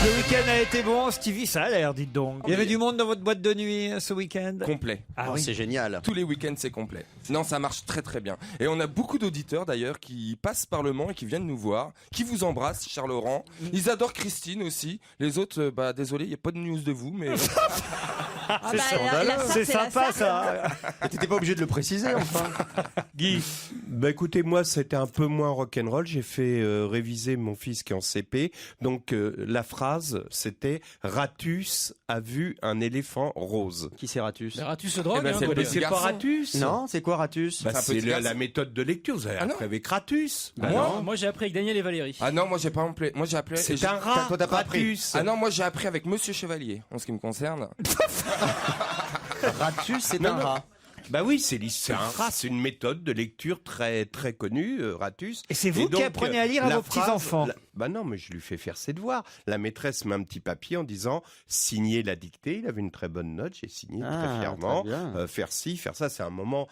Le week-end a été bon, Stevie, ça a l'air, dites donc. Il y avait du monde dans votre boîte de nuit ce week-end? Complet. Ah oui. C'est génial. Tous les week-ends, c'est complet. Non, ça marche très très bien. Et on a beaucoup d'auditeurs d'ailleurs qui passent par le Mans et qui viennent nous voir, qui vous embrassent, Charles-Laurent. Ils adorent Christine aussi. Les autres, désolé, il n'y a pas de news de vous, mais... C'est sympa ça. T'étais pas obligé de le préciser, enfin. Guy. Bah écoutez, moi c'était un peu moins rock'n'roll. J'ai fait réviser mon fils qui est en CP. Donc la phrase c'était Ratus a vu un éléphant rose. Qui c'est Ratus? Ratus se drogue, ben, c'est le Mais petit c'est pas garçon. Ratus. Non, c'est quoi Ratus? Bah, C'est un c'est petit garçon. la méthode de lecture. Vous avez Ah non. appris avec Ratus. Bah Moi Moi j'ai appris avec Daniel et Valérie. Ah non, moi j'ai pas appelé. Moi j'ai appelé. C'est un rat. Toi, t'as pas appris. Ratus. Ah non, moi j'ai appris avec Monsieur Chevalier, en ce qui me concerne. Ratus, c'est Non, un non. rat. Bah oui, c'est un rat, c'est une méthode de lecture très très connue, Ratus. Et c'est vous qui apprenez à lire à la vos petits-enfants. Bah non, mais je lui fais faire ses devoirs. La maîtresse met un petit papier en disant signer la dictée. Il avait une très bonne note, j'ai signé très fièrement. très bien. Faire ci, faire ça, c'est un moment.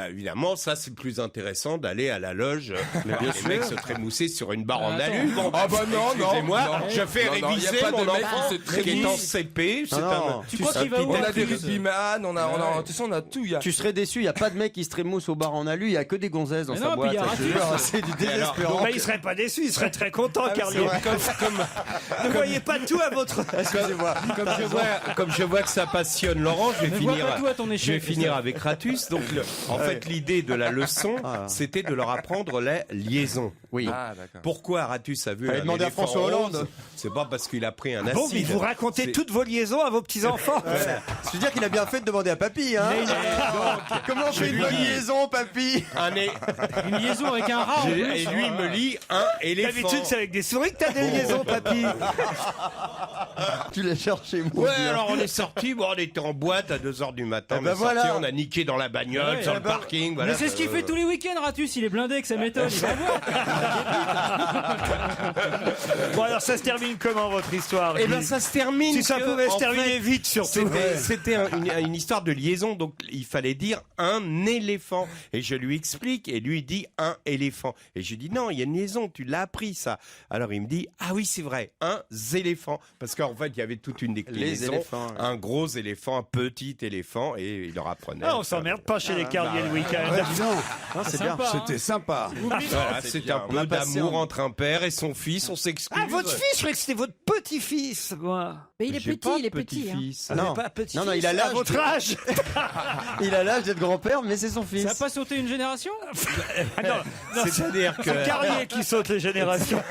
Évidemment, ça c'est plus intéressant d'aller à la loge. Mais bien sûr, les mecs se trémousser sur une barre en Attends. alu. Bon, Ah bah non, non, excusez-moi, non. je fais Non, non, y a réviser pas de mon mec enfant qui se trémousse. qui est en CP. C'est Non. Tu crois qu'il va où On a en des plus rugbyman, on a, tu sais, on a tout. Il y a... Tu serais déçu, il n'y a pas de mec qui se trémousse au bar en alu, il n'y a que des gonzesses dans Mais sa non, boîte. puis il y a Je te Ratus. jure, c'est du désespérant. Bah, il serait pas déçu, il serait très content, Carlier. Ne voyez pas tout à votre. Excusez-moi. Comme je vois que ça passionne Laurent, je vais Ne vois finir. pas tout à ton Je vais échec. finir avec Ratus. Donc, en fait, l'idée de la leçon, c'était de leur apprendre la liaison. Oui. Ah d'accord. Pourquoi Ratus a vu Fallait un demander à éléphant François Hollande. rose? C'est pas parce qu'il a pris un Ah bon, mais acide. vous racontez C'est- toutes vos liaisons à vos petits-enfants. Je veux dire qu'il a bien fait de demander à papy, hein. Comment on fait une bonne liaison, papy? Une liaison avec un rat en plus. Et lui, il me lit un éléphant. D'habitude, c'est avec des souris que t'as des liaisons, papy. Tu l'as cherché, mon Ouais, Dieu. alors on est sorti, bon, on était en boîte à 2h du matin. Eh On ben est sorti, voilà. on a niqué dans la bagnole, Ouais, sur eh le ben- parking. Voilà, Mais c'est ce qu'il fait tous les week-ends, Ratus. Il est blindé avec sa méthode. Il va voir. Bon, alors ça se termine comment votre histoire? Et ben Guy ça se termine. Si ça que, pouvait se en terminer fait, vite, surtout. C'était une histoire de liaison, donc il fallait dire un éléphant. Et je lui explique, et lui il dit un éléphant. Et je lui dis non, il y a une liaison, tu l'as appris ça. Alors il me dit ah oui c'est vrai, un éléphant, parce qu'en fait il y avait toute une déclinaison, éléphants, ouais. un gros éléphant, un petit éléphant, et il leur apprenait. Ah, on s'emmerde pas chez les Carlier le week-end. Non, c'est bien. Sympa, hein. C'était sympa. Voilà, c'était un On a peu passé d'amour un- entre un père et son fils, on s'excuse. Ah, votre fils, je croyais que c'était votre petit-fils, moi. Mais il est J'ai petit, pas il est petit. Hein. petit-fils. Non. Pas petit. Non, non, il a à l'âge votre de- âge. Il a l'âge d'être grand-père, mais c'est son fils. Ça a pas sauté une génération? Ah, non, non, C'est-à-dire que c'est Carlier qui saute les générations.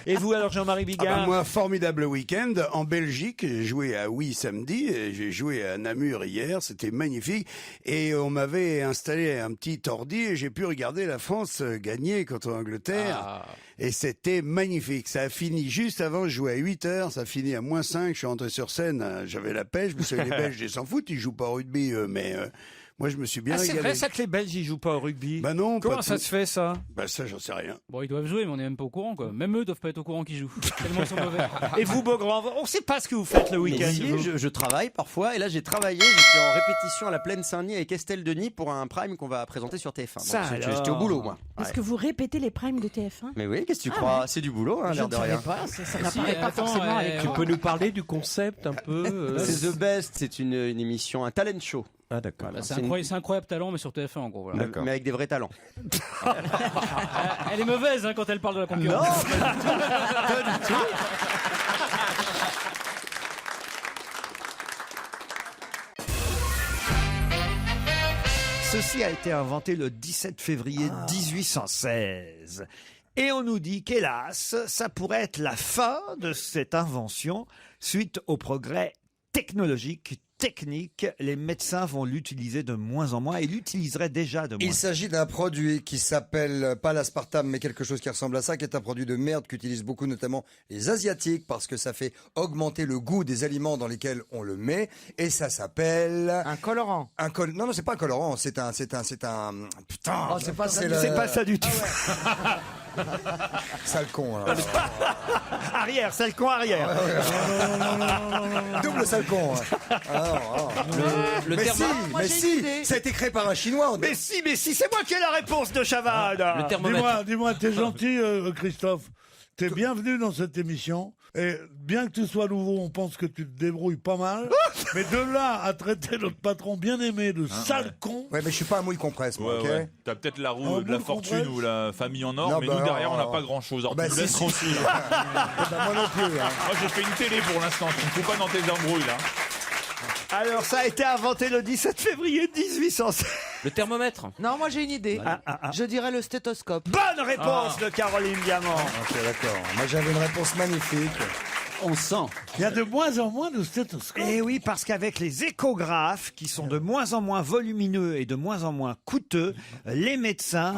Et vous alors, Jean-Marie Ah Bigard? bah moi, formidable week-end. En Belgique, j'ai joué à Oui samedi, et j'ai joué à Namur hier, c'était magnifique. Et on m'avait installé un petit ordi et j'ai pu regarder la France gagner contre l'Angleterre. Et c'était magnifique. Ça a fini juste avant, je jouais à 8h, ça a fini à -5, je suis rentré sur scène, j'avais la pêche, parce que les Belges, ils s'en foutent, ils jouent pas au rugby, mais moi je me suis bien Ah, c'est régalé. vrai ça que les Belges ils jouent pas au rugby? Bah non, Comment pas ça tout. se fait ça? Bah ça, j'en sais rien. Bon, ils doivent jouer, mais on est même pas au courant, quoi. Même eux doivent pas être au courant qu'ils jouent. Tellement ils sont mauvais. Et vous, Beaugrand, on sait pas ce que vous faites le Mais week-end. si, vous. je travaille parfois, et là j'ai travaillé, j'étais en répétition à la Plaine Saint-Denis avec Estelle Denis pour un prime qu'on va présenter sur TF1. Donc, Ça, j'étais alors. au boulot, moi. Est-ce Ouais. que vous répétez les primes de TF1? Mais oui, qu'est-ce que tu Ah crois? ouais. C'est du boulot, hein, Je l'air ne de savais rien. pas, ça Si, n'apparaît pas attends, forcément à tu l'écran. tu peux nous parler du concept un peu C'est The Best, c'est une émission, un talent show. Ah d'accord. Voilà, C'est une- incroyable talent, mais sur TF1, en gros. Voilà. D'accord. mais avec des vrais talents. Elle est mauvaise hein, quand elle parle de la concurrence. Pas du tout. Ceci a été inventé le 17 février 1816. Et on nous dit qu'hélas, ça pourrait être la fin de cette invention suite au progrès technologique, technique. Les médecins vont l'utiliser de moins en moins et l'utiliseraient déjà de moins. Il s'agit d'un produit qui s'appelle pas l'aspartame, mais quelque chose qui ressemble à ça, qui est un produit de merde qu'utilisent beaucoup notamment les Asiatiques parce que ça fait augmenter le goût des aliments dans lesquels on le met. Et ça s'appelle Un colorant. non, non, c'est pas un colorant, c'est un putain. Oh, c'est pas ça. le- C'est pas ça du tout. Sale con, alors. Arrière, sale con arrière. Double sale con. Le Mais terme- si, moi, mais j'ai une si, idée. ça a été créé par un Chinois. Mais si, c'est moi qui ai la réponse de Chavannes. Le thermomètre. Dis-moi, t'es gentil, Christophe. T'es bienvenu dans cette émission. Et bien que tu sois nouveau, on pense que tu te débrouilles pas mal. Mais de là à traiter notre patron bien aimé de sale con. Ouais, mais je suis pas un mouille compresse, moi, ok? T'as peut-être la roue Un de la bout fortune compresse. ou la famille en or, Non, mais bah nous derrière non, on n'a non. pas grand chose. Alors Bah, tu me si, laisses si. tranquille. Moi non plus. Hein. Moi j'ai fait une télé pour l'instant, tu me fous pas dans tes embrouilles là. Alors, ça a été inventé le 17 février 1816. Le thermomètre. Non, moi j'ai une idée. Je dirais le stéthoscope. Bonne réponse de Caroline Diamant. Ok, d'accord. Moi, j'avais une réponse magnifique. On sent. Il y a de moins en moins de stéthoscopes. Et oui, parce qu'avec les échographes qui sont de moins en moins volumineux et de moins en moins coûteux, les médecins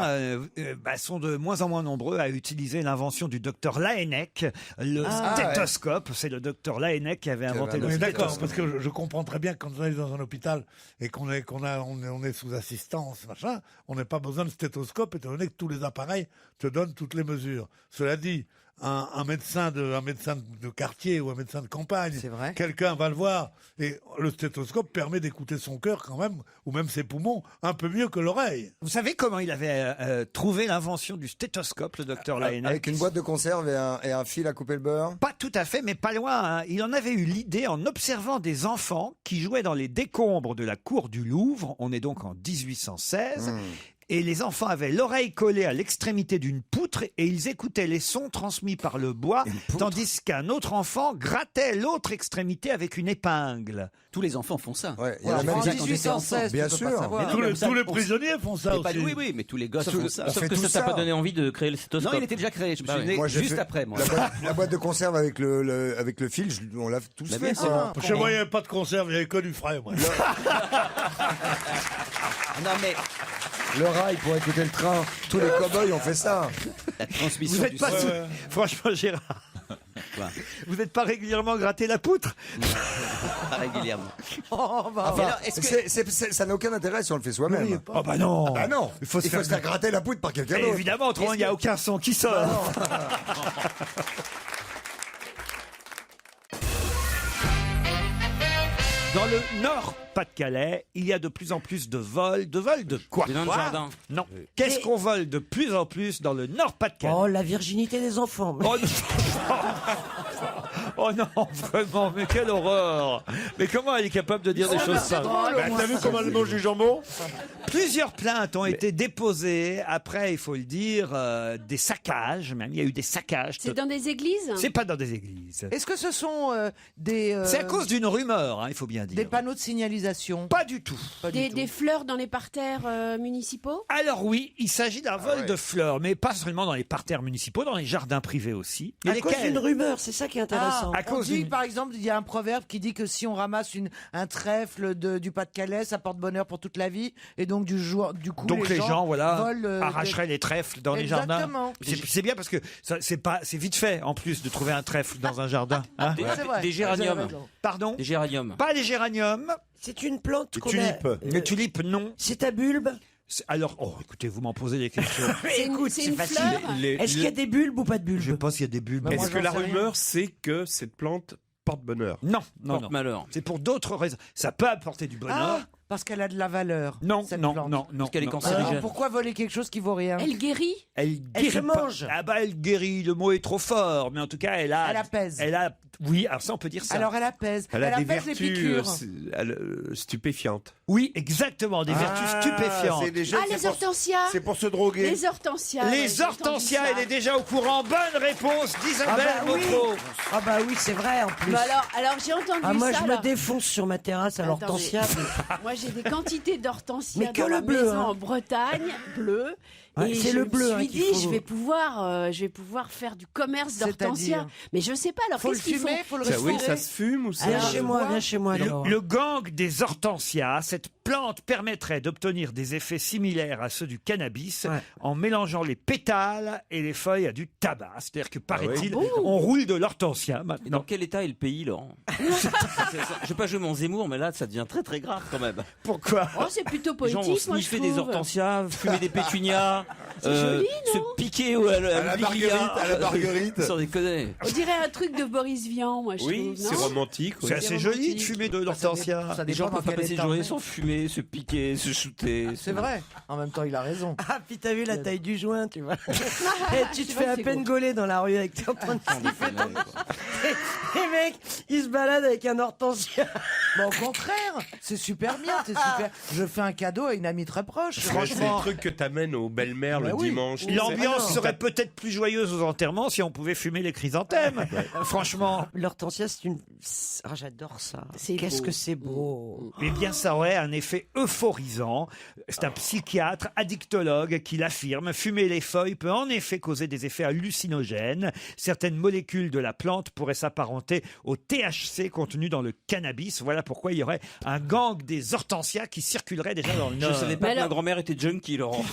sont de moins en moins nombreux à utiliser l'invention du docteur Laennec, le stéthoscope. C'est le docteur Laennec qui avait inventé le Mais d'accord, stéthoscope. parce que je comprends très bien que quand on est dans un hôpital et qu'on est sous assistance, machin, on n'a pas besoin de stéthoscope étant donné que tous les appareils te donnent toutes les mesures. Cela dit, un médecin de quartier ou un médecin de campagne, C'est vrai. quelqu'un va le voir et le stéthoscope permet d'écouter son cœur quand même, ou même ses poumons, un peu mieux que l'oreille. Vous savez comment il avait trouvé l'invention du stéthoscope, le docteur Laennec? Avec une boîte de conserve et un fil à couper le beurre. Pas tout à fait, mais pas loin. Hein. Il en avait eu l'idée en observant des enfants qui jouaient dans les décombres de la cour du Louvre. On est donc en 1816. Et les enfants avaient l'oreille collée à l'extrémité d'une poutre et ils écoutaient les sons transmis par le bois, tandis qu'un autre enfant grattait l'autre extrémité avec une épingle. Tous les enfants font ça. Ouais, il y a la même En quand j'étais 1816, Bien tu peux sûr. pas savoir. Mais Tous non, les, mais ça, tous les on- prisonniers font ça Mais pas- aussi. oui, mais tous les gosses Sauf- font ça. on Sauf fait que tout ça t'a ça. pas donné envie de créer le stéthoscope. Non, il était déjà créé. Je me suis né Moi, j'ai juste fait après, moi. La boîte de conserve avec le fil, on l'a tous Bah, fait. bien ça. sûr. Chez moi, il n'y avait pas de conserve, il n'y avait que du frais. Moi. Non, mais Le rail pour écouter le train. Tous les cow-boys ont fait ça. la transmission Vous n'êtes du pas son. Franchement, Gérard. Quoi Vous n'êtes pas régulièrement gratté la poutre? Pas régulièrement. Enfin, ça n'a aucun intérêt si on le fait soi-même. Oh bah non. Ah non, Il faut se faire gratter la poutre par quelqu'un Mais d'autre. évidemment, autrement il n'y a aucun son qui sort. Dans le Nord-Pas-de-Calais, il y a de plus en plus de vols. De vols de quoi? Des nains de jardin. Non. Qu'est-ce qu'on vole de plus en plus dans le Nord-Pas-de-Calais? Oh, la virginité des enfants. Oh non. Oh non, vraiment, mais quelle horreur! Mais comment elle est capable de dire des choses simples? T'as vu comment elle mange du jambon? Plusieurs plaintes ont été déposées après, il faut le dire, des saccages. Même il y a eu des saccages. C'est dans des églises? C'est pas dans des églises. Est-ce que ce sont des... C'est à cause d'une rumeur, hein, il faut bien dire. Des panneaux de signalisation? Pas du tout. Pas du tout. Des fleurs dans les parterres municipaux? Alors oui, il s'agit d'un vol de fleurs, mais pas seulement dans les parterres municipaux, dans les jardins privés aussi. À cause d'une rumeur, c'est ça qui est intéressant. À on cause dit, d'une- par exemple, il y a un proverbe qui dit que si on ramasse un trèfle du Pas-de-Calais, ça porte bonheur pour toute la vie. Et donc, du coup, Donc les gens, voilà, volent, arracheraient les trèfles dans les jardins. Exactement. C'est bien parce que c'est vite fait en plus de trouver un trèfle dans un jardin. Hein. Oui, c'est vrai. Des géraniums. Vous avez raison. Pardon? Des géraniums. Pas les géraniums. C'est une plante qu'on tulipes. Les tulipes, non. C'est à bulbe. Alors, oh, écoutez, vous m'en posez des questions. C'est une fleur? Est-ce qu'il y a des bulbes ou pas de bulbes? Je pense qu'il y a des bulbes. Bah, moi, Est-ce que j'en la sais rien. rumeur, c'est que cette plante porte bonheur? Non, non, non. Porte-malheur. C'est pour d'autres raisons. Ça peut apporter du bonheur. Ah, parce qu'elle a de la valeur. non, cette non, plante. non, non. Parce qu'elle est non. cancérigène. Alors, pourquoi voler quelque chose qui vaut rien? Elle guérit? Elle Elle guérit se pas. mange. Ah bah elle guérit, le mot est trop fort, mais en tout cas elle apaise. Elle a, oui, alors ça on peut dire ça. Alors elle apaise. Elle a des apaise les vertus piqûres. stupéfiantes. Oui, exactement, des vertus stupéfiantes. Les hortensias? C'est pour se droguer. Les hortensias. Les hortensias, elle est déjà au courant. Bonne réponse d'Isabelle Ah bah oui. Mocro. Ah bah oui, c'est vrai en plus. Mais alors j'ai entendu Ah, moi ça. je me alors. défonce sur ma terrasse à Attendez. l'hortensia. Moi j'ai des quantités d'hortensias Mais que dans le ma bleu, maison hein. en Bretagne, bleu. Ouais, Et c'est je le me bleu, hein, suis qu'il dit, faut- je vais pouvoir faire du commerce d'hortensias. C'est-à-dire Mais je sais pas. Alors Faut le qu'est-ce qu'ils font? fumer, faut le Ça, oui, respirer. ça se fume ou ça Viens Alors, chez je moi, vois- viens chez moi. alors. Le gang des hortensias, cette plante permettrait d'obtenir des effets similaires à ceux du cannabis Ouais. en mélangeant les pétales et les feuilles à du tabac. C'est-à-dire que, paraît-il, Ah bon on roule de l'hortensia Et dans maintenant. quel état est le pays, Laurent? Je vais pas jouer mon Zemmour, mais là, ça devient très très grave quand même. Pourquoi? Oh, c'est plutôt Les gens vont poétique, moi je sniffer trouve. des hortensias, fumer des pétunias. C'est joli, Se non piquer à la marguerite, à la marguerite. Sans déconner. On dirait un truc de Boris Vian, moi, je Oui, trouve. c'est non romantique. oui. C'est assez joli de fumer de l'hortensia. Ça Les gens dépend peuvent dans pas quel passer une état. journée sans fumer, se piquer, se shooter. C'est vrai. En même temps, il a raison. Ah, puis t'as vu la taille du joint, tu vois. Ah, Et tu te c'est fais vrai à que peine c'est gauler dans la rue avec ton train de sniffer ton- Les mecs, ils se baladent avec un hortensia. Bon, au contraire, c'est super bien, c'est super. Je fais un cadeau à une amie très proche. C'est Franchement, le truc que t'amènes aux belles-mères Bah le oui. dimanche. l'ambiance non. serait peut-être plus joyeuse aux enterrements si on pouvait fumer les chrysanthèmes. Franchement. L'hortensia, c'est une. Ah, j'adore ça. C'est Qu'est-ce beau. que c'est beau. Eh bien, ça aurait un effet euphorisant. C'est un psychiatre, addictologue qui l'affirme. Fumer les feuilles peut en effet causer des effets hallucinogènes. Certaines molécules de la plante pourraient s'apparenter au THC contenu dans le cannabis. Voilà pourquoi il y aurait un gang des hortensias qui circulerait déjà dans le Je Nord. savais pas Mais que ma alors- grand-mère était junkie, Laurent.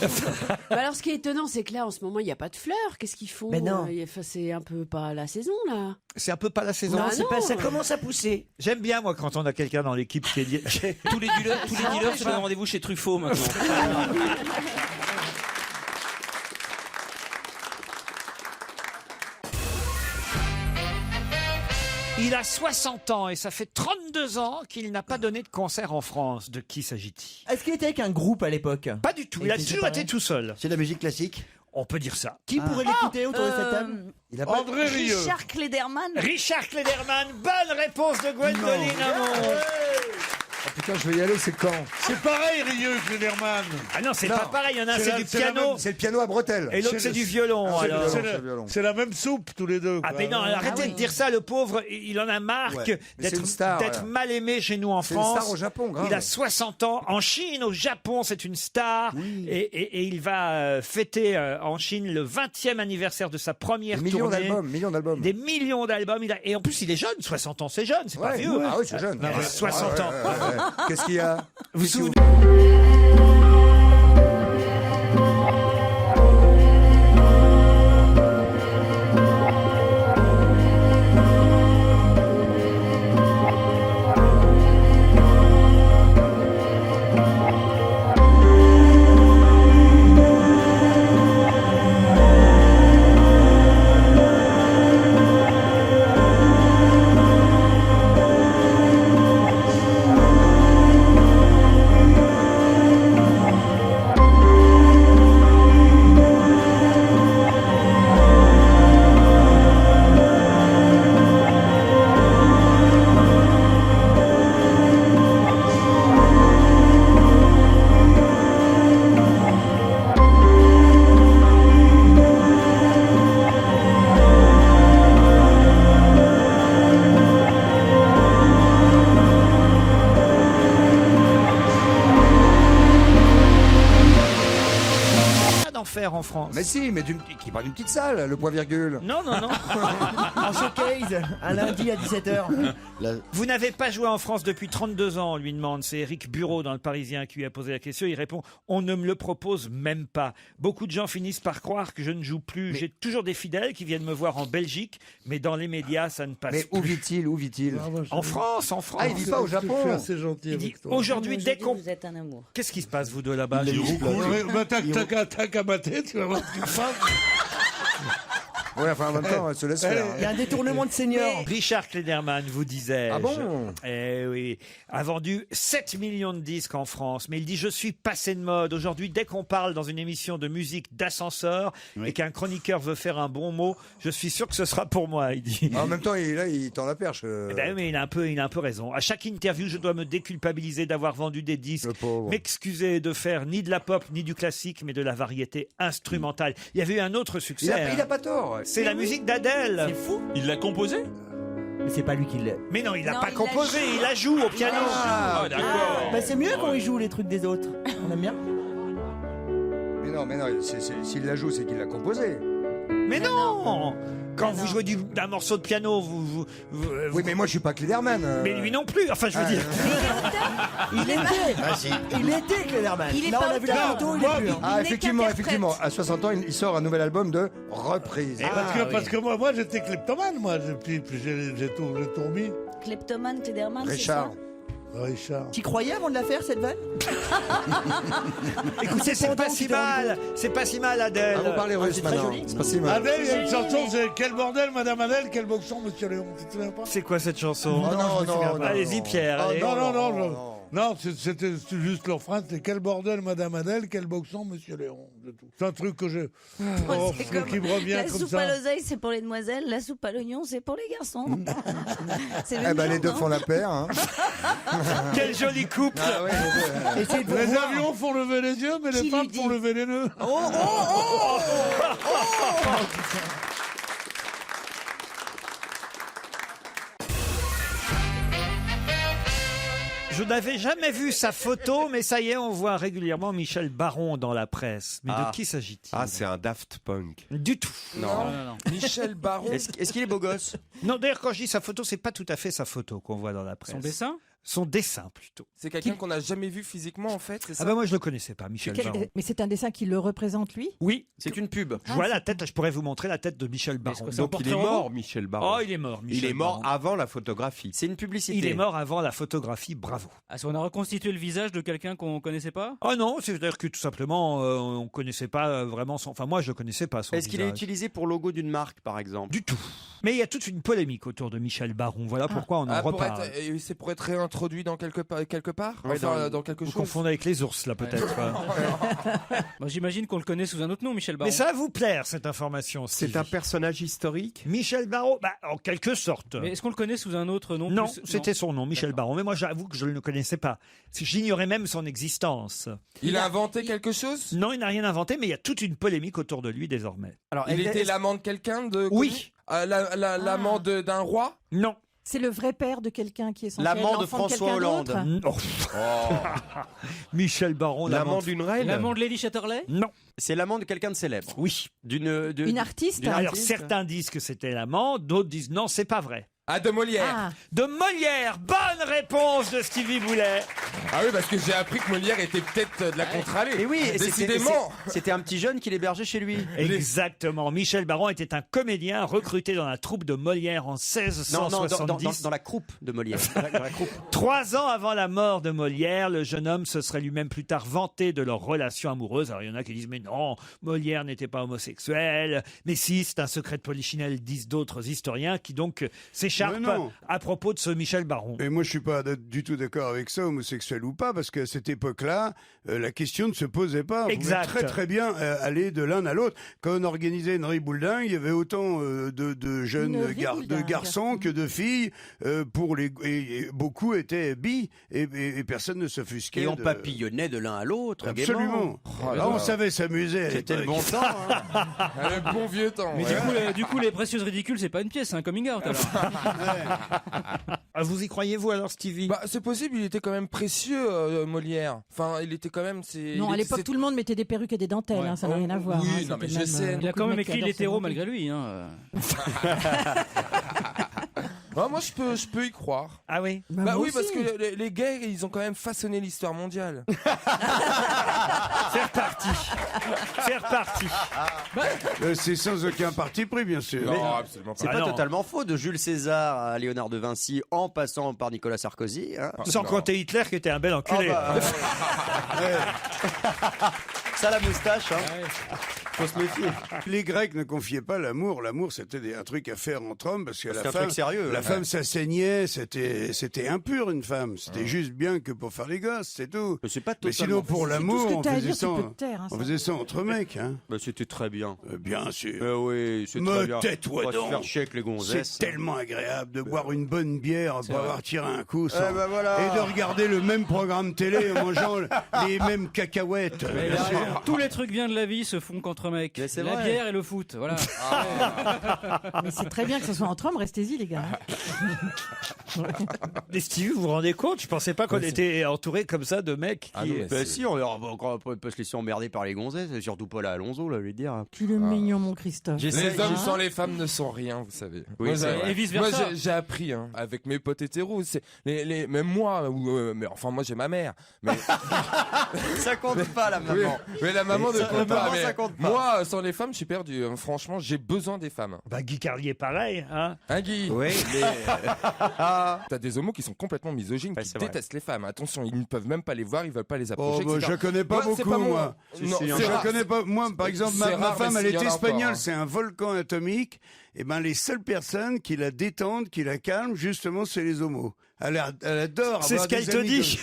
Bah alors, ce qui est étonnant, c'est que là, en ce moment, il n'y a pas de fleurs. Qu'est-ce qu'ils font Mais non. Enfin, c'est un peu pas la saison, là. C'est un peu pas la saison. Non, Ah c'est non. pas, ça commence à pousser. J'aime bien, moi, quand on a quelqu'un dans l'équipe qui est lié. tous les dealers se donnent rendez-vous chez Truffaut maintenant. Il a 60 ans et ça fait 32 ans qu'il n'a pas donné de concert en France. De qui s'agit-il? Est-ce qu'il était avec un groupe à l'époque? Pas du tout. Il a toujours été tout seul. C'est de la musique classique. On peut dire ça. Qui pourrait l'écouter autour de cette table? Il a pas... André Rieu. Richard Klederman. Richard Klederman, bonne réponse de Gwendoline Amon. Ah, putain, je vais y aller, c'est quand? C'est pareil, Rieu, Klederman. Ah non, c'est Non. pas pareil. Il y en a un, C'est c'est la- du c'est la piano. même- C'est le piano à bretelles. Et l'autre, C'est c'est le- du violon. c'est le alors. violon. C'est c'est le violon. c'est la même soupe, tous les deux. Ah quoi. mais non, arrêtez de dire ça, le pauvre, il en a marre Ouais. que Mais c'est d'être une star, d'être voilà. mal aimé chez nous en C'est une France. star au Japon, grave. Il a 60 ans. En Chine, au Japon, c'est une star. Et il va fêter en Chine le 20e anniversaire de sa première Des millions tournée. d'albums, millions d'albums. Des millions d'albums. Et en plus, il est jeune, 60 ans, c'est jeune, c'est pas Ouais, vieux. Ah oui, c'est jeune. Il a 60 ans. Qu'est-ce qu'il y a? Vous vous souvenez d'en faire en France. Mais si, mais qui parle d'une petite salle, le point virgule. Non, non, non. Un showcase, un lundi à 17h. Vous n'avez pas joué en France depuis 32 ans, on lui demande. C'est Éric Bureau dans Le Parisien qui lui a posé la question. Il répond « On ne me le propose même pas. Beaucoup de gens finissent par croire que je ne joue plus. J'ai toujours des fidèles qui viennent me voir en Belgique, mais dans les médias, ça ne passe Mais où plus. vit-il? Où vit-il? En France, en France. Ah, il vit pas au Japon. Je suis assez gentil Il dit avec toi. aujourd'hui, dès qu'on... Vous êtes un amour. Qu'est-ce qui se passe, vous deux, là-bas? Ouais, bah, t'as qu'à mater, tu vas voir ce qui se passe. Ouais, enfin, en même temps, elle se laisse faire. Il y a un détournement de senior. Richard Klederman, vous disais. Ah bon? Eh oui, a vendu 7 millions de disques en France. Mais il dit, je suis passé de mode. Aujourd'hui, dès qu'on parle dans une émission de musique d'ascenseur et qu'un chroniqueur veut faire un bon mot, je suis sûr que ce sera pour moi, il dit. En même temps, il tend la perche. Eh ben, mais il a un peu raison. À chaque interview, je dois me déculpabiliser d'avoir vendu des disques, Le pauvre. m'excuser de faire ni de la pop ni du classique, mais de la variété instrumentale. Il y avait eu un autre succès. Il a hein. pas tort. C'est la musique d'Adèle. C'est fou. Il l'a composé? Mais c'est pas lui qui l'a. Mais non, il l'a Non, pas il composé, la joue. il la joue au piano. Ah, d'accord. Bah c'est mieux quand il joue les trucs des autres. On aime bien. Mais non, s'il la joue, c'est qu'il l'a composé. Mais non, Quand vous jouez d'un morceau de piano, Oui, mais moi, je suis pas Klederman. Mais lui non plus, enfin, je veux dire. Il était. Il était Klederman. Là, on a vu la photo, il est plus. Ah, effectivement. À 60 ans, il sort un nouvel album de reprise. Parce que moi, j'étais kleptomane, moi. Puis j'ai tout remis. Kleptomane, Klederman, c'est Richard. ça Richard. T'y croyais avant de la faire, cette vanne? Écoutez, c'est pas si mal. C'est pas si mal, Adèle. Ah, vous parlez russe maintenant. C'est pas si mal. Adèle, il y a une chanson, c'est Quel bordel, Madame Adèle, quel boxon, Monsieur Léon. Tu te souviens pas? C'est quoi cette chanson? Oh, non, non, non. Allez-y, Pierre. Oh, allez. Non, c'était juste leur phrase, c'est quel bordel, Madame Adèle, quel boxon, Monsieur Léon. C'est tout. C'est un truc que j'ai. Oh, C'est comme qui me revient la comme soupe ça. à l'oseille, c'est pour les demoiselles, la soupe à l'oignon, c'est pour les garçons. C'est le Eh ben, même les genre, deux non font la paire. Hein. Quel joli couple. Ah, ouais, les deux. Et c'est pour Les voir. avions font lever les yeux, mais les Qui femmes lui dit font lever les nœuds. Je n'avais jamais vu sa photo, mais ça y est, on voit régulièrement Michel Baron dans la presse. Mais Ah. de qui s'agit-il? Ah, c'est un Daft Punk. Du tout. Non. Michel Baron. Est-ce qu'il est beau gosse? Non, d'ailleurs, quand je dis sa photo, c'est pas tout à fait sa photo qu'on voit dans la presse. Son dessin? Son dessin, plutôt. C'est quelqu'un qu'on n'a jamais vu physiquement en fait, c'est ça? Ah bah moi, je le connaissais pas, Michel Baron. Mais c'est un dessin qui le représente, lui? Oui. C'est une pub. Je vois la tête, je pourrais vous montrer la tête de Michel Baron. Donc il est mort, Michel Baron. Oh, il est mort, Michel Il est mort Baron. avant la photographie. C'est une publicité. Il est mort avant la photographie, bravo. Est-ce qu'on a reconstitué le visage de quelqu'un qu'on connaissait pas? Oh non, c'est-à-dire que tout simplement, on connaissait pas vraiment son... Enfin, moi, je connaissais pas son Est-ce qu'il est visage. utilisé pour logo d'une marque, par exemple? Du tout. Mais il y a toute une polémique autour de Michel Baron. Voilà pourquoi on en Ah, reparle. c'est pour être réintroduit dans quelque part Ouais, enfin, dans quelque Vous chose. confondez avec les ours, là, peut-être. Bah, j'imagine qu'on le connaît sous un autre nom, Michel Baron. Mais ça va vous plaire, cette information, Stevie. C'est un personnage historique? Michel Baron, bah, en quelque sorte. Mais est-ce qu'on le connaît sous un autre nom? Non, plus- c'était son nom, Michel Baron. Mais moi, j'avoue que je ne le connaissais pas. J'ignorais même son existence. Il a inventé quelque chose? Non, il n'a rien inventé, mais il y a toute une polémique autour de lui désormais. Alors, Il était l'amant de quelqu'un de Oui. connu? L'amant d'un roi? Non. C'est le vrai père de quelqu'un qui est censé L'amant être de l'enfant François quelqu'un Hollande. d'autre? Michel Baron, L'amant d'une reine? L'amant de Lady Chatterley? Non. C'est l'amant de quelqu'un de célèbre. Oui. Une artiste? Alors, certains disent que c'était l'amant, d'autres disent non, c'est pas vrai. Ah, de Molière. Ah. De Molière, bonne réponse de Stevie Boulet. Ah oui, parce que j'ai appris que Molière était peut-être de la contre-allée. Et oui, et décidément. c'était un petit jeune qui l'hébergeait chez lui. Exactement. Michel Baron était un comédien recruté dans la troupe de Molière en Non, 1670. dans la croupe de Molière. Dans la croupe. 3 ans avant la mort de Molière, le jeune homme se serait lui-même plus tard vanté de leur relation amoureuse. Alors il y en a qui disent mais non, Molière n'était pas homosexuel. Mais si, c'est un secret de polichinelle, disent d'autres historiens qui donc s'écharpent Mais non. à propos de ce Michel Baron. Et moi, je suis pas du tout d'accord avec ça, homosexuel ou pas, parce qu'à cette époque-là, la question ne se posait pas. On Exact. pouvait très très bien aller de l'un à l'autre. Quand on organisait une ribouledingue, il y avait autant de jeunes Une ribouledingue. garçons que de filles. Et beaucoup étaient bi, et personne ne s'offusquait. Et on de- papillonnait de l'un à l'autre. Absolument. gaiement. Là, on savait s'amuser. à C'était le l'époque. bon temps. hein. Le bon vieux temps. Mais ouais. du coup, les précieuses ridicules, c'est pas une pièce, c'est un coming out alors. Ah, vous y croyez-vous alors, Stevie? Bah, c'est possible, il était quand même précieux, Molière. Enfin, il était quand même. Non, à l'époque, tout le monde mettait des perruques et des dentelles, Ouais. hein, ça n'a rien à voir. Oui, hein, non, mais c'était je même, sais. Il a beaucoup quand de même mecs qui écrit adorent l'hétéro se malgré lui. Hein. Ah, moi, je peux y croire. Ah oui? Bah, Bah moi oui, parce aussi. que les gays, ils ont quand même façonné l'histoire mondiale. C'est reparti. C'est reparti. C'est sans aucun parti pris, bien sûr. Non, absolument C'est pas. pas non. totalement faux, de Jules César à Léonard de Vinci en passant par Nicolas Sarkozy. Hein. Sans non. compter Hitler qui était un bel enculé. Ah Ça, la moustache, hein. Faut se méfier. Les Grecs ne confiaient pas l'amour. L'amour, c'était un truc à faire entre hommes, parce que C'est la un femme, truc sérieux. la femme, ça saignait, c'était impur, une femme. C'était juste bien que pour faire les gosses, c'est tout. Mais c'est pas Mais sinon, totalement pour faux. l'amour, Tout ce on que t'as à faisait dire, ça, tu peux te taire. hein, on ça. faisait ça entre mecs, hein. Bah, c'était très bien. Bien sûr. Oui, c'est Me très bien. tais-toi On va se donc. faire chier avec les C'est gonzesses. tellement agréable de boire une bonne bière pour avoir tiré un coup sans- Eh ben voilà. et de regarder le même programme télé en mangeant les mêmes cacahuètes. Mais Bien là, sûr. tous les trucs bien de la vie se font qu'entre mecs. Mais c'est La vrai. bière et le foot, voilà. Mais c'est très bien que ce soit entre hommes, restez-y, les gars. Mais Stevie, vous vous rendez compte? Je pensais pas qu'on était entouré comme ça de mecs qui... Ah non, mais Bah si, on peut se laisser emmerder par les gonzesses, et surtout pas la Alonso, là, lui dire. Tu le mignon, mon Christophe. J'essaie- Les hommes hein. sans les femmes ne sont rien, vous savez. Oui, Moi, c'est j'ai- vrai. Et vice versa. Moi, j'ai appris avec mes potes hétéros. C'est même moi, mais enfin moi j'ai ma mère. Mais Ça compte pas, la maman. Oui. Mais la maman ne Ça, compte la pas. maman, mais ça compte pas. Moi, sans les femmes, je suis perdu. hein. Franchement, j'ai besoin des femmes. Bah, Guy Carlier, pareil, hein. Hein, Guy? Oui, mais T'as des homos qui sont complètement misogynes, Ouais, qui c'est vrai. détestent les femmes. Attention, ils ne peuvent même pas les voir, ils veulent pas les Oh, approcher. bah, etc. je connais pas Moi, c'est beaucoup, mon- moi. Non, Si, c'est Je rare. connais pas. Moi, par exemple, C'est ma rare, femme, mais elle il y est en a encore, espagnole, hein. c'est un volcan atomique. Et ben, les seules personnes qui la détendent, qui la calment, justement, c'est les homos. Elle adore. C'est avoir ce qu'elle des te amis dit.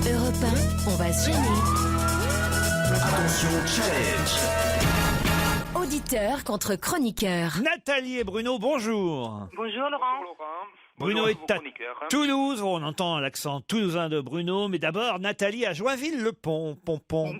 Europe 1, on va se gêner. Attention, challenge. Auditeur contre chroniqueur. Nathalie et Bruno, bonjour. Bonjour Laurent. Bruno est à Toulouse. On entend l'accent toulousain de Bruno. Mais d'abord, Nathalie à Joinville-le-Pont. Pom.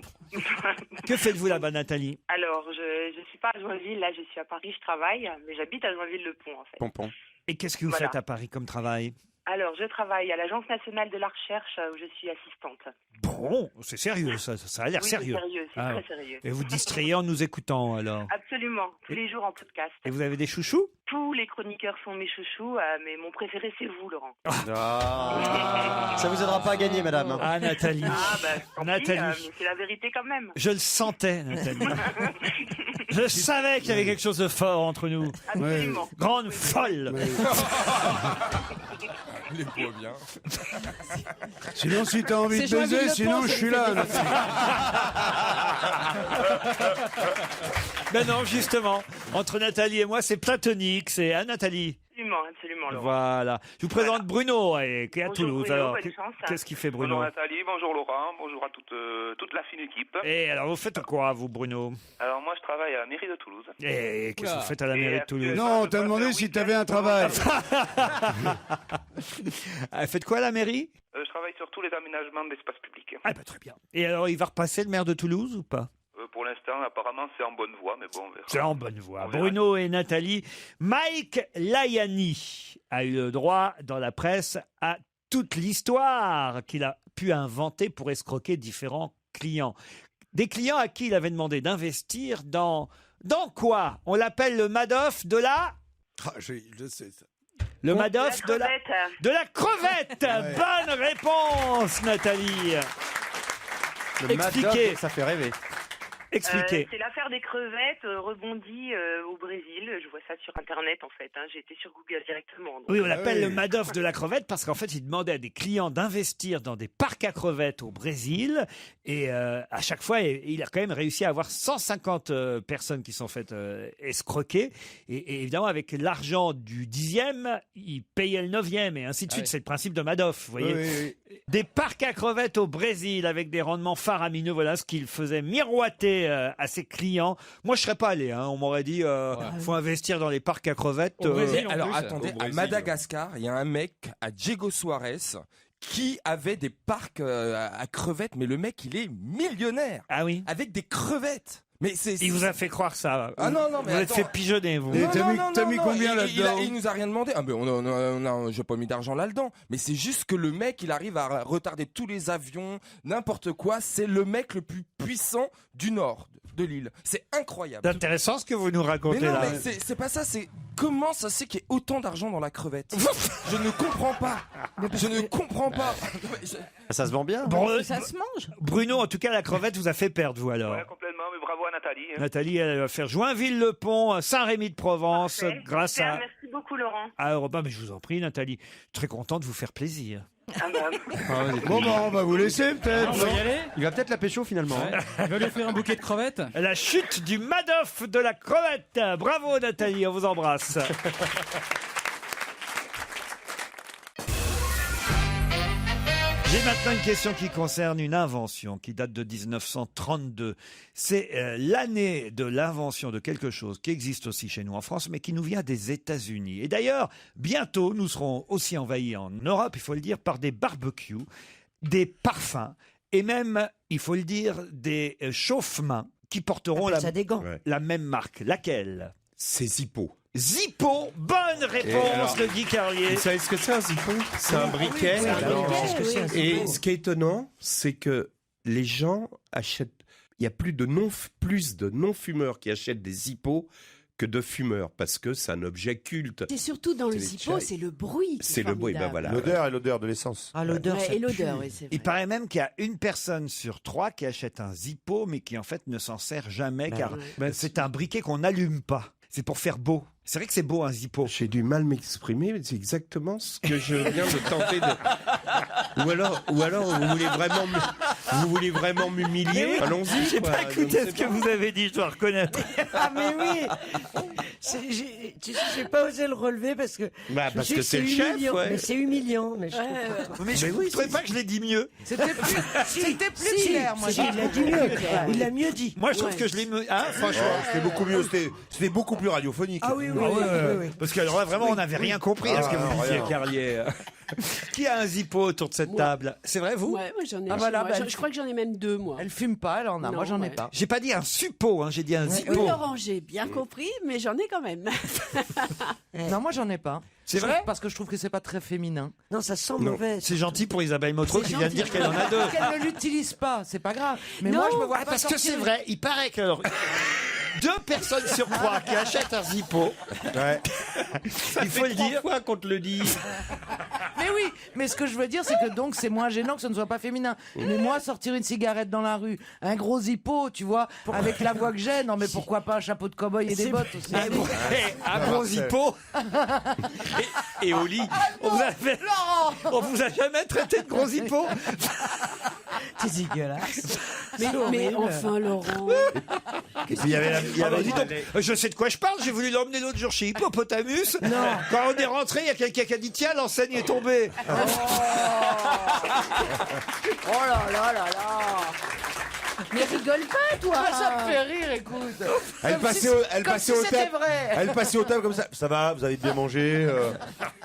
Que faites-vous là-bas, Nathalie? Alors, je suis pas à Joinville, là je suis à Paris, je travaille, mais j'habite à Joinville-le-Pont en fait. Pompon. Et qu'est-ce que vous Voilà. faites à Paris comme travail? Alors, je travaille à l'Agence nationale de la recherche où je suis assistante. Bon, c'est sérieux, ça a l'air Oui, sérieux. c'est sérieux, c'est Ah, très sérieux. Et vous distrayez en nous écoutant alors? Absolument, tous les jours en podcast. Et vous avez des chouchous? Tous les chroniqueurs sont mes chouchous, mais mon préféré c'est vous Laurent. Ça vous aidera pas à gagner, madame. Ah, Nathalie. Ah bah, tant pis, Nathalie. mais c'est la vérité quand même. Je le sentais, Nathalie. Je savais qu'il y avait quelque chose de fort entre nous. Absolument. Grande folle. Les beaux bien. Sinon, si t'as envie C'est de baiser, Joinville-le-Pont, sinon, ça je lui suis fait là. des Nathalie. Ben non, justement, entre Nathalie et moi, c'est platonique. C'est à Nathalie. Absolument Laurent. Voilà. Je vous présente Bruno, qui est à Bonjour, Toulouse. Bruno, Alors, bonne chance. qu'est-ce qu'il fait, Bruno? Bonjour Nathalie, bonjour Laurent, bonjour à toute la fine équipe. Et alors, vous faites quoi, vous, Bruno? Alors moi je travaille à la mairie de Toulouse. Et qu'est-ce que vous faites à la Et mairie de Toulouse? Non, on t'a demandé si t'avais un travail. Faites quoi à la mairie? Je travaille sur tous les aménagements d'espace public. Ah bah très bien. Et alors, il va repasser le maire de Toulouse ou pas? Pour l'instant apparemment c'est en bonne voie, mais bon on verra. C'est en bonne voie. On verra. Bruno et Nathalie. Mike Layani a eu le droit dans la presse à toute l'histoire qu'il a pu inventer pour escroquer différents clients. Des clients à qui il avait demandé d'investir dans quoi? On l'appelle le Madoff de la... Ah, je sais ça. Le Madoff de la... crevette. De la crevette. Ouais. Bonne réponse, Nathalie. Le Expliquez. Madoff, ça fait rêver. Expliquez. C'est l'affaire des crevettes rebondies au Brésil. Je vois ça sur Internet en fait. J'ai été sur Google directement. donc. Oui, on l'appelle oui. le Madoff de la crevette parce qu'en fait, il demandait à des clients d'investir dans des parcs à crevettes au Brésil. Et à chaque fois, il a quand même réussi à avoir 150 personnes qui sont faites escroquer. Et évidemment, avec l'argent du 10e, il payait le 9e et ainsi de suite. C'est le principe de Madoff, vous voyez. Oui. Des parcs à crevettes au Brésil avec des rendements faramineux, voilà ce qu'il faisait miroiter à ses clients. Moi, je serais pas allé. On m'aurait dit, faut investir dans les parcs à crevettes. Mais alors attendez, Au à Brésil. Madagascar, il y a un mec, à Diego Suarez, qui avait des parcs à crevettes, mais le mec, il est millionnaire. Ah oui. Avec des crevettes. Mais c'est. Il vous a fait croire ça. Ah non, non, mais vous êtes attends. fait pigeonner, vous. Et Non, t'as non, mis- non, t'as non, mis non, combien il là-dedans nous a rien demandé. Ah ben j'ai pas mis d'argent là-dedans. Mais c'est juste que le mec, il arrive à retarder tous les avions, n'importe quoi. C'est le mec le plus puissant du nord de l'île. C'est incroyable. C'est intéressant ce que vous nous Mais racontez non, là. mais c'est pas ça. C'est comment ça c'est qu'il y ait autant d'argent dans la crevette. Je ne comprends pas. Je ne comprends pas. Ça se vend bien. Bon, Ça se mange. Bruno, en tout cas, la crevette vous a fait perdre, vous alors. Ouais, complètement, mais bravo à Nathalie. hein. Nathalie, elle va faire Joinville-le-Pont, Saint-Rémy-de-Provence, Parfait. grâce Super, merci beaucoup Laurent. à Europe 1. Mais je vous en prie, Nathalie, très content de vous faire plaisir. Ah bah, Bon, bah, on va vous laisser peut-être. On va y aller. Il va peut-être la pécho finalement. Il va lui offrir un bouquet de crevettes. La chute du Madoff de la crevette. Bravo Nathalie, on vous embrasse. J'ai maintenant une question qui concerne une invention qui date de 1932. C'est l'année de l'invention de quelque chose qui existe aussi chez nous en France, mais qui nous vient des États-Unis. Et d'ailleurs, bientôt, nous serons aussi envahis en Europe, il faut le dire, par des barbecues, des parfums et même, il faut le dire, des chauffe-mains qui porteront Appelle ça des gants. la même marque. Laquelle? C'est Zippo. Zippo, bonne réponse de Guy Carlier. Vous savez ce que c'est un Zippo? C'est un briquet. oui, Alors, briquet, c'est ce que c'est, un et Zippo. ce qui est étonnant, c'est que les gens achètent. Il y a plus de non-fumeurs qui achètent des Zippo que de fumeurs, parce que c'est un objet culte. C'est surtout dans le C'est les Zippo, chais. c'est le bruit. qui est C'est le bruit, ben formidable. voilà. Et l'odeur de l'essence. Ah, l'odeur, Ouais, ça et l'odeur, pue. oui, c'est vrai. Il paraît même qu'il y a une personne sur 3 qui achète un Zippo, mais qui en fait ne s'en sert jamais, car c'est un briquet qu'on n'allume pas. C'est pour faire beau. C'est vrai que c'est beau un Zippo. J'ai du mal à m'exprimer, mais c'est exactement ce que je viens de tenter de... Ou alors vous voulez vraiment m'humilier? Allons-y. J'ai quoi. pas Je ne écouté sais ce que vous avez dit, je dois reconnaître. Ah, mais oui. Tu sais, j'ai pas osé le relever parce que. Bah, je me parce suis que dit c'est le chef, humiliant. ouais. Mais c'est humiliant. Mais je trouve pas. Mais je ne trouvais pas que je l'ai dit mieux. C'était plus clair, moi. Si, il l'a dit mieux. Il l'a mieux dit. Moi, je trouve que je l'ai mieux. Hein, franchement. C'était beaucoup mieux, c'était beaucoup plus radiophonique. Ah oui, oui, Ah oui, ouais, oui, oui. Parce que alors là, vraiment, on n'avait rien compris à ce que Ah, vous disiez, rien. Carlier. Qui a un Zippo autour de cette table? C'est vrai, vous? Ouais, moi j'en ai. Ah, voilà, chez moi. bah, Je crois que j'en ai même 2, moi. Elle fume pas, elle en a. Non, Moi, j'en ai ouais. pas. J'ai pas dit un suppo, hein, j'ai dit un Oui, Zippo. Laurent, j'ai bien compris, mais j'en ai quand même. Non, moi, j'en ai pas. C'est Je vrai? trouve- Parce que je trouve que c'est pas très féminin. Non, ça sent mauvais. C'est gentil pour Isabelle Motro qui vient de dire qu'elle en a 2. Qu'elle ne l'utilise pas, c'est pas grave. Mais Non, moi, je me vois pas Parce que sortir c'est vrai, il paraît que alors, 2 personnes sur 3 qui achètent un Zippo, il faut le dire. Pourquoi qu'on te le dit? Mais oui, mais ce que je veux dire, c'est que donc c'est moins gênant que ce ne soit pas féminin. Mais moi, sortir une cigarette dans la rue, un gros Zippo, tu vois, avec la voix que j'ai, non mais pourquoi pas un chapeau de cow-boy et des bottes aussi. Un gros Zippo. Et au lit. On vous a jamais traité de gros Zippo? C'est dégueulasse. Mais enfin, Laurent. Et puis il y avait dis donc, je sais de quoi je parle, j'ai voulu l'emmener l'autre jour chez Hippopotamus. Non. Quand on est rentré, il y a quelqu'un qui a dit tiens, l'enseigne est tombée. Oh là là là là. Mais rigole pas, toi. Ah, ça me fait rire, écoute. Elle Comme passait si- au, comme si c'était vrai. Elle passait au table comme ça. Ça va, vous avez bien mangé,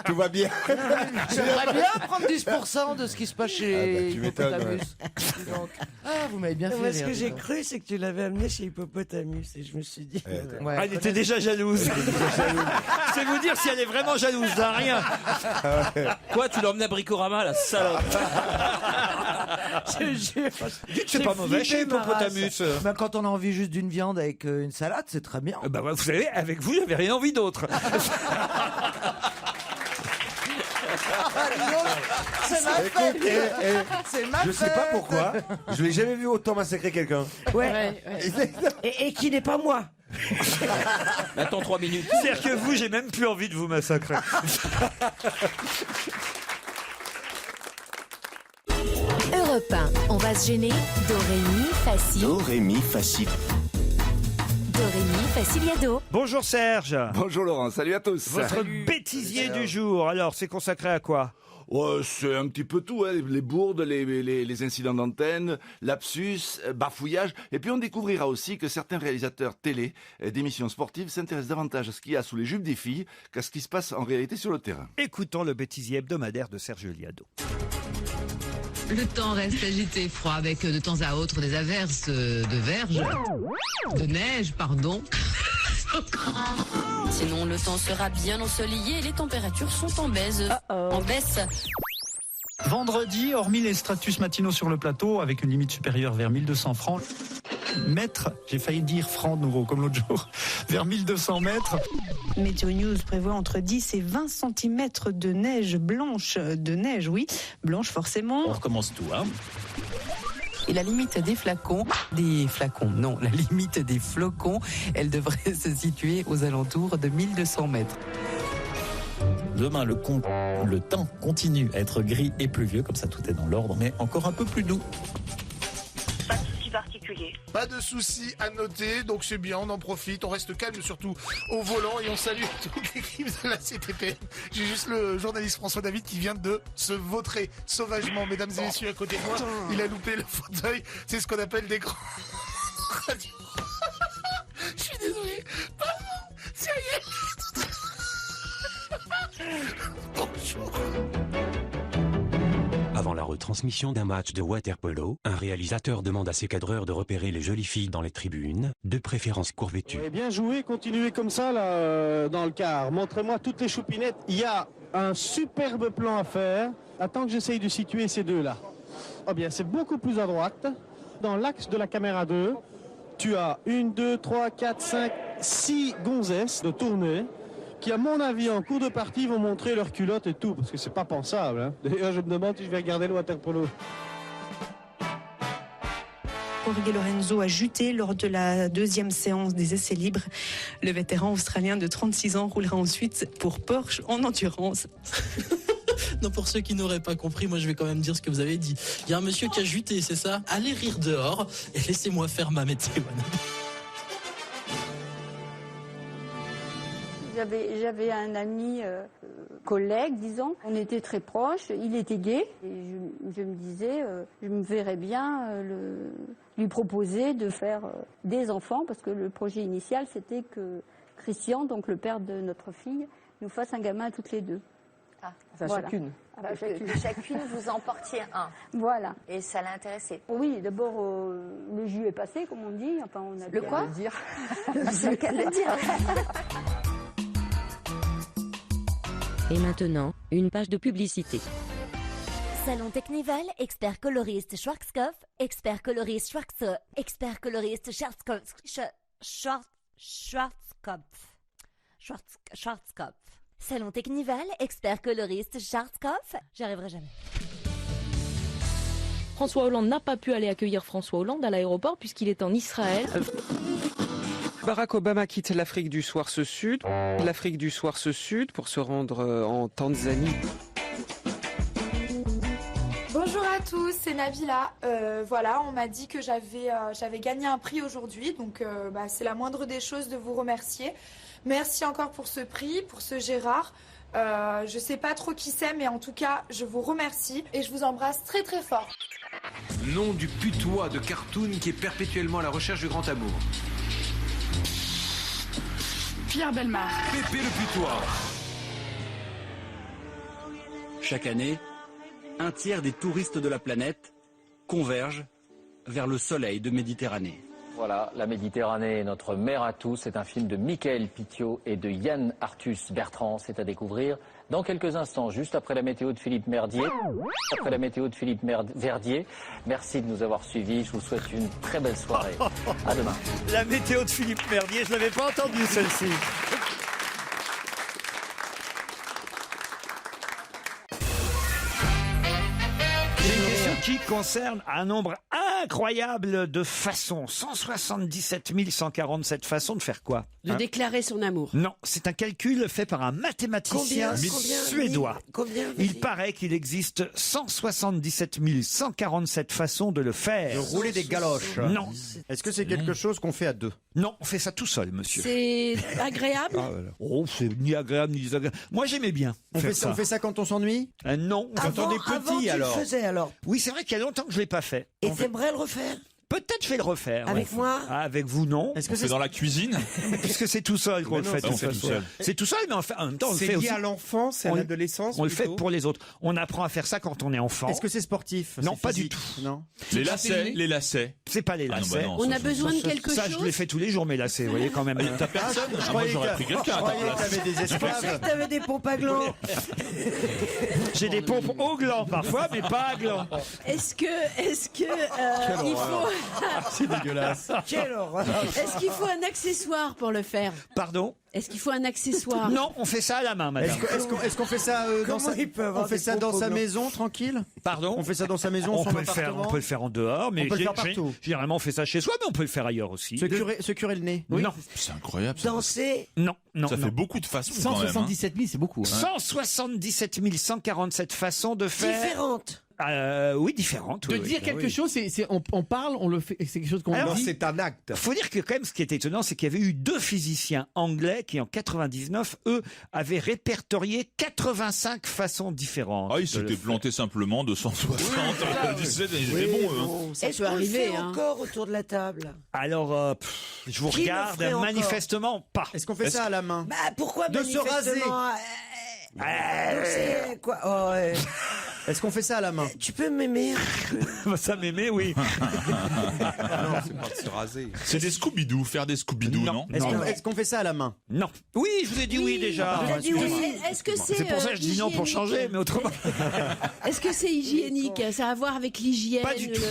tout va bien. J'aimerais bien prendre 10% de ce qui se passe chez tu m'étonnes, Hippopotamus. Donc, ah, vous m'avez bien fait Moi, ce rire. que j'ai dis donc. cru, c'est que tu l'avais amené chez Hippopotamus. Et je me suis dit. Ouais, Elle était déjà jalouse. C'est vous dire si elle est vraiment jalouse d'un rien. Quoi, tu l'as emmené à Bricorama, la salope? Je jure. Dites, c'est pas mauvais chez flippé ma Hippopotamus. Bah, quand on a envie juste d'une viande avec une salade, c'est très bien. Bah, vous savez, avec vous, j'avais rien envie d'autre. C'est ma fête. C'est ma Je sais pas fête. pourquoi, je l'ai jamais vu autant massacrer quelqu'un. Ouais. Et qui n'est pas moi. Attends 3 minutes. C'est-à-dire que vous, j'ai même plus envie de vous massacrer. Europe 1, on va se gêner. Dorémy, facile. Dorémy facile. Dorémy, faciliado. Bonjour Serge. Bonjour Laurent, salut à tous. Votre bêtisier du jour, alors, c'est consacré à quoi? Ouais, c'est un petit peu tout, hein, les bourdes, les incidents d'antenne, lapsus, bafouillage. Et puis on découvrira aussi que certains réalisateurs télé d'émissions sportives s'intéressent davantage à ce qu'il y a sous les jupes des filles qu'à ce qui se passe en réalité sur le terrain. Écoutons le bêtisier hebdomadaire de Serge Liado. Le temps reste agité et froid avec de temps à autre des averses de verge, de neige, pardon. Sinon, le temps sera bien ensoleillé et les températures sont en baisse. En baisse. Vendredi, hormis les stratus matinaux sur le plateau, avec une limite supérieure vers 1200 francs, mètres, j'ai failli dire francs de nouveau, comme l'autre jour, vers 1200 mètres. Météo News prévoit entre 10 et 20 cm de neige blanche, blanche forcément. On recommence tout, hein. Et la limite des flocons, la limite des flocons, elle devrait se situer aux alentours de 1200 mètres. Demain, le temps continue à être gris et pluvieux, comme ça tout est dans l'ordre, mais encore un peu plus doux. Pas de souci particulier. Pas de soucis à noter, donc c'est bien, on en profite, on reste calme surtout au volant et on salue toute l'équipe de la CTPM. J'ai juste le journaliste François David qui vient de se vautrer sauvagement, mesdames et messieurs, à côté de moi. Il a loupé le fauteuil, c'est ce qu'on appelle des grands radios. Je suis désolé, pardon, ça y est. Bonjour. Avant la retransmission d'un match de water-polo, un réalisateur demande à ses cadreurs de repérer les jolies filles dans les tribunes, de préférence courvêtues. Bien joué, continuez comme ça là dans le quart. Montrez-moi toutes les choupinettes. Il y a un superbe plan à faire. Attends que j'essaye de situer ces deux-là. Oh bien, c'est beaucoup plus à droite. Dans l'axe de la caméra 2, tu as 1, 2, 3, 4, 5, 6 gonzesses de tournée qui, à mon avis, en cours de partie, vont montrer leurs culottes et tout, parce que c'est pas pensable. Hein. D'ailleurs, je me demande si je vais regarder le water-polo. Jorge Lorenzo a juté lors de la deuxième séance des essais libres. Le vétéran australien de 36 ans roulera ensuite pour Porsche en endurance. Non, pour ceux qui n'auraient pas compris, moi je vais quand même dire ce que vous avez dit. Il y a un monsieur qui a juté, c'est ça? Allez rire dehors et laissez-moi faire ma météo. J'avais un ami, collègue, disons, on était très proches, il était gay, et je me disais, je me verrais bien lui proposer de faire des enfants, parce que le projet initial, c'était que Christian, donc le père de notre fille, nous fasse un gamin à toutes les deux. Ah, voilà. chacune. Chacune, vous en portiez un. Voilà. Et ça l'a intéressé. Oui, d'abord, le jus est passé, comme on dit. Enfin, on a Le quoi le dire. C'est qu'à le dire. Et maintenant, une page de publicité. Salon Technival, expert coloriste Schwarzkopf, expert coloriste Schwarzkopf, expert coloriste Schwarzkopf. Salon Technival, expert coloriste Schwarzkopf, j'y arriverai jamais. François Hollande n'a pas pu aller accueillir François Hollande à l'aéroport puisqu'il est en Israël. Barack Obama quitte l'Afrique du Soir ce Sud pour se rendre en Tanzanie. Bonjour à tous, c'est Nabila. Voilà, on m'a dit que j'avais gagné un prix aujourd'hui, donc c'est la moindre des choses de vous remercier. Merci encore pour ce prix, pour ce Gérard. Je sais pas trop qui c'est, mais en tout cas, je vous remercie et je vous embrasse très très fort. Nom du putois de cartoon qui est perpétuellement à la recherche du grand amour. Pierre Bellemare. Pépé le putois. Chaque année, un tiers des touristes de la planète convergent vers le soleil de Méditerranée. Voilà, la Méditerranée est notre mer à tous. C'est un film de Michael Pittiot et de Yann Arthus Bertrand. C'est à découvrir dans quelques instants, juste après la météo de Philippe Merdier. Merci de nous avoir suivis. Je vous souhaite une très belle soirée. À demain. La météo de Philippe Merdier, je l'avais pas entendue celle-ci. Qui concerne un nombre incroyable de façons. 177 147 façons de faire quoi? De déclarer son amour. Non, c'est un calcul fait par un mathématicien suédois. Il paraît qu'il existe 177 147 façons de le faire. De rouler des galoches. Non. Est-ce que c'est quelque chose qu'on fait à deux? Non, on fait ça tout seul, monsieur. C'est agréable. Oh, c'est ni agréable ni désagréable. Moi, j'aimais bien. On fait ça quand on s'ennuie? Non. Quand on est petit, alors. Tu le faisais alors. Oui, c'est vrai qu'il y a longtemps que je l'ai pas fait. Et t'aimerais le refaire? Peut-être je vais le refaire. Avec moi? Ah, avec vous, non. Est-ce que c'est dans la cuisine? Puisque c'est tout seul qu'on le fait. on fait tout seul. C'est tout seul, mais en même temps, on le fait C'est lié aussi. à l'enfance, à l'adolescence. On le fait pour les autres. On apprend à faire ça quand on est enfant. Est-ce que c'est sportif? Non, C'est pas physique? du tout. Non. Les lacets. C'est pas les lacets. On a besoin de quelque Ça, chose. je les fais tous les jours, mes lacets. Vous voyez quand même. T'as personne? Moi j'aurais pris quelqu'un à ta croyais que place. t'avais des Je pensais esclaves. que t'avais des pompes à gland. J'ai des pompes au gland parfois, mais pas à gland. Est-ce que il faut C'est dégueulasse. Quelle horreur. Est-ce qu'il faut un accessoire pour le faire? Pardon? Est-ce qu'il faut un accessoire? Non, on fait ça à la main, madame. Est-ce qu'on fait ça dans Comment sa, il peut avoir on fait des ça dans pompes sa au gland? maison, tranquille? Pardon? On fait ça dans sa maison, on son peut le faire, appartement? on peut le faire en dehors, mais On peut le faire partout. généralement on fait ça chez soi, mais on peut le faire ailleurs aussi. Se curer le nez? Non, C'est incroyable. Ça, Danser? non. ça fait beaucoup de façons quand même. 177 000, c'est beaucoup. 177 147 façons de faire. Différentes. Oui, différentes. De oui, dire oui. quelque chose, on parle, on le fait, c'est quelque chose qu'on Alors, dit. c'est un acte. Faut dire que quand même, ce qui est étonnant, c'est qu'il y avait eu 2 physiciens anglais qui, en 99, eux, avaient répertorié 85 façons différentes. Ah, ils de le s'étaient faire. plantés simplement de 160, 17, ils étaient bons, eux. hein. Ça Est-ce peut qu'on le arriver, fait hein. encore autour de la table? Alors, je vous Qui le regarde, ferait encore manifestement pas. Est-ce qu'on fait ça à la main? Bah pourquoi De se raser. manifestement, c'est quoi? Oh, Est-ce qu'on fait ça à la main? Tu peux m'aimer? Ça m'aimer, oui. Non, c'est pas de se raser. C'est des Scooby-Doo, faire des Scooby-Doo, non? Est-ce qu'on fait ça à la main? Non. Oui, je vous ai dit oui déjà. Il a dit oui. Est-ce que c'est. C'est pour ça que je dis non pour changer, mais autrement. Est-ce que c'est hygiénique? Ça a à voir avec l'hygiène? Pas du tout.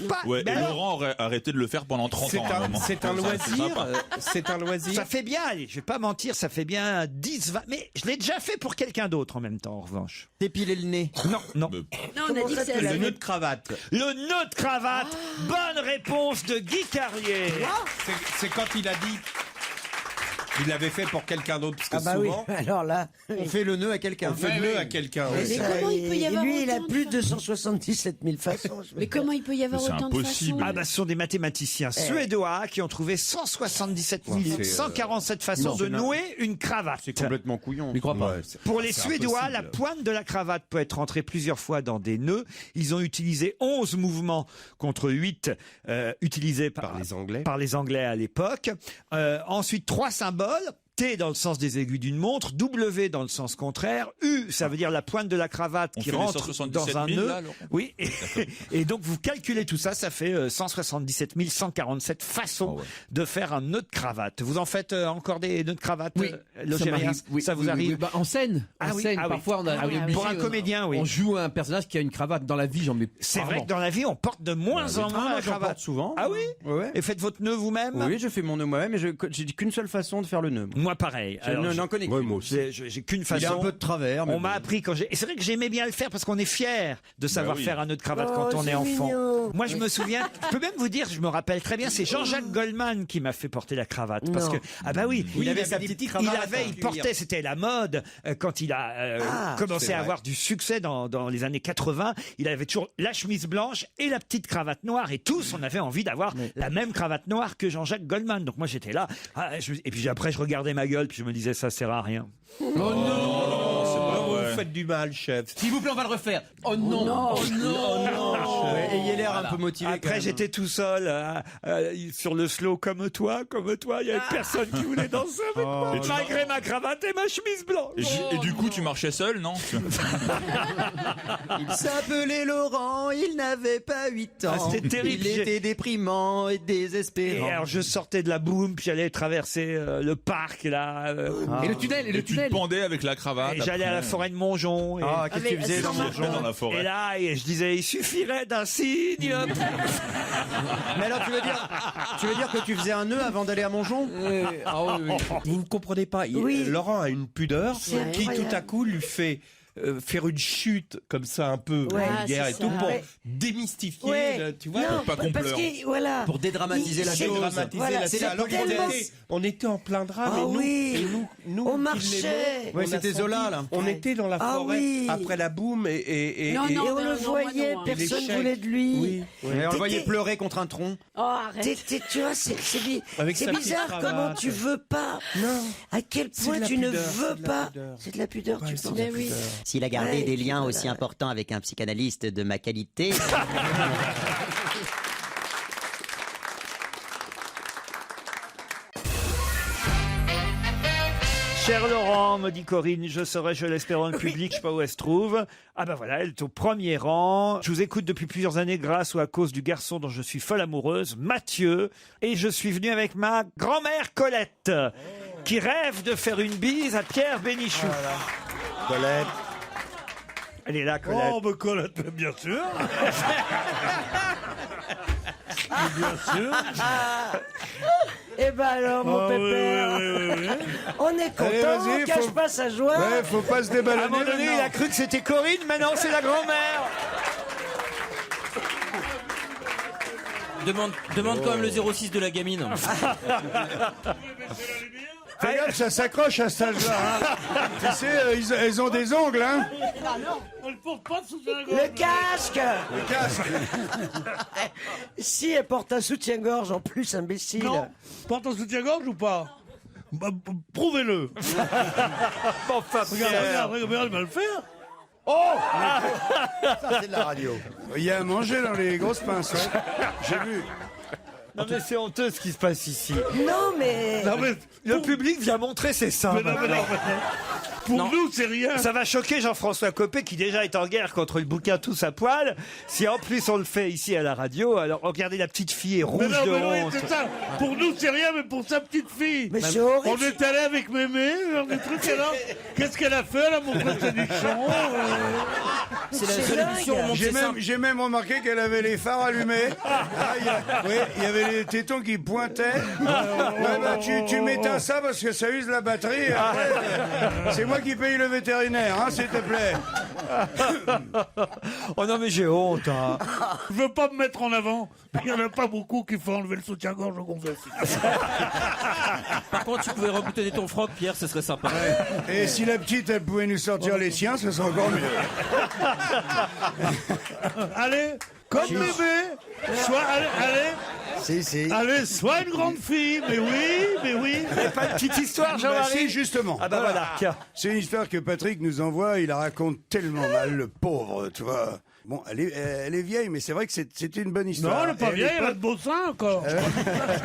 Pas. Ouais, Mais et alors, Laurent aurait arrêté de le faire pendant 30 ans. à un moment. C'est un Ça, loisir. sympa. C'est un loisir. ça fait bien, allez, je vais pas mentir, ça fait bien 10, 20. Mais je l'ai déjà fait pour quelqu'un d'autre en même temps, en revanche. Dépiler le nez? Non, non. Non, on a dit que c'est Le nœud de cravate. Le nœud de cravate. Bonne réponse de Guy Carlier. C'est quand il a dit. Il l'avait fait pour quelqu'un d'autre, parce que Ah bah oui, souvent, alors là... On fait le nœud à quelqu'un. on fait le nœud à quelqu'un. Mais comment il peut y avoir Lui, il a autant de plus de 277 000 façons. Mais comment il peut y avoir Mais c'est autant de impossible. façons? Ah bah ce sont des mathématiciens suédois qui ont trouvé 177 147 façons de nouer une cravate. C'est complètement couillon. Je crois pas. Pour les C'est Suédois, impossible. la pointe de la cravate peut être rentrée plusieurs fois dans des nœuds. Ils ont utilisé 11 mouvements contre 8 utilisés Par les Anglais. par les Anglais à l'époque. Ensuite, 3 symboles. T dans le sens des aiguilles d'une montre, W dans le sens contraire, U, ça veut dire la pointe de la cravate On qui fait les rentre 177 dans un 000, nœud. là, Laurent Oui, et donc vous calculez tout ça, ça fait 177 147 façons de faire un nœud de cravate. Vous en faites encore des nœuds de cravate, Oui, Logérias m'arrive. Oui, ça vous oui, arrive oui. Bah, en scène, Ah en oui, scène ah oui. parfois on a Ah oui, on est obligé, pour un comédien, oui. On joue un personnage qui a une cravate dans la vie, j'en mets. C'est vrai rarement. que dans la vie, on porte de moins en moins la J'en cravate. porte souvent. Ah oui Ouais. Et faites votre nœud vous-même Oui, je fais mon nœud moi-même, mais j'ai qu'une seule façon de faire le nœud. Moi, pareil. Je n'en connais Ouais, qu'une. moi aussi. J'ai qu'une façon. Il est un peu de travers. mais On m'a bon. appris quand j'ai. Et c'est vrai que j'aimais bien le faire parce qu'on est fier de savoir oui. faire un nœud de cravate quand on est c'est enfant. mignon. Moi, je me souviens. Je peux même vous dire, je me rappelle très bien. C'est Jean-Jacques Goldman qui m'a fait porter la cravate parce Non. que ah bah oui, Il avait des sa petite petites- cravate en il cuir. portait, c'était la mode quand il a commencé c'est à vrai. avoir du succès dans les années 80. Il avait toujours la chemise blanche et la petite cravate noire et tous on avait envie d'avoir la même cravate noire que Jean-Jacques Goldman. Donc moi j'étais là et puis après je regardais ma gueule puis je me disais ça sert à rien. Oh non, c'est pas Vous vrai. faites du mal, chef. S'il vous plaît, on va le refaire. Oh non, oh non. Ouais, ayez l'air un peu motivé. quand Après, même. j'étais tout seul sur le slow comme toi. Il y avait personne qui voulait danser avec moi, Et tu malgré ma cravate et ma chemise blanche. Et du coup, tu marchais seul, non? Il s'appelait Laurent, il n'avait pas 8 ans. Ah, c'était terrible. Il était déprimant et Et désespérant. alors, je sortais de la boum, puis j'allais traverser le parc là. Et le tunnel, et le Et tu te tunnel. pendais avec la cravate. Et j'allais à la après. forêt de Montjon. Et, Ah, qu'est-ce que tu mais faisais sans dans Tu étais dans la et forêt. là, et je disais, il suffirait d'un signe. Mais alors, tu veux dire que tu faisais un nœud avant d'aller à Montjon? Ah oui, oui. Vous ne comprenez pas. Oui. Laurent a une pudeur C'est qui incroyable. tout à coup lui fait faire une chute comme ça un peu Ouais. vulgaire Ah, et c'est tout ça. pour Ouais. démystifier, Ouais. tu vois, Non, pas qu'on parce pleure. que, voilà. Pour dédramatiser la C'est- chose. dédramatiser Voilà, la c'est scène. Alors tellement- on était en plein drame Ah et nous, oui. et nous On qui marchait. l'aimons, Ouais, on a c'était senti- Zola, là. On était dans la Ah forêt oui. après la boum et Non, Et non, on le moi voyait, non, hein. personne l'échec. voulait de lui. oui. Et on le voyait T'étais- pleurer contre un tronc. Oh, arrête. Tu vois, c'est Avec c'est sa petite bizarre cravate. comment tu veux pas. Non. À quel C'est point de la tu ne pudeur, veux c'est de la pas. pudeur. C'est de la pudeur, Ouais, tu c'est penses. de la Mais oui. pudeur. S'il a gardé Ouais, des liens voilà. aussi importants avec un psychanalyste de ma qualité. Cher Laurent, me dit Corinne, je serai, je l'espère, dans le public, je sais pas où elle se trouve. Ah ben voilà, elle est au premier rang. Je vous écoute depuis plusieurs années grâce ou à cause du garçon dont je suis folle amoureuse, Mathieu. Et je suis venu avec ma grand-mère Colette, qui rêve de faire une bise à Pierre Bénichou. Colette. Elle est là, Colette. Oh, mais Colette, bien sûr. Bien sûr. Eh ben alors, mon Ah, oui, pépère, oui, oui, oui, oui. on est Allez, content, vas-y, on cache faut- pas sa joie. Ouais, faut pas se déballer. À un moment donné, il a cru que c'était Corinne, maintenant c'est la grand-mère. Demande quand même le 06 de la gamine. Fais gaffe, ça s'accroche à cet âge-là. Hein. Tu sais, elles ont des ongles, hein. Le casque. Le casque. Si elle porte un soutien-gorge en plus, imbécile. Non. Porte un soutien-gorge ou pas? Bah, prouvez-le. Enfin, Pierre. Regarde, il va le faire. Oh. Ça, c'est de la radio. Il y a à manger dans les grosses pinces. Ouais. J'ai vu. Non mais c'est honteux ce qui se passe ici. Non mais... Non, mais Le public vient montrer ses seins. Mais non, mais non, maintenant. Pour Non. nous, c'est rien. Ça va choquer Jean-François Copé qui déjà est en guerre contre le bouquin Tous à poil. Si en plus on le fait ici à la radio, alors regardez, la petite fille est rouge Mais non, de mais oui, honte. c'est ça. Pour nous, c'est rien, mais pour sa petite fille. Mais c'est horrible. On est allé avec Mémé, genre des trucs, alors. Qu'est-ce qu'elle a fait? Elle a montré ses nichons. C'est la seule émission où on monte ses seins. J'ai même remarqué qu'elle avait les phares allumés. Oui, il y avait les tétons qui pointaient. Tu m'éteins ça parce que ça use la batterie. Après, c'est moi qui paye le vétérinaire, hein, s'il te plaît. Oh non, mais j'ai honte. Hein. Je veux pas me mettre en avant, mais il y en a pas beaucoup qui font enlever le soutien-gorge au confesse. Par contre, tu pouvais reboutonner ton froc, Pierre, ce serait sympa. Et si la petite, elle pouvait nous sortir les siens, ce serait encore mieux. Allez, comme bébé, soit, allez, allez, sois une grande fille, mais oui. Il n'y a pas de petite histoire, Bah Jean-Marie si, justement. Ah bah voilà. C'est une histoire que Patrick nous envoie, il la raconte tellement mal, le pauvre, tu vois. Bon, elle est vieille, mais c'est vrai que c'était une bonne histoire. Non, elle est pas vieille, elle a de beaux seins encore. Je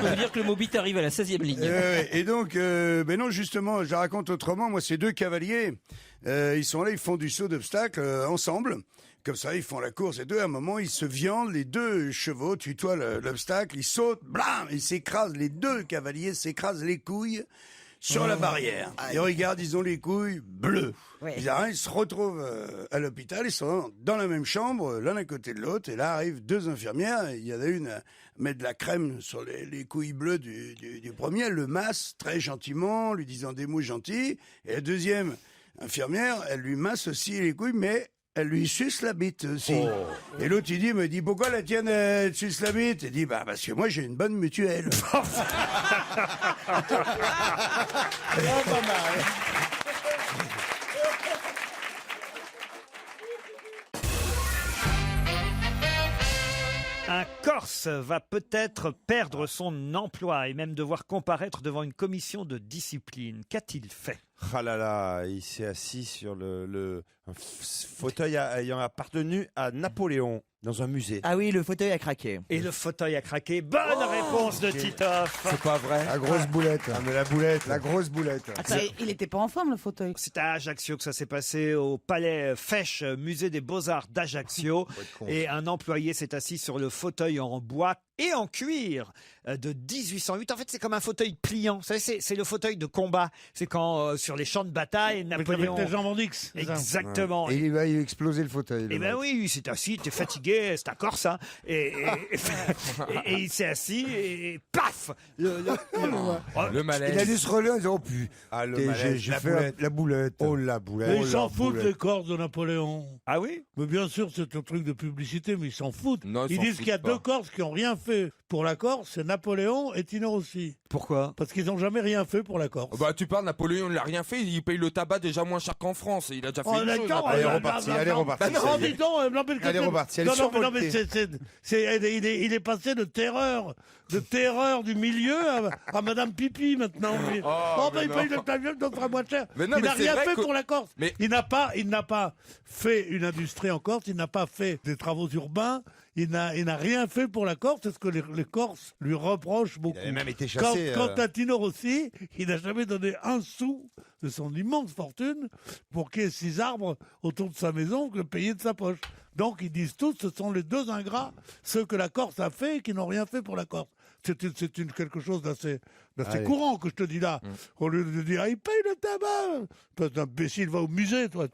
peux vous dire que le Mobit arrive à la 16e ligne. Et donc, ben non, justement, je la raconte autrement. Moi, c'est 2 cavaliers. Ils sont là, ils font du saut d'obstacle ensemble. Comme ça, ils font la course et à un moment, ils se viandent, les 2 chevaux tutoient l'obstacle, ils sautent, blam, ils s'écrasent, les 2 cavaliers s'écrasent les couilles sur la barrière. Ils regardent, ils ont les couilles bleues. Ouais. Ils se retrouvent à l'hôpital, ils sont dans la même chambre, l'un à côté de l'autre, et là arrivent 2 infirmières, il y en a une à mettre de la crème sur les couilles bleues du premier, elle le masse très gentiment, lui disant des mots gentils, et la deuxième infirmière, elle lui masse aussi les couilles, mais elle lui suce la bite aussi. Et l'autre, il me dit, pourquoi la tienne, elle suce la bite? Il dit, bah, parce que moi, j'ai une bonne mutuelle. Un Corse va peut-être perdre son emploi et même devoir comparaître devant une commission de discipline. Qu'a-t-il fait? Ah là là, il s'est assis sur un fauteuil ayant appartenu à Napoléon dans un musée. Ah oui, le fauteuil a craqué. Et le fauteuil a craqué. Bonne réponse de Titoff. C'est pas vrai. La grosse boulette. Ah, mais la boulette. La grosse boulette. Attends, il était pas en forme, le fauteuil. C'est à Ajaccio que ça s'est passé, au palais Fèche, musée des Beaux-Arts d'Ajaccio. Et un employé s'est assis sur le fauteuil en bois et en cuir de 1808. En fait, c'est comme un fauteuil pliant. Vous savez, c'est le fauteuil de combat. C'est quand, sur les champs de bataille, Napoléon... Avec des jambes en X. Exactement. Et il va exploser le fauteuil. Eh ben oui, il s'est assis, il était fatigué, c'est un Corse, hein. Et il s'est assis et paf Le malaise. Il a dû se relever en disant, oh putain. Ah, le malaise. J'ai fait la boulette. Oh, la boulette. Mais ils s'en foutent, les Corses de Napoléon. Ah oui? Mais bien sûr, c'est un truc de publicité, mais ils s'en foutent. Non, ils disent qu'il y a 2 Corses qui n'ont rien fait pour la Corse, c'est Napoléon et Tino Rossi. Pourquoi? Parce qu'ils n'ont jamais rien fait pour la Corse. Bah tu parles, Napoléon il n'a rien fait, il paye le tabac déjà moins cher qu'en France, il a déjà fait une chose. Elle est repartie. Elle est repartie, elle est survoltée. Il est passé de terreur du milieu à Madame Pipi maintenant. Il paye le tabac, donc sera moins cher. Il n'a rien fait pour la Corse. Il n'a pas fait une industrie en Corse, il n'a pas fait des travaux urbains. Il n'a rien fait pour la Corse, c'est ce que les Corses lui reprochent beaucoup. Il avait même été chassé. Quant à Tino Rossi, il n'a jamais donné un sou de son immense fortune pour qu'il y ait 6 arbres autour de sa maison que payer de sa poche. Donc ils disent tous, ce sont les 2 ingrats, ceux que la Corse a fait et qui n'ont rien fait pour la Corse. C'est quelque chose d'assez courant que je te dis là. Au lieu de dire, il paye le tabac. Parce imbécile, va au musée, toi.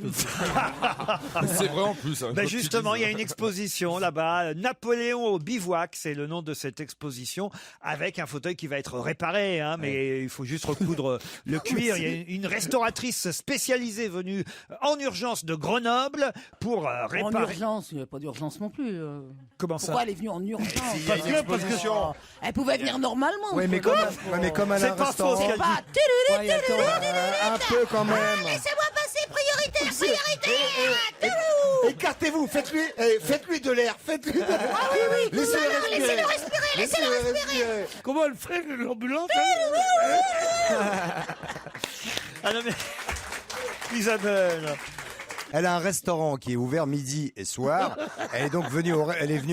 C'est vrai en plus. Ben justement, il y a une exposition là-bas. Napoléon au bivouac, c'est le nom de cette exposition, avec un fauteuil qui va être réparé, hein, mais il faut juste recoudre le cuir. Il y a une restauratrice spécialisée venue en urgence de Grenoble pour réparer. En urgence, il n'y a pas d'urgence non plus. Comment ça? Pourquoi elle est venue en urgence? Parce que elle pouvait venir normalement. Oui, mais comme à un C'est pas restaurant. faux ce qu'elle Pas... dit. Un peu quand même. Laissez-moi passer, priorité. Écartez-vous, faites-lui de l'air, faites-lui de l'air. Ah oui, Laissez-le respirer. comment elle fait l'ambulance? Ah non mais Isabelle. Elle a un restaurant qui est ouvert midi et soir. Elle est donc venue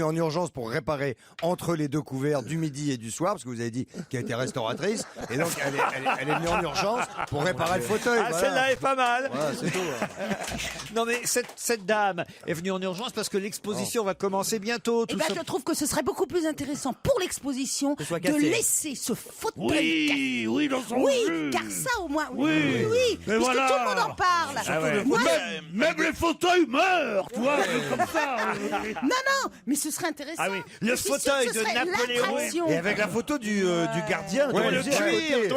en urgence pour réparer entre les deux couverts du midi et du soir, parce que vous avez dit qu'elle était restauratrice. Et donc, elle est venue en urgence pour réparer le fauteuil. Ah, voilà. celle-là est pas mal. Voilà, c'est tout. Non, mais cette dame est venue en urgence parce que l'exposition va commencer bientôt. Eh ben, je trouve que ce serait beaucoup plus intéressant pour l'exposition soit de cassé. laisser ce fauteuil. Oui, dans son Oui, jus. car ça au moins. Oui. Mais Puisque voilà. tout le monde en parle. Ah ouais. Moi, Même les fauteuils meurent, tu vois, c'est comme ça. non, mais ce serait intéressant. Ah oui, le Je suis sûre fauteuil que ce de serait Napoléon. l'attraction. Et avec la photo du gardien. dont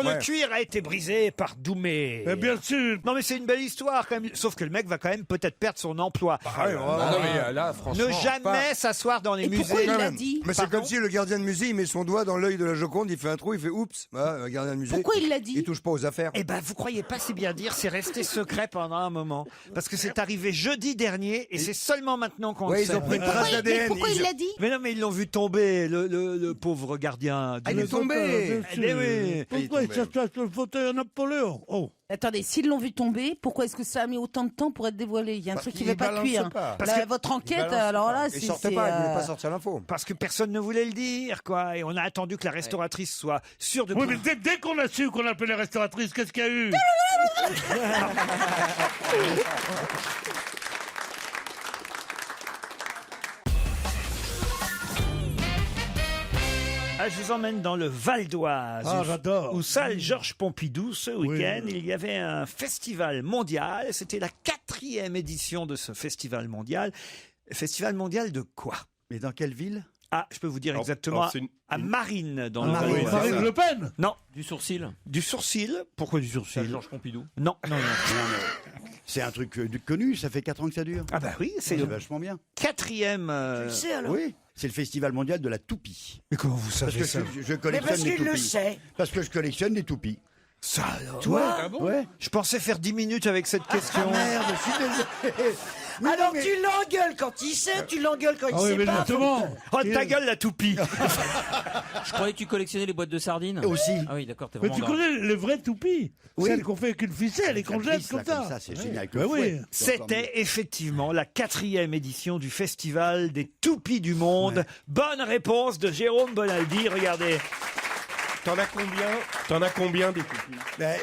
le Ouais. cuir a été brisé par Doumé. Mais bien sûr. Non, mais c'est une belle histoire quand même. Sauf que le mec va quand même peut-être perdre son emploi. Non, mais là, franchement. Ne jamais s'asseoir dans les musées. pourquoi il Quand l'a même. dit Mais c'est Pardon comme si le gardien de musée il met son doigt dans l'œil de la Joconde, il fait un trou, il fait oups. Voilà, le gardien de musée. Pourquoi il l'a dit Il touche pas aux affaires. Eh ben, vous croyez pas si bien dire, c'est resté secret pendant un moment. Parce que c'est arrivé jeudi dernier et c'est seulement maintenant qu'on le Ouais, sait. ils ont pris une trace Mais d'ADN. pourquoi il l'a dit Mais non, mais ils l'ont vu tomber, le pauvre gardien. Ah, il est tombé. Eh oui. Pourquoi il s'attache le fauteuil à Napoléon? Oh. Attendez, s'ils l'ont vu tomber, pourquoi est-ce que ça a mis autant de temps pour être dévoilé? Il y a un Parce truc qui qu'il ne va pas balance cuire. pas. Parce que- Votre enquête, balance alors là, Il c'est... sortait pas, il voulait pas sortir l'info. Parce que personne ne voulait le dire, quoi. Et on a attendu que la restauratrice soit sûre de Oui, mais dès qu'on a su qu'on appelait restauratrice, qu'est-ce qu'il y a eu? Ah, je vous emmène dans le Val d'Oise. Ah, j'adore. Où salle Georges Pompidou, ce week-end, il y avait un festival mondial. C'était la 4e édition de ce festival mondial. Festival mondial de quoi? Mais dans quelle ville? Ah, je peux vous dire Alors, exactement. alors, c'est à Marine, dans Ah, le Marine, Val d'Oise. Marine Le Pen? Non. Du sourcil. Du sourcil. Pourquoi du sourcil? Georges Pompidou. Non, non, non. C'est un truc connu, ça fait 4 ans que ça dure. Ah bah oui, c'est C'est le vachement bien. 4e. Tu le sais, alors. Oui, c'est le festival mondial de la toupie. Mais comment vous Parce savez que ça? je collectionne des toupies. Parce que je collectionne des toupies. Ça alors. Toi Ouais. Je pensais faire 10 minutes avec cette question. Merde, je suis désolé. Mais Alors non, mais- tu l'engueules quand il sait, tu l'engueules quand Ah il oui, sait mais pas. justement. Oh, ta gueule, la toupie. Je croyais que tu collectionnais les boîtes de sardines. Aussi. Ah oui, d'accord, t'es Mais vraiment tu grave. connais les vraies toupies? Oui. Celles qu'on fait avec une ficelle et qu'on Ça jette glisse, comme là, ça. c'est génial. avec Bah le oui. fouet. C'était effectivement la 4e édition du festival des toupies du monde. Bonne réponse de Jérôme Bonaldi. Regardez. T'en as combien des toupies? Ben,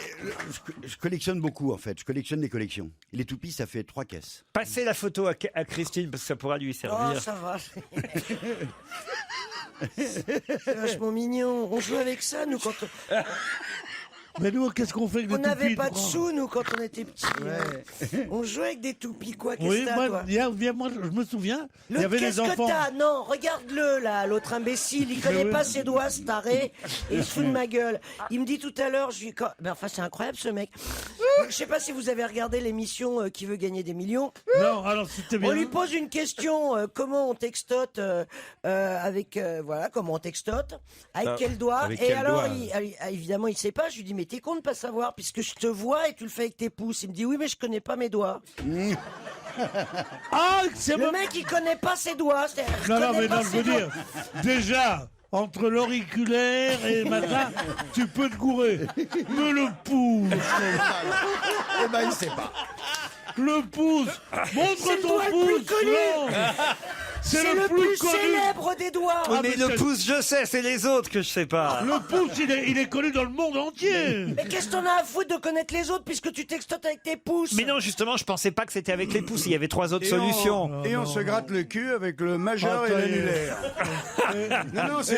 je collectionne beaucoup en fait. Je collectionne des collections. Et les toupies, ça fait 3 caisses. Passez la photo à Christine parce que ça pourra lui servir. Oh, ça va. C'est vachement mignon. On joue avec ça, nous, quand Mais nous, qu'est-ce qu'on fait avec des on n'avait toupies pas de toi sous, nous, quand on était petits. On jouait avec des toupies, quoi. Qu'est-ce Oui, que t'as, moi, toi moi, je me souviens, il y avait Qu'est-ce des que enfants. t'as? Non, regarde-le, là, l'autre imbécile. Il connaît oui. pas ses doigts, ce taré. Et il se fout de ma gueule. Il me dit tout à l'heure, ben, enfin, c'est incroyable, ce mec. Je sais pas si vous avez regardé l'émission Qui veut gagner des millions. Non, alors c'était bien. On lui pose une question, comment on textote avec voilà, comment on textote, avec Ah, quel doigt. avec Et quel alors, doigt évidemment, il sait pas. Je lui dis, mais t'es con de pas savoir, puisque je te vois et tu le fais avec tes pouces. Il me dit, oui, mais je connais pas mes doigts. Ah, c'est Le mec, il connaît pas ses doigts. Non, non, mais pas non, je veux ses doigts. dire, déjà, entre l'auriculaire et machin, tu peux te gourer. Mais le pouce. Eh ben, il sait pas. Le pouce. C'est Montre le ton doigt le plus pouce. connu. non. C'est le plus connu. célèbre des doigts. Oui, Ah, mais mais le c'est- pouce, je sais, c'est les autres que je sais pas. Le pouce, il est connu dans le monde entier. Mais qu'est-ce que t'en as à foutre de connaître les autres puisque tu textotes avec tes pouces? Mais non, justement, je pensais pas que c'était avec les pouces. Il y avait 3 autres solutions. Et on se gratte le cul avec le majeur Ah, et ça y est. l'annulaire. Non, non, c'est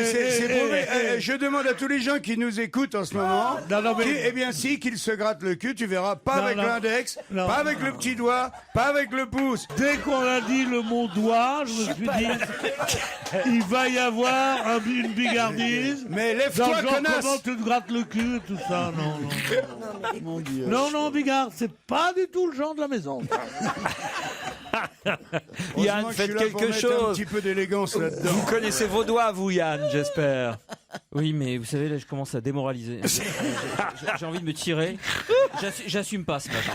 prouvé. Je demande à tous les gens qui nous écoutent en ce moment, Non, mais- eh bien si, qu'ils se grattent le cul, tu verras, pas Non, avec non. l'index, Non. pas avec le petit doigt, pas avec le pouce. Dès qu'on a dit le mot doigt, je me suis dit, il va y avoir une bigardise. Mais Dans lève-toi, genre, connasse. comment tu te grattes le cul et tout ça. Non, non. Mon Dieu. Non, non, Bigard, c'est pas du tout le genre de la maison. Yann, Heureusement que je faites suis là pour quelque mettre un chose. petit peu d'élégance là-dedans. Vous connaissez vos doigts, vous, Yann, j'espère. Oui, mais vous savez, là, je commence à démoraliser. J'ai envie de me tirer. J'assume pas ce matin.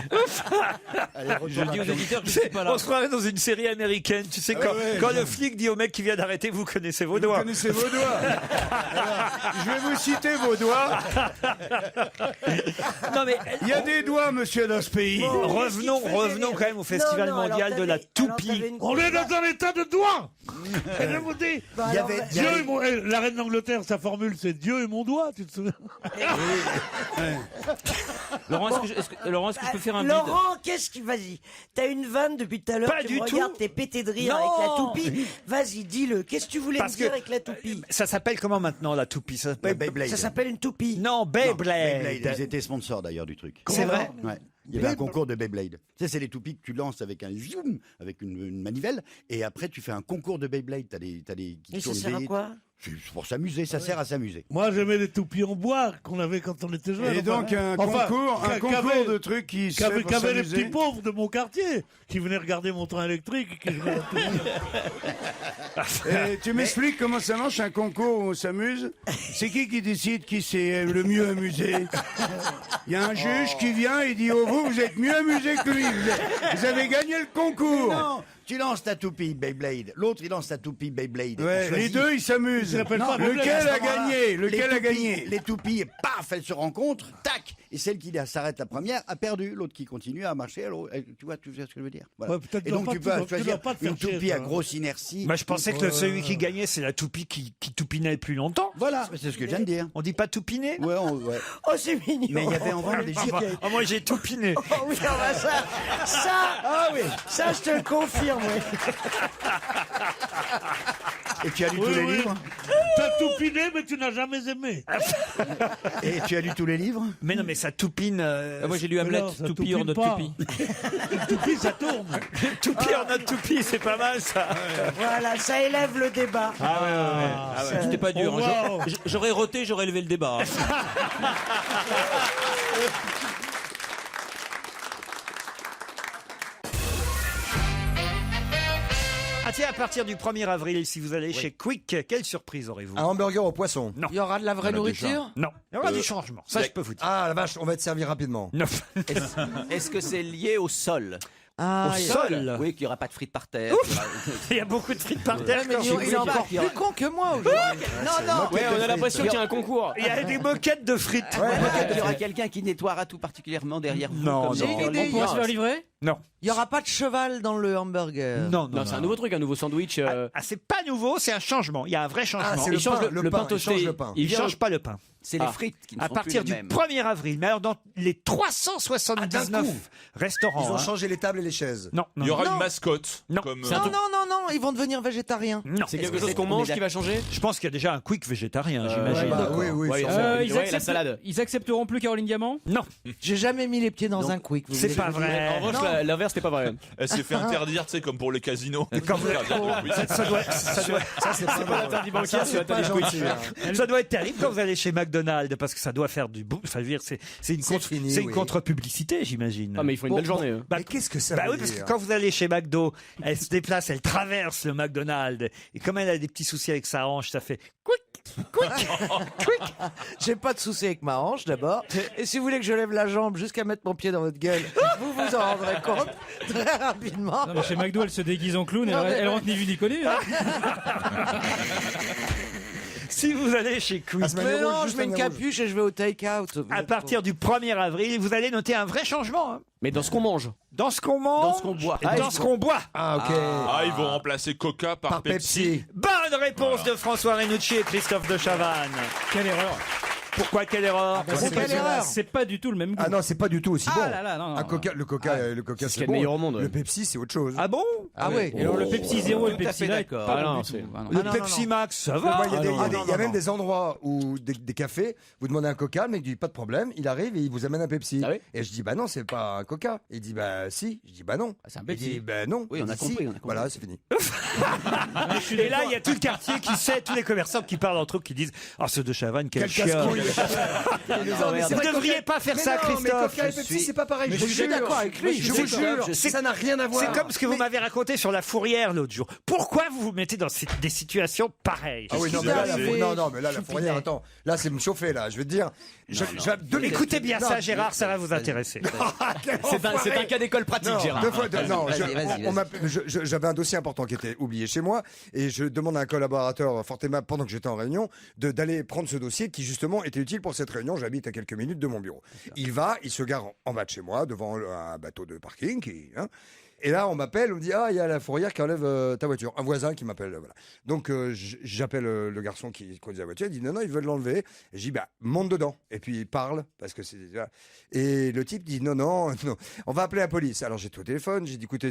Je le dis aux auditeurs que je suis pas là. On se croirait dans une série américaine. Tu sais, quand le flic dit au mec qui vient d'arrêter, vous connaissez vos doigts. Vous connaissez vos doigts. Alors, je vais vous citer vos doigts. Non mais il y a des doigts, monsieur, dans ce pays. Bon, revenons quand même au Festival mondial de la toupie. On est dans un état de doigt. Et je vous dis, Dieu est mon... la reine d'Angleterre, sa formule, c'est Dieu est mon doigt, tu te souviens? Laurent, est-ce que je peux faire un bide? Laurent, qu'est-ce qui... Vas-y. T'as une vanne depuis tout à l'heure. Pas tu du me tout. regardes, t'es pété de rire Non. avec la toupie. Vas-y, dis-le. Qu'est-ce que tu voulais me dire avec la toupie? Ça s'appelle comment maintenant la toupie? Ça s'appelle Beyblade. Ça s'appelle une toupie. Non, Beyblade. Ils étaient sponsors d'ailleurs du truc. C'est vrai? Ouais. Il y avait un concours de Beyblade. Tu sais, c'est les toupies que tu lances avec un zoom, avec une manivelle, et après tu fais un concours de Beyblade. T'as des qui Et ça tournent sert à vite. quoi? C'est pour s'amuser, ça sert à s'amuser. Moi, j'aimais les toupies en bois qu'on avait quand on était jeune. Et donc, un concours de trucs qui se fait pour qu'avaient les s'amuser. petits pauvres de mon quartier qui venaient regarder mon train électrique. Et qui jouaient à tout. Et tu m'expliques comment ça marche un concours où on s'amuse? C'est qui décide qui s'est le mieux amusé? Il y a un juge qui vient et dit oh, vous êtes mieux amusé que lui. Vous avez gagné le concours. Non, tu lances ta toupie Beyblade, l'autre il lance ta toupie Beyblade. Ouais, les deux ils s'amusent. Lequel a gagné? Lequel a gagné? Les toupies, paf, elles se rencontrent, tac, et celle qui s'arrête la première a perdu, l'autre qui continue à marcher. Alors, tu vois ce que je veux dire? Voilà. Ouais, peut-être et donc tu peux choisir pas te une faire chier, toupie à toi. grosse inertie. Bah, je pensais que celui qui gagnait, c'est la toupie qui toupinait le plus longtemps. Voilà, c'est ce que je viens de dire. On dit pas toupiner? Ouais, ouais. Oh, c'est mignon. Mais il y avait en vente des gires. Oh, moi j'ai toupiné. Oh oui, ah bah Ah oui. ça, je te le confirme. Oui. Et tu as lu tous les livres? T'as toupiné, mais tu n'as jamais aimé. Et tu as lu tous les livres? Mais non, mais ça toupine. Moi j'ai lu Hamlet, non, ça toupie hors toupine notre pas. toupie. Une toupie, ça tourne. Toupie en notre toupie, c'est pas mal ça. Voilà, ça élève le débat. Ah ouais, c'était pas dur. On hein. va- J'aurais roté, j'aurais levé le débat. hein. Ah tiens, à partir du 1er avril, si vous allez chez Quick, quelle surprise aurez-vous? Un hamburger au poisson. Non. Il y aura de la vraie nourriture? Non. Il y aura du changement, ça je peux vous dire. Ah la vache, on va être servi rapidement. Non. Est-ce que c'est lié au sol? Au sol? Oui, qu'il n'y aura pas de frites par terre. Il y a beaucoup de frites par terre. Mais il est encore plus con que moi aujourd'hui. Non, Ouais, on a l'impression qu'il y a un concours. Il y a des moquettes de frites. Il y aura quelqu'un qui nettoiera tout particulièrement derrière vous. Non, comme non. dans J'ai une le idée, bon On va se faire livrer? Non. Il n'y aura pas de cheval dans le hamburger. Non, Non, c'est un nouveau truc, un nouveau sandwich. Ah, c'est pas nouveau, c'est un changement. Il y a un vrai changement. Ah, c'est Il le change pain, le pain il toasté. change le pain. Il change pas le pain. C'est les frites qui ne À sont partir plus du les mêmes. 1er avril, mais alors dans les 379 restaurants. Ils ont hein. changé les tables et les chaises. Non, Il y aura Non. une mascotte. Non. Comme, C'est un Non, truc- non, ils vont devenir végétariens. non. C'est quelque chose qu'on mange qui va changer? Je pense qu'il y a déjà un quick végétarien, j'imagine. Bah, oui, oui. Ouais, sûrement. la salade. Ils accepteront plus Caroline Diamant? Non, J'ai jamais mis les pieds dans un quick. vous c'est voulez pas que je vous dise? vrai. En revanche, l'inverse, c'était pas vrai. Elle s'est fait interdire, tu sais, comme pour les casinos. Quand vous- ça doit C'est pas l'interdit bancaire, c'est l'interdit gentil, hein. ça doit être terrible quand vous allez chez McDonald's parce que ça doit faire du bout. Enfin, je veux dire, c'est une fini, c'est une oui. contre-publicité, j'imagine. Ah, mais ils font une belle journée. Bah, Mais qu'est-ce que ça bah veut oui, parce dire que quand vous allez chez McDo, elle se déplace, elle traverse le McDonald's et comme elle a des petits soucis avec sa hanche, ça fait J'ai pas de souci avec ma hanche d'abord. Et si vous voulez que je lève la jambe jusqu'à mettre mon pied dans votre gueule, vous vous en rendrez compte très rapidement. Non, mais chez McDo, elle se déguise en clown, Non, mais- elle rentre ni vu ni connu. hein. Si vous allez chez Quick, Mais non, je mets une capuche et je vais au take-out. à partir du 1er avril, vous allez noter un vrai changement. hein. Mais dans ce qu'on mange. Dans ce qu'on mange, Dans ce qu'on boit. et dans ce qu'on boit. Ah ok. Ah, ils vont remplacer Coca par, Par Pepsi. Bonne réponse de François Renucci et Christophe de Chavannes. Quelle erreur. Pourquoi quelle erreur c'est quelle erreur. C'est pas du tout le même goût. Ah non, c'est pas du tout aussi Ah bon. là là, non, non. Un Coca, le Coca, ce qu'il y a de bon. meilleur au monde, ouais. Le Pepsi, c'est autre chose. Ah bon? Ah oui. Et alors le Pepsi Zéro et le Tout à Pepsi fait Light, d'accord. pas Ah bon non, du c'est- tout. Ah non. Le non, Pepsi Max, ça Mais va. moi, il y a, des- non, il y a des- non, il y a même non. des endroits où des cafés, vous demandez un Coca, le mec dit pas de problème, il arrive et il vous amène un Pepsi. Ah oui Et je dis bah non, c'est pas un Coca. Il dit bah si. Je dis bah non. c'est un Il Pepsi. dit bah non. Oui, on Il a dit, si. compris, on a compris. Voilà, c'est fini. Et là, il y a tout le quartier qui sait, tous les commerçants qui parlent entre eux, qui disent « Ah, ceux de Chavannes, quel chien !» Vous ne devriez pas faire ça, Christophe. Coca et Pepsi, c'est pas pareil. Je suis d'accord avec lui. Je vous jure, ça n'a rien à voir. C'est comme ce que vous m'avez raconté sur la fourrière l'autre jour. Pourquoi vous vous mettez dans des situations pareilles? Ah oui, non, mais là, la fourrière, attends. Là, c'est me chauffer, là. Je veux te dire. Écoutez bien ça, Gérard, ça va vous intéresser. C'est un cas d'école pratique, Gérard. J'avais un dossier important qui était oublié chez moi et je demande à un collaborateur fort aimable pendant que j'étais en réunion d'aller prendre ce dossier qui justement était utile pour cette réunion. J'habite à quelques minutes de mon bureau. Il se gare en bas de chez moi devant un bateau de parking et là, on m'appelle, on me dit il y a la fourrière qui enlève ta voiture. Un voisin qui m'appelle, voilà. Donc, j'appelle le garçon qui conduit la voiture. Il dit non, ils veulent l'enlever. Et je dis monte dedans. Et puis il parle parce que c'est. Et le type dit non, on va appeler la police. Alors j'étais au téléphone, j'ai dit écoutez,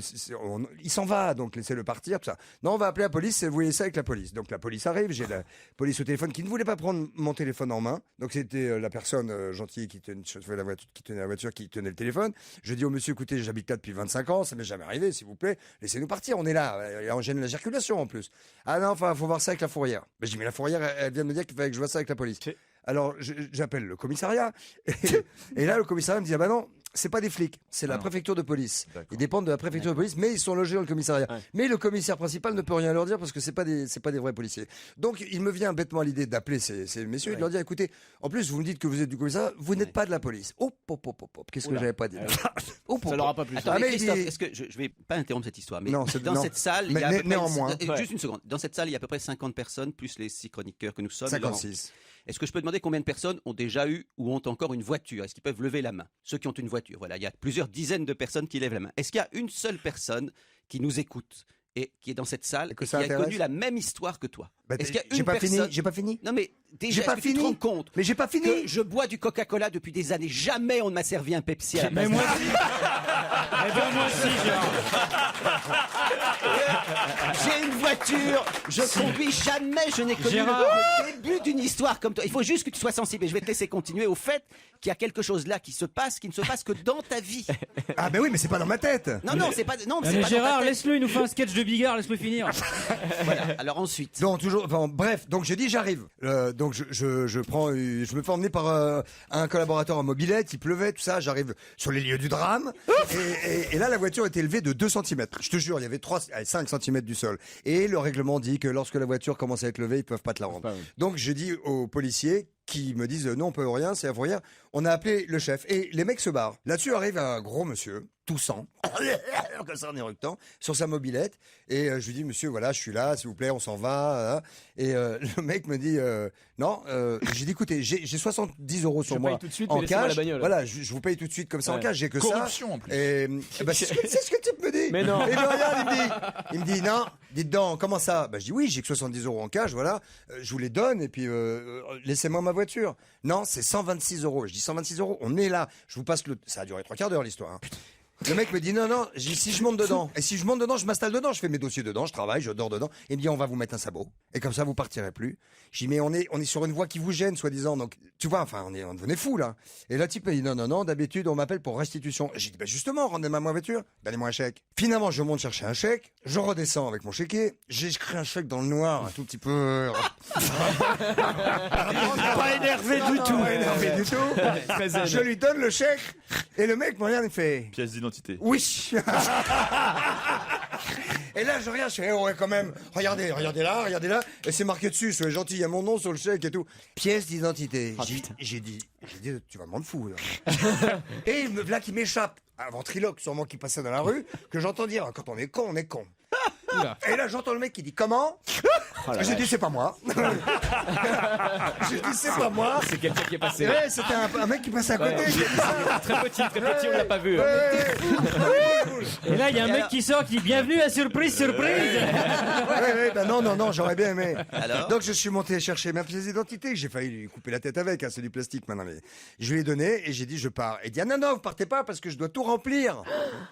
il s'en va, donc laissez-le partir, tout ça. Non, on va appeler la police. Vous voyez ça avec la police. Donc la police arrive. J'ai la police au téléphone qui ne voulait pas prendre mon téléphone en main. Donc c'était la personne gentille qui tenait la voiture, qui tenait le téléphone. Je dis au monsieur écoutez, j'habite là depuis 25 ans, ça m'est jamais arrivé, s'il vous plaît, laissez-nous partir, on est là, on gêne la circulation en plus. Ah non, enfin, faut voir ça avec la fourrière. Je dis, mais la fourrière, elle vient de me dire qu'il fallait que je vois ça avec la police. Alors, j'appelle le commissariat, et là, le commissariat me dit, non, c'est pas des flics, c'est la préfecture de police. Ils dépendent de la préfecture de police, mais ils sont logés dans le commissariat. Ouais. Mais le commissaire principal ne peut rien leur dire parce que c'est pas des vrais policiers. Donc il me vient bêtement à l'idée d'appeler ces messieurs et de leur dire écoutez, en plus vous me dites que vous êtes du commissariat, vous n'êtes pas de la police. Qu'est-ce que j'avais pas dit Ça l'aura pas plus. Attends, Christophe, est-ce que je vais pas interrompre cette histoire, mais dans cette salle, il y a à peu près, juste une seconde. Dans cette salle, il y a à peu près 50 personnes plus les 6 chroniqueurs que nous sommes. 56. Est-ce que je peux demander combien de personnes ont déjà eu ou ont encore une voiture? Est-ce qu'ils peuvent lever la main? Ceux qui ont une voiture, voilà, il y a plusieurs dizaines de personnes qui lèvent la main. Est-ce qu'il y a une seule personne qui nous écoute et qui est dans cette salle qui a connu la même histoire que toi? Est-ce qu'il y a une personne... J'ai pas fini. Non mais déjà, est-ce que tu te rends compte? Mais j'ai pas fini. Que je bois du Coca-Cola depuis des années. Jamais on ne m'a servi un Pepsi à la Mais base. moi aussi. Moi aussi, Gérard. J'ai une voiture, je conduis jamais, je n'ai connu le début d'une histoire comme toi. Il faut juste que tu sois sensible et je vais te laisser continuer au fait qu'il y a quelque chose là qui se passe, qui ne se passe que dans ta vie. Ah ben oui, mais c'est pas dans ma tête. Non, c'est pas. Non, c'est mais pas Gérard, dans ta tête. laisse-le, il nous fait un sketch de Bigard, laisse-le finir. Voilà. Alors ensuite. Donc toujours, bref, donc j'ai dit j'arrive. Donc je prends, je me fais emmener par un collaborateur en mobilette. Il pleuvait, tout ça. J'arrive sur les lieux du drame et là la voiture était élevée de 2 cm. Je te jure, il y avait 5 cm du sol. Et le règlement dit que lorsque la voiture commence à être levée, ils peuvent pas te la rendre. Donc je dis aux policiers qui me disent non, on peut rien, c'est la fourrière. On a appelé le chef et les mecs se barrent. Là-dessus arrive un gros monsieur, toussant, comme ça en éructant, sur sa mobilette. Et je lui dis monsieur, voilà, je suis là, s'il vous plaît, on s'en va. Et le mec me dit non. J'ai dit écoutez, j'ai 70 € sur moi tout de suite, en mais laissez-moi cash. la bagnole. Voilà, je vous paye tout de suite comme ça en cash. J'ai que Corruption, ça. en plus. Et c'est ce que le type me dit. Mais non. Et bien, regarde, il me dit non. Dites donc, comment ça? Je dis oui, j'ai que 70 € en cash, voilà. Je vous les donne et puis laissez-moi ma voiture. Non, c'est 126 €. Je dis 126 €, on est là. Je vous passe le. Ça a duré 3 quarts d'heure l'histoire. Hein. Le mec me dit non, si je monte dedans. Et si je monte dedans, je m'installe dedans, je fais mes dossiers dedans, je travaille, je dors dedans. Il me dit on va vous mettre un sabot. Et comme ça vous partirez plus. Je dis mais on est sur une voie qui vous gêne, soi-disant. Donc tu vois, enfin on devenait fou là. Et là, le type me dit non, d'habitude on m'appelle pour restitution. J'ai dit justement, rendez-moi ma voiture, donnez-moi un chèque. Finalement, je monte chercher un chèque, je redescends avec mon chéquier, j'écris un chèque dans le noir, un tout petit peu. Pas énervé du tout. Pas énervé du tout. Je lui donne le chèque et le mec me regarde et fait Pièce d'identité. oui. Et là je regarde, je fais ouais quand même. Regardez là. Et c'est marqué dessus, soyez gentil, il y a mon nom sur le chèque et tout. Pièce d'identité. J'ai dit, tu vas me rendre fou là. Et là qui m'échappe, un ventriloque sûrement qui passait dans la rue, que j'entends dire quand on est con, on est con. Et là j'entends le mec qui dit comment? J'ai dit c'est pas moi. J'ai dit c'est pas moi. C'est quelqu'un qui est passé. Ouais, c'était un mec qui passait à côté. Très petit, on l'a pas vu. Et là, il y a un mec qui sort qui dit bienvenue à surprise. Non, j'aurais bien aimé. Alors donc je suis monté chercher ma pièce d'identité. J'ai failli lui couper la tête avec, hein, c'est du plastique maintenant. Mais je lui ai donné et j'ai dit je pars. Et il dit ah, non, vous partez pas parce que je dois tout remplir.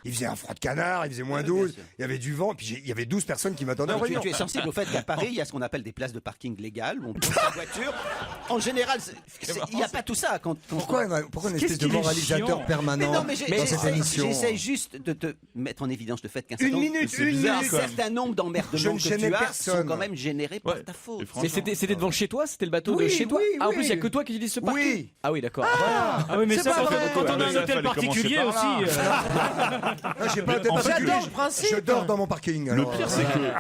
Il faisait un froid de canard, il faisait moins 12, il y avait du vent, puis il y avait 12 personnes qui m'attendaient en Non, réunion. tu es sensible au fait qu'à Paris, il y a ce qu'on appelle des places de parking légales où on pose sa voiture. En général, il n'y a pas tout ça. Pourquoi une espèce de moralisateur permanent dans cette émission? J'essaie juste de te mettre en évidence le fait qu'un certain nombre d'emmerdements Je ne que gênais tu as personne. sont quand même générés par ta faute. Mais c'était devant chez toi? C'était le bateau de chez toi? Ah, en plus, il n'y a que toi qui utilise ce parking? Oui. Ah oui, d'accord. Ah, Ah oui, mais c'est ça, pas vrai. quand on a un hôtel particulier aussi. Non, j'ai pas un hôtel particulier. J'adore le principe. Je dors dans mon parking. Le alors, pire, c'est que.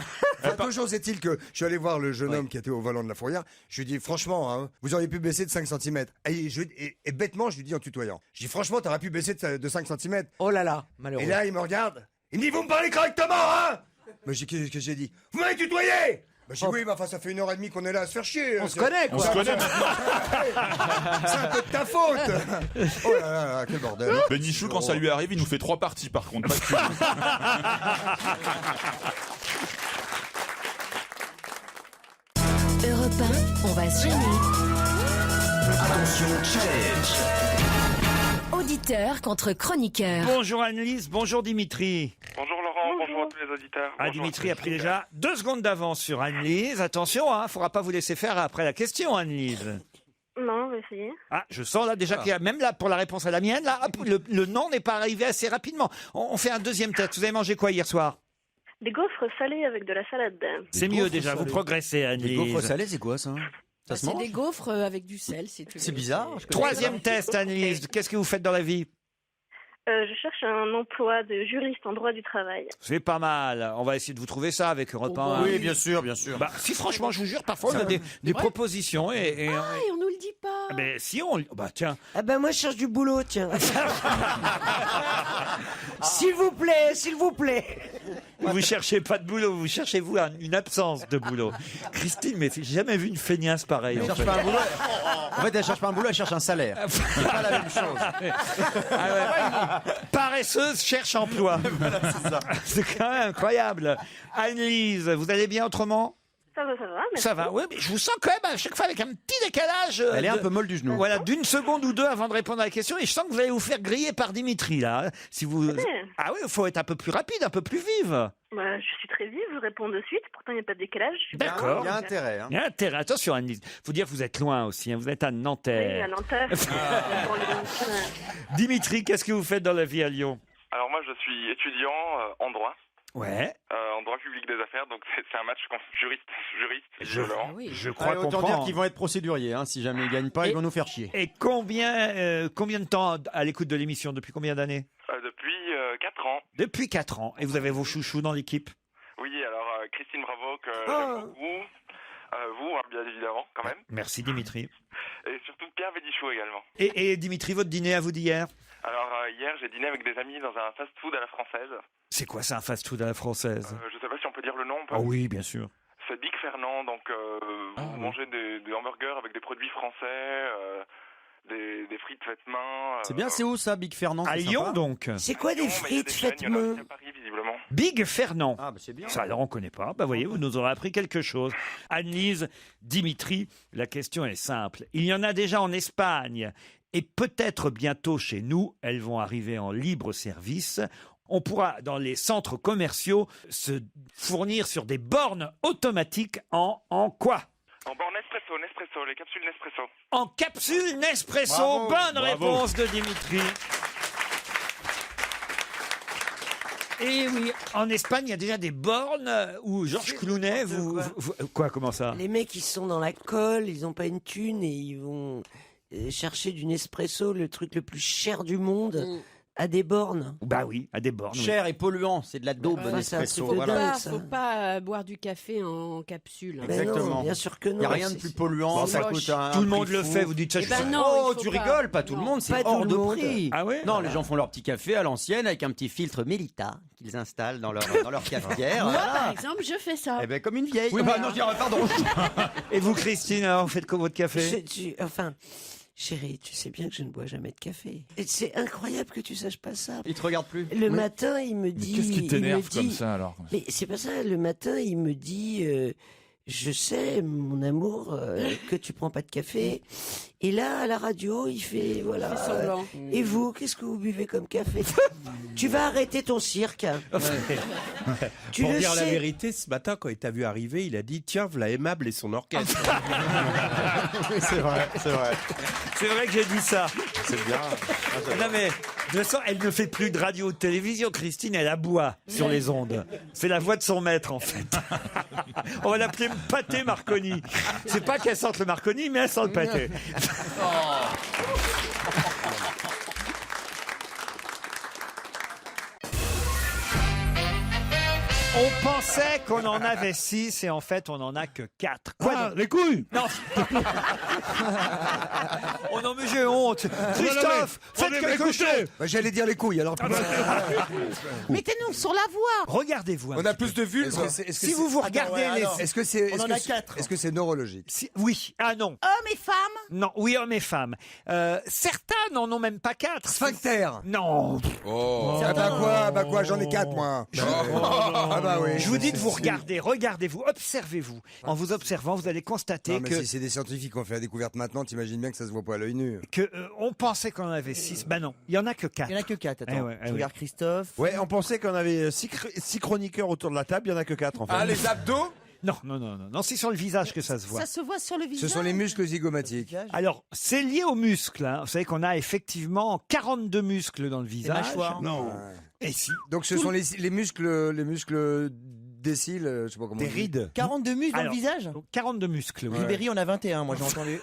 Enfin, toujours est-il que je suis allé voir le jeune homme qui était au volant de la fourrière. Je lui dis, franchement, hein, vous auriez pu baisser de 5 cm. Et bêtement, je lui dis en tutoyant. Je dis, franchement, t'aurais pu baisser de 5 cm. Oh là là, malheureux. Et là, il me regarde. Il me dit, vous me parlez correctement, hein? Mais qu'est-ce que j'ai dit? Vous m'avez tutoyé! Bah, je dis, oui, mais enfin, ça fait 1h30 qu'on est là à se faire chier. On se connaît, quoi. On se connaît C'est un peu de ta faute. Oh là là, quel bordel. Benichou, quand ça lui arrive, il nous fait 3 parties par contre. Pas que Europe 1, on va se gêner. Attention, challenge. Auditeur contre chroniqueur. Bonjour Annelise, bonjour Dimitri. Bonjour Laurent, bonjour à tous les auditeurs. Ah, Bonjour Dimitri à a tous pris les déjà 2 secondes d'avance sur Annelise. Attention, hein, faudra pas vous laisser faire après la question, Annelise. Non, on va essayer. Ah, je sens là déjà qu'il y a, même là pour la réponse à la mienne, là, hop, le nom n'est pas arrivé assez rapidement. On fait un deuxième test. Vous avez mangé quoi hier soir? Des gaufres salés avec de la salade. C'est mieux déjà, vous progressez, Annelise. Les gaufres salées, c'est quoi ça? Ça se C'est mange? des gaufres avec du sel, si tu veux. C'est bizarre. Troisième test, Annelise. Qu'est-ce que vous faites dans la vie? Je cherche un emploi de juriste en droit du travail. C'est pas mal. On va essayer de vous trouver ça avec Europe 1. Oui, bien sûr, bien sûr. Bah, si franchement, je vous jure, parfois on a des propositions et Ah, et on nous le dit pas. mais si on, bah tiens, Ah ben moi je cherche du boulot, tiens. S'il vous plaît, s'il vous plaît. vous cherchez pas de boulot, vous cherchez vous une absence de boulot. Christine, mais j'ai jamais vu une feignasse pareille. Elle En cherche fait. pas un boulot. En fait, elle cherche pas un boulot, elle cherche un salaire. C'est pas la même chose. Paresseuse cherche emploi. C'est quand même incroyable. Annelise, vous allez bien autrement? Ça va, merci. Ça va, oui, mais je vous sens quand même à chaque fois avec un petit décalage. Elle est un peu molle du genou. Voilà, d'une seconde ou deux avant de répondre à la question. Et je sens que vous allez vous faire griller par Dimitri, là. Si vous... Ah oui, il faut être un peu plus rapide, un peu plus vive. Bah, je suis très vive, je réponds de suite. Pourtant, il n'y a pas de décalage. D'accord. Il y a intérêt. Hein. Il y a intérêt. Attention, Annelise. Faut dire que vous êtes loin aussi. Hein. Vous êtes à Oui, Nanterre. à Nanterre. Pour les- Dimitri, qu'est-ce que vous faites dans la vie à Lyon? Alors moi je suis étudiant en droit, Ouais. en droit public des affaires, donc c'est un match juriste violent. Je crois autant comprendre. dire qu'ils vont être procéduriers. Hein. Si jamais ils gagnent pas, ils vont nous faire chier. Et combien de temps à l'écoute de l'émission? Depuis combien d'années? Depuis 4 ans. Depuis 4 ans. Et vous avez vos chouchous dans l'équipe? Oui, alors Christine Bravo que j'aime beaucoup, vous hein, bien évidemment quand même, Merci Dimitri. et surtout Pierre Bénichou également. Et Dimitri, votre dîner à vous d'hier? Alors hier j'ai dîné avec des amis dans un fast-food à la française. C'est quoi ça, un fast-food à la française? Je sais pas si on peut dire le nom. Ah oui, bien sûr. C'est Big Fernand, donc vous mangez des hamburgers avec des produits français, des frites faites main. C'est bien, c'est où ça, Big Fernand? À c'est Lyon sympa. donc. C'est quoi des frites faites main? À Paris visiblement. Big Fernand. Ah, bah c'est bien. Ça, alors on connaît pas. Bah voyez, vous nous aurez appris quelque chose. Annelise, Dimitri, la question est simple. Il y en a déjà en Espagne et peut-être bientôt chez nous. Elles vont arriver en libre service. On pourra, dans les centres commerciaux, se fournir sur des bornes automatiques en quoi? En borne Nespresso, les capsules Nespresso. En capsule Nespresso. Bravo, Bonne bravo. réponse de Dimitri. Et oui, en Espagne, il y a déjà des bornes où Georges Clooney, quoi, comment ça? Les mecs, ils sont dans la colle, ils ont pas une thune et ils vont chercher du Nespresso, le truc le plus cher du monde, à des bornes. Bah oui, à des bornes. Cher et polluant, c'est de la daube, Enfin, c'est un Nespresso. truc de Voilà. dingue, Faut ça. pas boire du café en capsule. Mais non, bien sûr que non. Il n'y a rien de plus polluant, Bon, ça moche. coûte un Tout le prix monde le fou. fait, vous dites ça. Eh je ben sais. non, Oh, il faut tu pas. rigoles, pas tout le Non. monde, c'est Pas tout hors le de monde. prix. Ah ouais? Non, les gens font leur petit café à l'ancienne avec un petit filtre Mélita qu'ils installent dans leur cafetière. Moi, Voilà. par exemple, je fais ça. Eh ben, comme une vieille. Oui, bah voilà. non, je dirais pardon. Et vous, Christine, alors, vous faites quoi votre café? Enfin, chérie, tu sais bien que je ne bois jamais de café. Et c'est incroyable que tu saches pas ça. Il te regarde plus. Le matin, il me dit... Qu'est-ce qui il t'énerve me comme dit- ça alors? Mais c'est pas ça. Le matin, il me dit... je sais, mon amour, que tu prends pas de café. Et là, à la radio, il fait, voilà. Il fait semblant. Et vous, qu'est-ce que vous buvez comme café? Tu vas arrêter ton cirque. Tu Pour le dire la sais. vérité, ce matin, quand il t'a vu arriver, il a dit tiens, voilà Aimable et son orchestre. C'est vrai, c'est vrai. C'est vrai que j'ai dit ça. C'est bien. Non mais, de toute façon, elle ne fait plus de radio ou de télévision, Christine, elle aboie sur les ondes. C'est la voix de son maître, en fait. On va l'appeler Pâté Marconi. C'est pas qu'elle sente le Marconi, mais elle sent le pâté. On pensait qu'on en avait 6 et en fait on en a que 4. Ah, les couilles. Non. Oh non mais j'ai honte. Christophe, faites quelque chose. J'allais dire les couilles, alors. Mettez-nous sur la voie. Regardez-vous. On a plus de vulves. Si vous vous regardez les... Est-ce que c'est On en a 4. Est-ce que c'est neurologique? Oui. Ah non. Hommes et femmes. Non, oui, hommes et femmes. Certains n'en ont même pas 4. Sphincter. Non. Oh. Ah bah quoi, j'en ai 4 moi. Ah bah oui. Je vous dis de vous regarder, regardez-vous, observez-vous. En vous observant, vous allez constater Non, mais que... si c'est des scientifiques qui ont fait la découverte maintenant, t'imagines bien que ça se voit pas à l'œil nu. On pensait qu'on en avait 6. Ben non, il y en a que 4. Il y en a que 4, attends. Eh ouais, Je regarde Christophe. Ouais, on pensait qu'on avait 6 chroniqueurs autour de la table, il y en a que 4 en fait. Ah, les abdos? Non, c'est sur le visage que ça se voit. Ça se voit sur le visage. Ce sont les muscles zygomatiques. Alors, c'est lié aux muscles. Hein. Vous savez qu'on a effectivement 42 muscles dans le visage. mâchoires. Non. Et si. Donc ce sont les muscles des cils, je sais pas comment. Des rides. 42 muscles dans le Alors, visage. donc 42 muscles. Oui. Ribéry, on a 21, moi j'ai entendu.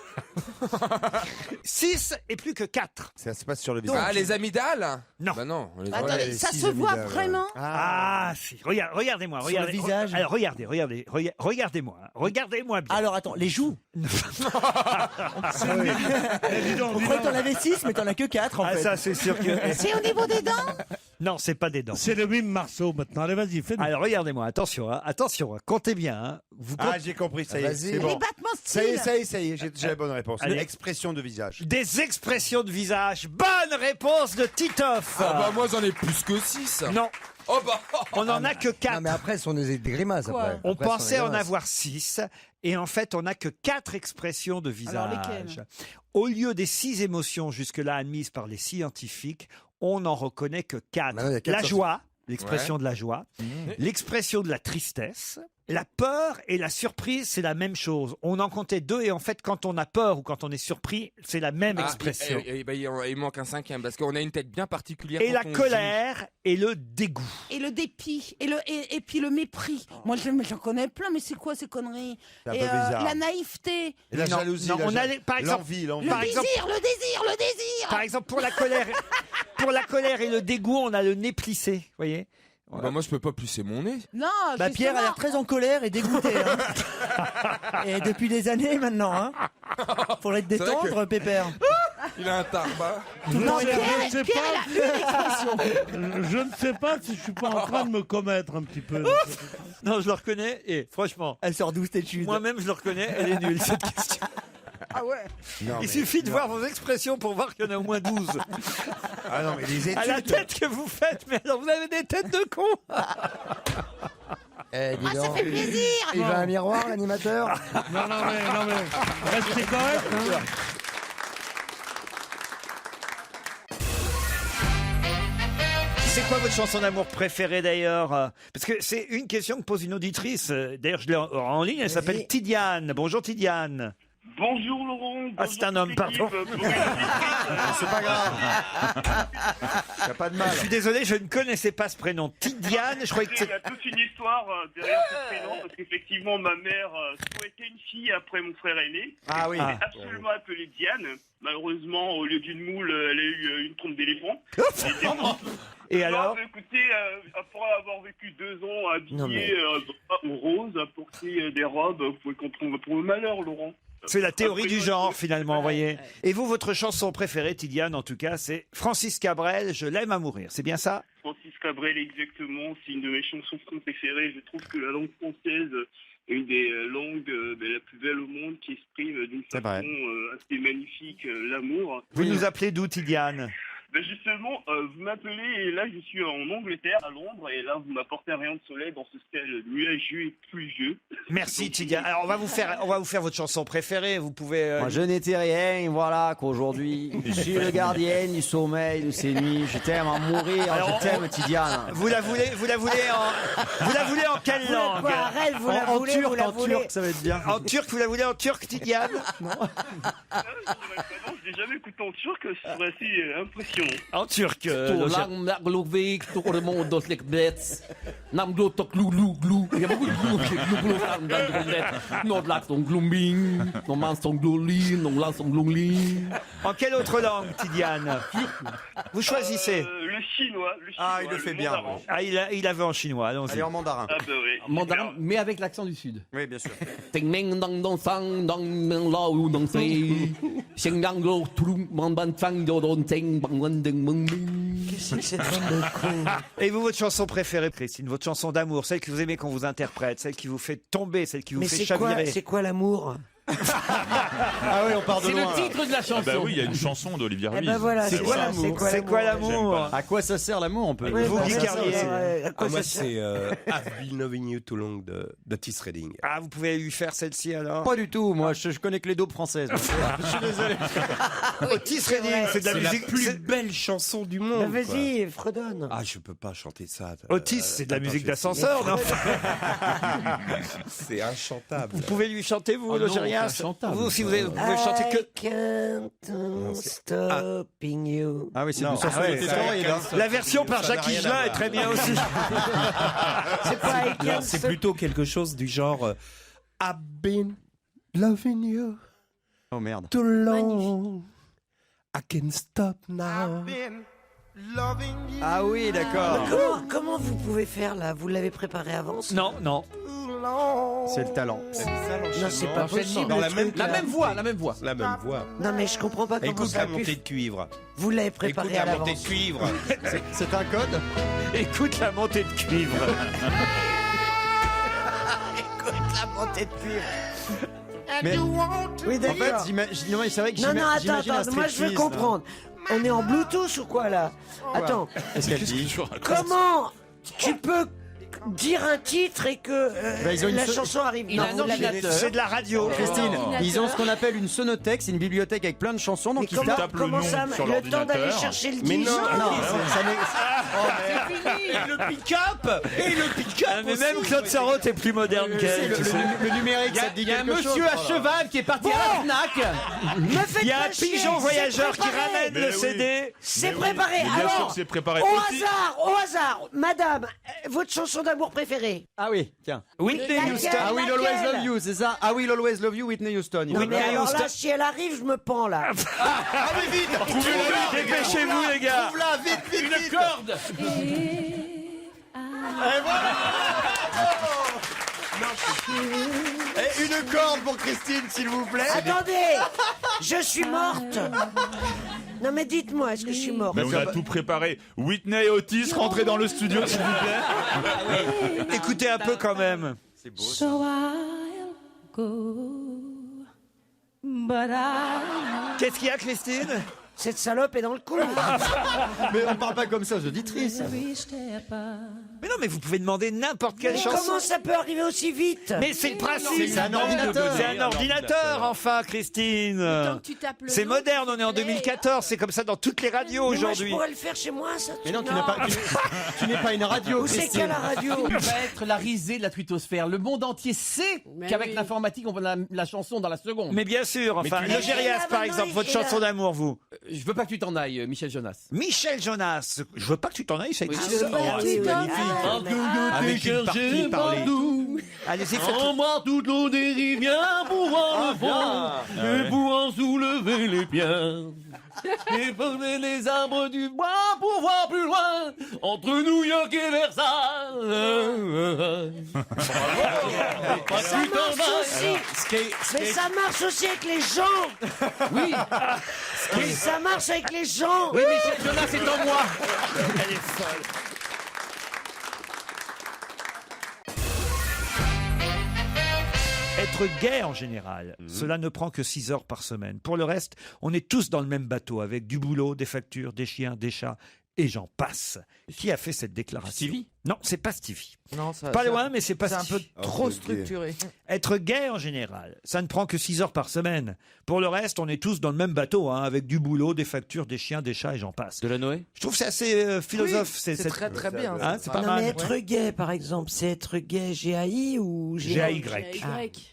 6 et plus que 4. Ça se passe sur le visage. Ah, les amygdales? Non. Bah non. on les Attendez, les ça six se voit amygdales, vraiment. Ah, si. Regardez-moi. Sur le Regardez. visage. Alors, regardez-moi. Hein. Regardez-moi bien. Alors attends, les joues. Eh, dis donc, On dis croyait que donc. t'en avais 6, mais t'en as que 4 en Ah, fait. ça, c'est sûr que... C'est au niveau des dents. Non, c'est pas des dents. C'est le mime Marceau maintenant. Allez, vas-y, fais-nous. Alors, regardez-moi. Attention, hein. Comptez bien. Hein. Vous Ah, j'ai compris, ça y est. Vas-y. C'est Les bon. battements de Ça y est, style. j'ai la bonne réponse. Allez. Expression de visage. Des expressions de visage. Bonne réponse de Titoff. Ah bah moi j'en ai plus que 6. Non, Oh bah. on en a que 4. Non mais après, ce sont des grimaces après. On Après, ce sont pensait des en grimaces. avoir 6 et en fait on n'a que 4 expressions de Alors, visage. lesquelles? Au lieu des 6 émotions jusque-là admises par les scientifiques, on n'en reconnaît que 4. Maintenant, il y a quatre La sortes. joie, l'expression de la joie, l'expression de la tristesse, la peur et la surprise, c'est la même chose. On en comptait 2 et en fait quand on a peur ou quand on est surpris, c'est la même expression. Il manque un 5e parce qu'on a une tête bien particulière. Et quand la on colère et le dégoût. Et le dépit. Et puis le mépris. Moi, j'en connais plein, mais c'est quoi ces conneries? C'est un peu Et bizarre. la naïveté. Et la Non, jalousie. non, la on ja- allait- par exemple- l'envie, Le l'envie. Par exemple- désir, le désir, le désir. Par exemple, pour la colère et le dégoût, on a le nez plissé, voyez. Bah moi je peux pas plisser mon nez. Non, Bah Pierre a l'air très en colère et dégoûté. Hein. Et depuis des années maintenant. Hein. Faudrait te C'est vrai détendre, Pépère. Il a un tarba. Non, Pierre, je ne sais Pierre, pas. elle a une expression. Je ne sais pas si je suis pas en train de me commettre un petit peu. Non, je le reconnais et franchement, Elle sort d'où cette étude? moi-même je le reconnais, elle est nulle cette question. Ah ouais. Non, mais- Il suffit de voir vos expressions pour voir qu'il y en a au moins 12. Ah non, mais les À la études. tête que vous faites, mais alors vous avez des têtes de cons. Eh, dis Ah, ça donc. fait plaisir. Il va à un miroir, l'animateur. Non, mais restez correct. Hein. C'est quoi votre chanson d'amour préférée d'ailleurs? Parce que c'est une question que pose une auditrice. D'ailleurs, je l'ai en ligne, elle s'appelle Tidiane. Bonjour Tidiane. Bonjour Laurent. Ah, c'est un homme, pardon. C'est pas grave. Y a pas de mal. Je suis désolé, je ne connaissais pas ce prénom. Tidiane, je croyais que Il y c'était... a toute une histoire derrière ce prénom, parce qu'effectivement, ma mère souhaitait une fille après mon frère aîné. Ah oui. Elle s'est absolument appelée Diane. Malheureusement, au lieu d'une moule, elle a eu une trompe d'éléphant. Et alors Écoutez, après avoir vécu 2 ans Non, mais- habillée en rose, à porter des robes, vous pouvez comprendre pour le malheur, Laurent. C'est la théorie du genre, finalement, vous voyez. Et vous, votre chanson préférée, Tidiane, en tout cas, c'est Francis Cabrel, Je l'aime à mourir. C'est bien ça? Francis Cabrel, exactement. C'est une de mes chansons préférées. Je trouve que la langue française est une des langues la plus belle au monde qui exprime d'une C'est façon vrai. assez magnifique l'amour. Vous nous appelez d'où, Tidiane? Ben justement, vous m'appelez et là je suis en Angleterre, à Londres, et là vous m'apportez un rayon de soleil dans ce ciel nuageux et pluvieux. Merci Tidiane. Alors on va vous faire votre chanson préférée. Vous pouvez. Moi, je n'étais rien, voilà qu'aujourd'hui, je suis le gardien du sommeil de ces nuits. Je t'aime à mourir, Alors, je t'aime, Tidiane. Vous la voulez en quelle Vous la- langue quoi, arrête, vous la En voulez, turc, vous la en voulez. turc, ça va être bien. En turc, vous la voulez en turc, Tidiane Non, je l'ai jamais écouté en turc, ce serait assez impressionnant. En turc. Lang mergelovik, door de mond door het bed. Nam gloed tot gloe gloe gloe. Je hebt ook gloe gloe aan de net. Noord laat son gloembing. Normaal son gloelien, normaal son gloelien. En quelle autre langue, Tidiane Vous choisissez. Le chinois. Ah, il le fait bien. mandarin. Ah, il avait en chinois. Allons-y. Allez, en mandarin. Ah bah oui. Mandarin, mais avec l'accent du sud. Oui, bien sûr. Ting ming dong dong sang dong ming lao dong sei. Xing yang lo trum man ban fang do don ting bang wen ding mung ming. Qu'est-ce que c'est cette bande de cons? Et vous, votre chanson préférée, Christine, votre chanson d'amour, celle que vous aimez qu'on vous interprète, celle qui vous fait tomber, celle qui vous Mais fait c'est quoi, chavirer. c'est quoi l'amour? Ah oui, on part de C'est loin. le titre de la chanson. Bah oui, il y a une chanson d'Olivier Eh Ruiz. ben voilà, C'est c'est quoi ça, l'amour c'est quoi C'est quoi l'amour? l'amour À quoi ça sert l'amour, on peut Oui, Vous, bah, Guy ça, Carlier. à quoi Moi, ça sert? c'est I've been loving you too long de Otis Redding. Ah, vous pouvez lui faire celle-ci alors Pas du tout, moi je connais que les daubes françaises. donc, je suis désolé. Otis Redding, c'est de la C'est la musique. plus c'est- belle chanson du Bah, monde. vas-y, fredonne. Ah, je peux pas chanter ça. Otis, c'est de la Attends, musique je vais d'ascenseur, non C'est inchantable. Vous pouvez lui chanter, vous, Oh non, Logérias c'est inchantable. Vous aussi, vous pouvez chanter que. I can't stopping you. Ah oui, c'est Non, une chanson ah de ouais, tes ça- oreilles, là. La version par Ça n'a Jacques rien à Higelin est voir. très bien aussi. C'est pas I Non, can't c'est stop. plutôt quelque chose du genre I've been loving you Oh merde. too long. I can't stop now. Ah oui, d'accord. Comment vous pouvez faire là? Vous l'avez préparé avant? ça? Non, non. C'est le talent. Non, c'est pas possible. Dans le la même, truc, là. La même voix, la même voix. La même voix. Non, mais je comprends pas comment Écoute ça la a pu. montée de cuivre. Vous l'avez Écoute préparé à la montée de l'avance. cuivre. C'est un code. Écoute la montée de cuivre. Écoute la montée de cuivre. Mais Oui, en d'accord. fait, non, mais c'est vrai que Non, non, attends, j'imagine un attends, moi je striptease, veux comprendre. On est en Bluetooth ou quoi là? Attends, Qu'est-ce qu'elle dit comment tu peux dire un titre et que Bah, ils ont une la so- chanson arrive? Il a un vous l'avez- ordinateur. C'est de la radio. Christine, Oh. ils ont ce qu'on appelle une sonothèque, c'est une bibliothèque avec plein de chansons, Mais donc ils comment, tapent. comment ça, sur le temps d'aller l'ordinateur. chercher le Mais disque? Non, ça n'est- Et le pick-up. Ah, mais même Claude Sarraute est plus moderne c'est qu'elle. tu sais. le numérique, ça te dit Il y a un quelque chose. monsieur à cheval qui est parti à la Fnac. Me faites Il y a un pas chier, pigeon c'est voyageur qui préparé. ramène Mais le oui. CD. C'est Mais oui, préparé. mais bien sûr Alors, que c'est préparé. au Aussi- hasard, madame, votre chanson d'amour préférée? Ah oui, tiens. Whitney Laquelle Houston. I will always laquelle love you, c'est ça. I will always love you, Whitney Houston. Oui, mais Whitney alors Houston. là, si elle arrive, je me pends là. Ah oui, vite. Trouvez-la, dépêchez-vous les gars. Trouve-la, vite, vite, Une vite. corde. Et voilà. Et une corde pour Christine, s'il vous plaît. Attendez, je suis morte. Non mais dites-moi, est-ce que je suis morte? Mais on a tout préparé. Whitney et Otis, rentrez dans le studio, s'il vous plaît. Écoutez un peu quand même. C'est beau. So I'll go, but I Qu'est-ce qu'il y a, Christine? Cette salope est dans le coup. Mais on parle pas comme ça aux auditrices. Mais non, mais vous pouvez demander n'importe quelle Mais chanson. comment ça peut arriver aussi vite? Mais c'est le principe. C'est un ordinateur. C'est un ordinateur, enfin, Christine. Tant que tu tapes le C'est nom, moderne, on est en 2014, c'est comme ça dans toutes les radios Mais moi, je aujourd'hui. pourrais le faire chez moi, ça. Mais non, tu n'es pas, tu n'es pas une radio, Où c'est Christine. qu'à la radio? Il va être la risée de la twittosphère. Le monde entier sait Mais qu'avec oui. l'informatique, on va la chanson dans la seconde. Mais bien sûr, enfin, Mais Logérias, par exemple, votre chanson d'amour, vous. Je veux pas que tu t'en ailles, Michel Jonas. Michel Jonas, je veux pas que tu t'en ailles, ça existe. Ah, oui, oui, Avec une partie parlée. Allez-y, faites. Embrasse toute l'eau des rivières pour voir le fond et pour en soulever les pierres. Et poser les arbres du bois pour voir plus loin entre New York et Versailles. Ça marche aussi. Mais ça marche aussi avec les gens. Oui, Oui, ça marche avec les gens. oui, Michel Jonas, c'est en moi. Elle est folle. Être gay en général, cela ne prend que 6 heures par semaine. Pour le reste, on est tous dans le même bateau, avec du boulot, des factures, des chiens, des chats, et j'en passe. Qui a fait cette déclaration? Stevie? Non, c'est pas Stevie. Non, ça- Pas ça- loin, mais c'est pas c'est un Stevie. peu trop structuré. Être gay en général, ça ne prend que 6 heures par semaine. Pour le reste, on est tous dans le même bateau, hein, avec du boulot, des factures, des chiens, des chats, et j'en passe. De la Noé? Je trouve que c'est assez philosophe. Oui, c'est très, très bien, Hein, ça. c'est pas Non, mal. mais être gay, par exemple, c'est être gay GAI ou GAY.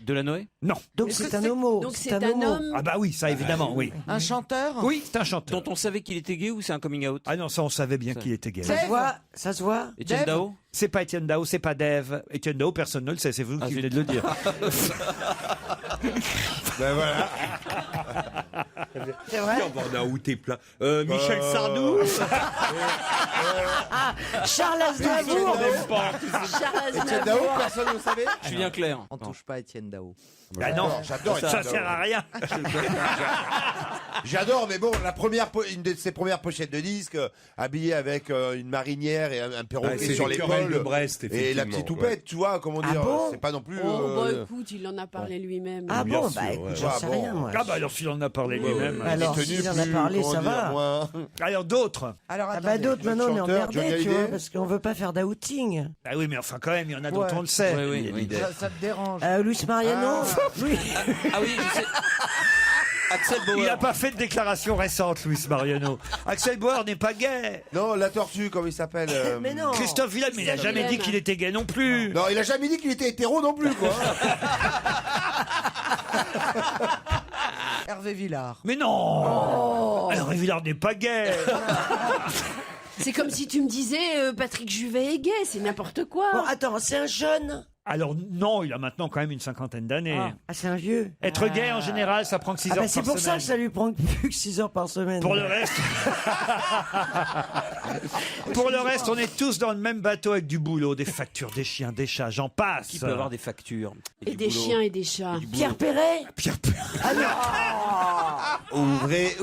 De la Noé? Non. Donc Est-ce c'est que un c'est- homo. donc c'est un homme. Ah bah oui, ça évidemment, oui. Un chanteur? Oui, c'est un chanteur. Dont on savait qu'il était gay ou c'est un coming out? Ah non, ça on savait bien qu'il était gay. Ça se voit, ça se voit. Etienne Dave? Dao? C'est pas Étienne Dao, c'est pas Dave. Étienne Dao, personne ne le sait, c'est vous qui venez de le dire. Ben voilà. C'est vrai. On a outé plein. Michel Sardou. Charles Aznavour. Charles Etienne Dao, Aznavour. personne ne le savait. Julien Clerc? On touche pas à Étienne Dao. Ah non, J'adore ça Etienne sert Dao. à rien. J'adore, mais bon, une de ses premières pochettes de disques, habillée avec une marinière et un perroquet c'est sur les querelles l'épaule. de Brest, Et la effectivement, petite ouais. toupette, tu vois, comment Ah dire, bon c'est pas non plus. Oh, bah écoute, il en a parlé lui-même. Ah Bien bon, sûr, bah ouais. écoute, j'en Ah sais bon. rien, moi. Ah bah alors s'il en a parlé lui-même. Alors, Tenue s'il en a plus, parlé, comment ça dire, va. moins- Alors d'autres. Alors, Ah bah attendez. d'autres, maintenant on est chanteur, Johnny emmerdés, tu vois, Hallyday. parce qu'on veut pas faire d'outing. Ah oui, mais enfin quand même, il y en a dont Ouais. on le sait. Oui, oui, oui. Ça te dérange. Luis Mariano. Oui. Ah oui, je sais. Axel Il Bauer. n'a pas fait de déclaration récente, Luis Mariano. Axel Bauer n'est pas gay. Non, la tortue, comme il s'appelle. Mais non. Christophe Willem, mais il n'a jamais dit qu'il était gay non plus. Non, il a jamais dit qu'il était hétéro non plus, quoi. Hervé Villard. Mais non. Hervé Villard n'est pas gay. C'est comme si tu me disais Patrick Juvet est gay, c'est n'importe quoi. Bon, attends, c'est un jeune. Alors non, il a maintenant quand même une cinquantaine d'années. Ah, c'est un vieux. Être gay en général, ça prend que 6 Ah heures bah c'est par pour ça semaine. que ça lui prend plus que 6 heures par semaine. Pour le reste, pour le reste, on est tous dans le même bateau avec du boulot, des factures, des chiens, des chats, j'en passe. Qui peut avoir des factures? Et des chiens et des chats. Pierre Perret. Pierre Perret. Ah non.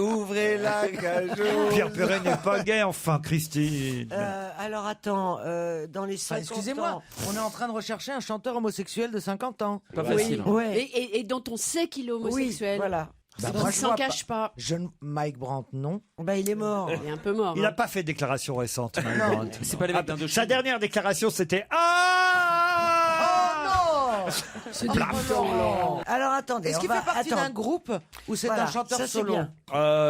Ouvrez la cage. Pierre Perret n'est pas gay, enfin, Christine. Alors attends, dans les 50 Excusez-moi, ans. on est en train de rechercher un chanteur homosexuel de 50 ans. Pas Oui. facile. Ouais. Et dont on sait qu'il est Oui, homosexuel. voilà. Bah, Il moi, je s'en vois cache pas. Mike Brandt, non. Bah il est mort. Il est un peu mort. Il hein. n'a pas fait de déclaration récente. Mike Brandt. C'est pas les mecs d'Indochine. Sa dernière déclaration, c'était Ah C'est dégoûtant. Alors attendez, Est-ce on qu'il va- fait partie attends. d'un groupe ou c'est Voilà, un chanteur ça, c'est solo? bien.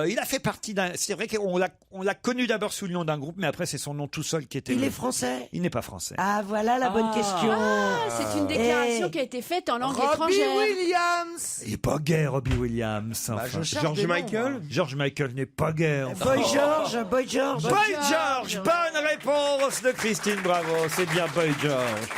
Il a fait partie d'un. C'est vrai qu'on l'a connu d'abord sous le nom d'un groupe, mais après c'est son nom tout seul qui était. Il est français. Il n'est pas français. Ah voilà la bonne question. Ah, c'est une déclaration Eh. qui a été faite en langue Robbie étrangère. Williams. Il est pas gay, Robbie Williams. Bah, enfin. je cherche George des noms, Michael? moi. George Michael n'est pas gay. enfin. Boy George, Boy George. Boy George, bonne réponse de Christine Bravo. C'est bien Boy George.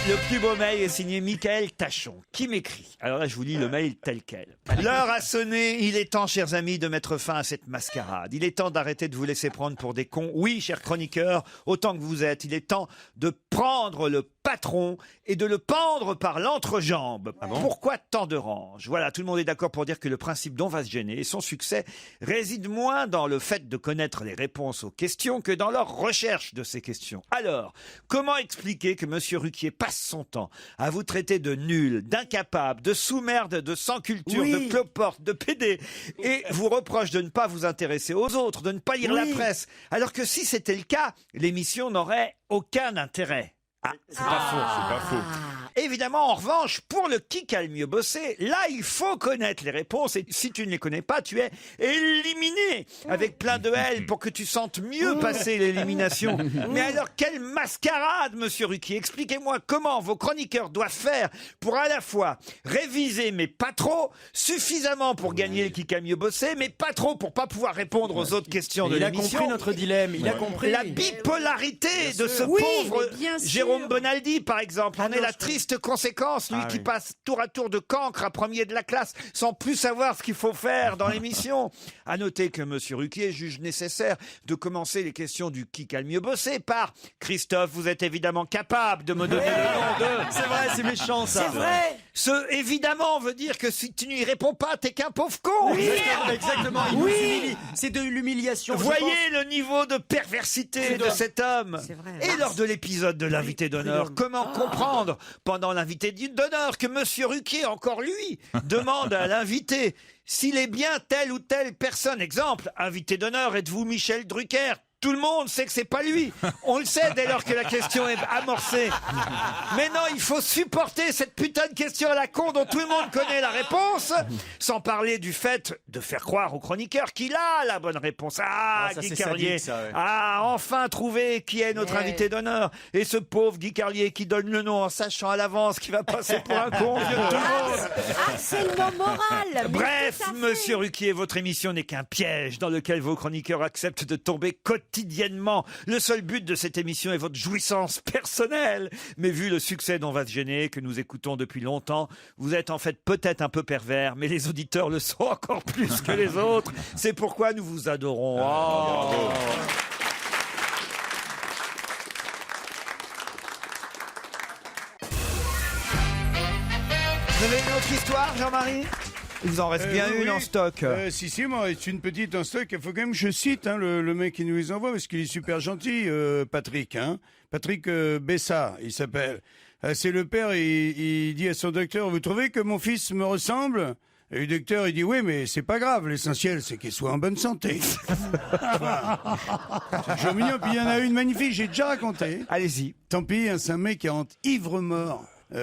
Le plus beau mail est signé Michael Tachon, qui m'écrit. Alors là, je vous lis le mail tel quel. L'heure a sonné, il est temps, chers amis, de mettre fin à cette mascarade. Il est temps d'arrêter de vous laisser prendre pour des cons. Oui, chers chroniqueurs, autant que vous êtes, il est temps de prendre le patron et de le pendre par l'entrejambe. Pourquoi tant de range? Voilà, tout le monde est d'accord pour dire que le principe d'on va se gêner et son succès réside moins dans le fait de connaître les réponses aux questions que dans leur recherche de ces questions. Alors, comment expliquer que Monsieur Ruquier passe son temps à vous traiter de nul, d'incapable, de sous-merde, de sans-culture, Oui. de cloporte, de pédé, et vous reproche de ne pas vous intéresser aux autres, de ne pas lire la Oui. presse, alors que si c'était le cas, l'émission n'aurait aucun intérêt. Ah, c'est pas faux. C'est pas faux. Évidemment, en revanche, pour le qui a le mieux bossé, là, il faut connaître les réponses. Et si tu ne les connais pas, tu es éliminé avec plein de L pour que tu sentes mieux passer l'élimination. Mais alors, quelle mascarade, monsieur Ruquier. Expliquez-moi comment vos chroniqueurs doivent faire pour à la fois réviser, mais pas trop, suffisamment pour gagner le qui a mieux bossé, mais pas trop pour pas pouvoir répondre aux autres questions de Il a l'émission. compris notre dilemme, il a compris. La bipolarité de ce Oui, pauvre mais bien sûr. Jérôme Bonaldi, par exemple, en est la triste conséquence, lui Ah qui oui. passe tour à tour de cancre à premier de la classe, sans plus savoir ce qu'il faut faire dans l'émission. À noter que Monsieur Ruquier juge nécessaire de commencer les questions du qui a le mieux bossé par Christophe, vous êtes évidemment capable de me donner le nom de... C'est vrai, c'est méchant ça. C'est vrai. Évidemment, veut dire que si tu n'y réponds pas, t'es qu'un pauvre con. Exactement, il nous humilie. C'est de l'humiliation. je Voyez pense. le niveau de perversité de cet homme. Et lors de l'épisode de l'invité d'honneur, comment comprendre pendant l'invité d'honneur que Monsieur Ruquier, encore lui, demande à l'invité s'il est bien telle ou telle personne. Exemple, invité d'honneur, êtes-vous Michel Drucker? Tout le monde sait que c'est pas lui. On le sait dès lors que la question est amorcée. Mais non, il faut supporter cette putain de question à la con dont tout le monde connaît la réponse, sans parler du fait de faire croire au chroniqueur qu'il a la bonne réponse. Ah, ça, Guy c'est Carlier. sadique, ça, ouais. Ah, enfin trouvé qui est notre invité d'honneur. Et ce pauvre Guy Carlier qui donne le nom en sachant à l'avance qu'il va passer pour un con vieux de tout le monde. Harcèlement moral. mais Bref, tout à fait. Monsieur Ruquier, votre émission n'est qu'un piège dans lequel vos chroniqueurs acceptent de tomber quotidiennement. Le seul but de cette émission est votre jouissance personnelle. Mais vu le succès d'On va se gêner, que nous écoutons depuis longtemps, vous êtes en fait peut-être un peu pervers, mais les auditeurs le sont encore plus que les autres. C'est pourquoi nous vous adorons. Oh. Vous avez une autre histoire, Jean-Marie? Il vous en reste bien une oui. en stock. Si, moi, c'est une petite en stock. Il faut quand même que je cite le mec qui nous les envoie parce qu'il est super gentil, Patrick. Patrick Bessa, il s'appelle. C'est le père, il dit à son docteur, vous trouvez que mon fils me ressemble? Et le docteur, il dit, oui, mais c'est pas grave. L'essentiel, c'est qu'il soit en bonne santé. C'est toujours mignon. Puis il y en a une magnifique, j'ai déjà raconté. Allez-y. Tant pis, c'est un mec qui rentre ivre-mort. Il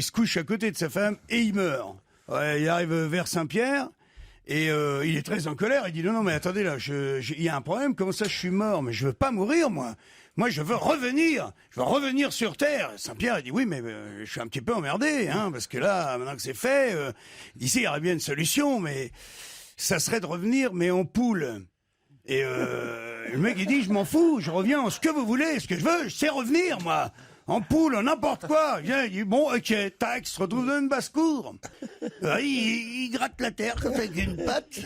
se couche à côté de sa femme et il meurt. Ouais, il arrive vers Saint-Pierre et il est très en colère. Il dit non, mais attendez là, il y a un problème. Comment ça, je suis mort? Mais je veux pas mourir, moi. Moi, je veux revenir. Je veux revenir sur Terre. Saint-Pierre, il dit oui, mais je suis un petit peu emmerdé, parce que là, maintenant que c'est fait, ici, il y aurait bien une solution, mais ça serait de revenir, mais en poule. Et le mec, il dit je m'en fous, je reviens en ce que vous voulez. Ce que je veux, c'est revenir, moi. En poule, en n'importe quoi. Il dit, bon, ok, tac, se retrouve dans une basse-cour. Il gratte la terre comme avec une patte.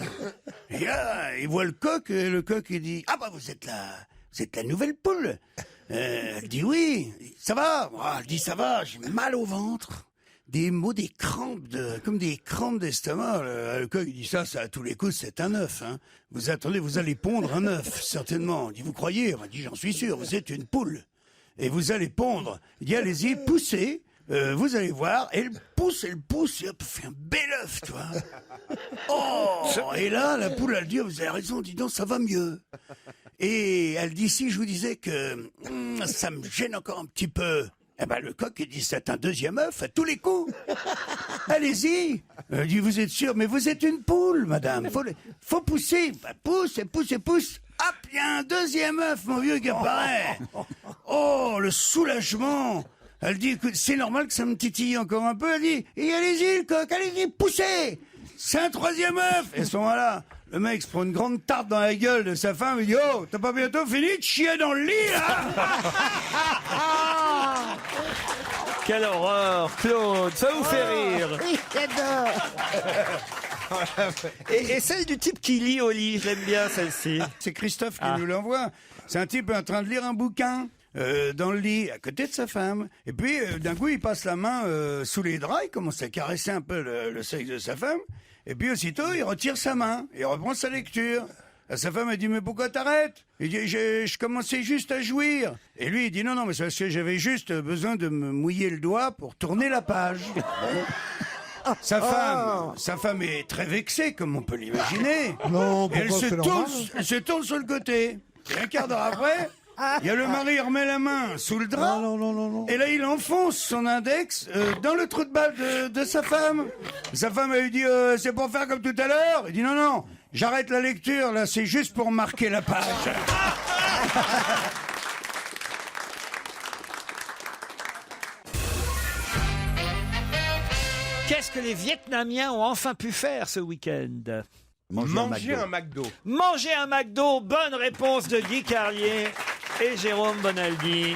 Et là, il voit le coq, et le coq, il dit, ah bah vous êtes la nouvelle poule. Elle dit oui, ça va. Elle dit ça va, j'ai mal au ventre. Des crampes comme des crampes d'estomac. Le coq, il dit ça à tous les coups, c'est un œuf. Vous attendez, vous allez pondre un œuf, certainement. Il dit, vous croyez? Il dit, j'en suis sûr, vous êtes une poule. Et vous allez pondre. Il dit, allez-y, poussez, vous allez voir. Et elle pousse, et hop, fait un bel œuf, tu vois. Oh! Et là, la poule, elle dit, vous avez raison, dis donc, ça va mieux. Et elle dit, si je vous disais que ça me gêne encore un petit peu. Eh ben, le coq, il dit, c'est un deuxième œuf à tous les coups. Allez-y. Il dit, vous êtes sûr? Mais vous êtes une poule, madame. Faut pousser. Bah, pousse. Hop, il y a un deuxième œuf, mon vieux, qui apparaît. Oh, le soulagement. Elle dit, écoute, c'est normal que ça me titille encore un peu. Elle dit, et allez-y, le coq, allez-y, poussez. C'est un troisième œuf. Et à ce moment-là, le mec se prend une grande tarte dans la gueule de sa femme. Il dit, oh, t'as pas bientôt fini de chier dans le lit, là? Quelle horreur, Claude, ça vous fait rire. Oui, j'adore. Et celle du type qui lit au lit, j'aime bien celle-ci. C'est Christophe qui nous l'envoie. C'est un type en train de lire un bouquin dans le lit, à côté de sa femme. Et puis, d'un coup, il passe la main sous les draps, il commence à caresser un peu le sexe de sa femme. Et puis, aussitôt, il retire sa main et reprend sa lecture. Sa femme a dit, mais pourquoi t'arrêtes? Il dit, je commençais juste à jouir. Et lui, il dit, non, mais c'est parce que j'avais juste besoin de me mouiller le doigt pour tourner la page. Sa femme est très vexée, comme on peut l'imaginer. Non, et elle se tourne sur le côté. Et un quart d'heure après, il y a le mari qui remet la main sous le drap. Non. Et là, il enfonce son index dans le trou de balle de sa femme. Sa femme, elle lui dit, c'est pour faire comme tout à l'heure. Il dit, non, j'arrête la lecture, là, c'est juste pour marquer la page. Qu'est-ce que les Vietnamiens ont enfin pu faire ce week-end? Manger un McDo. Manger un McDo, bonne réponse de Guy Carlier et Jérôme Bonaldi.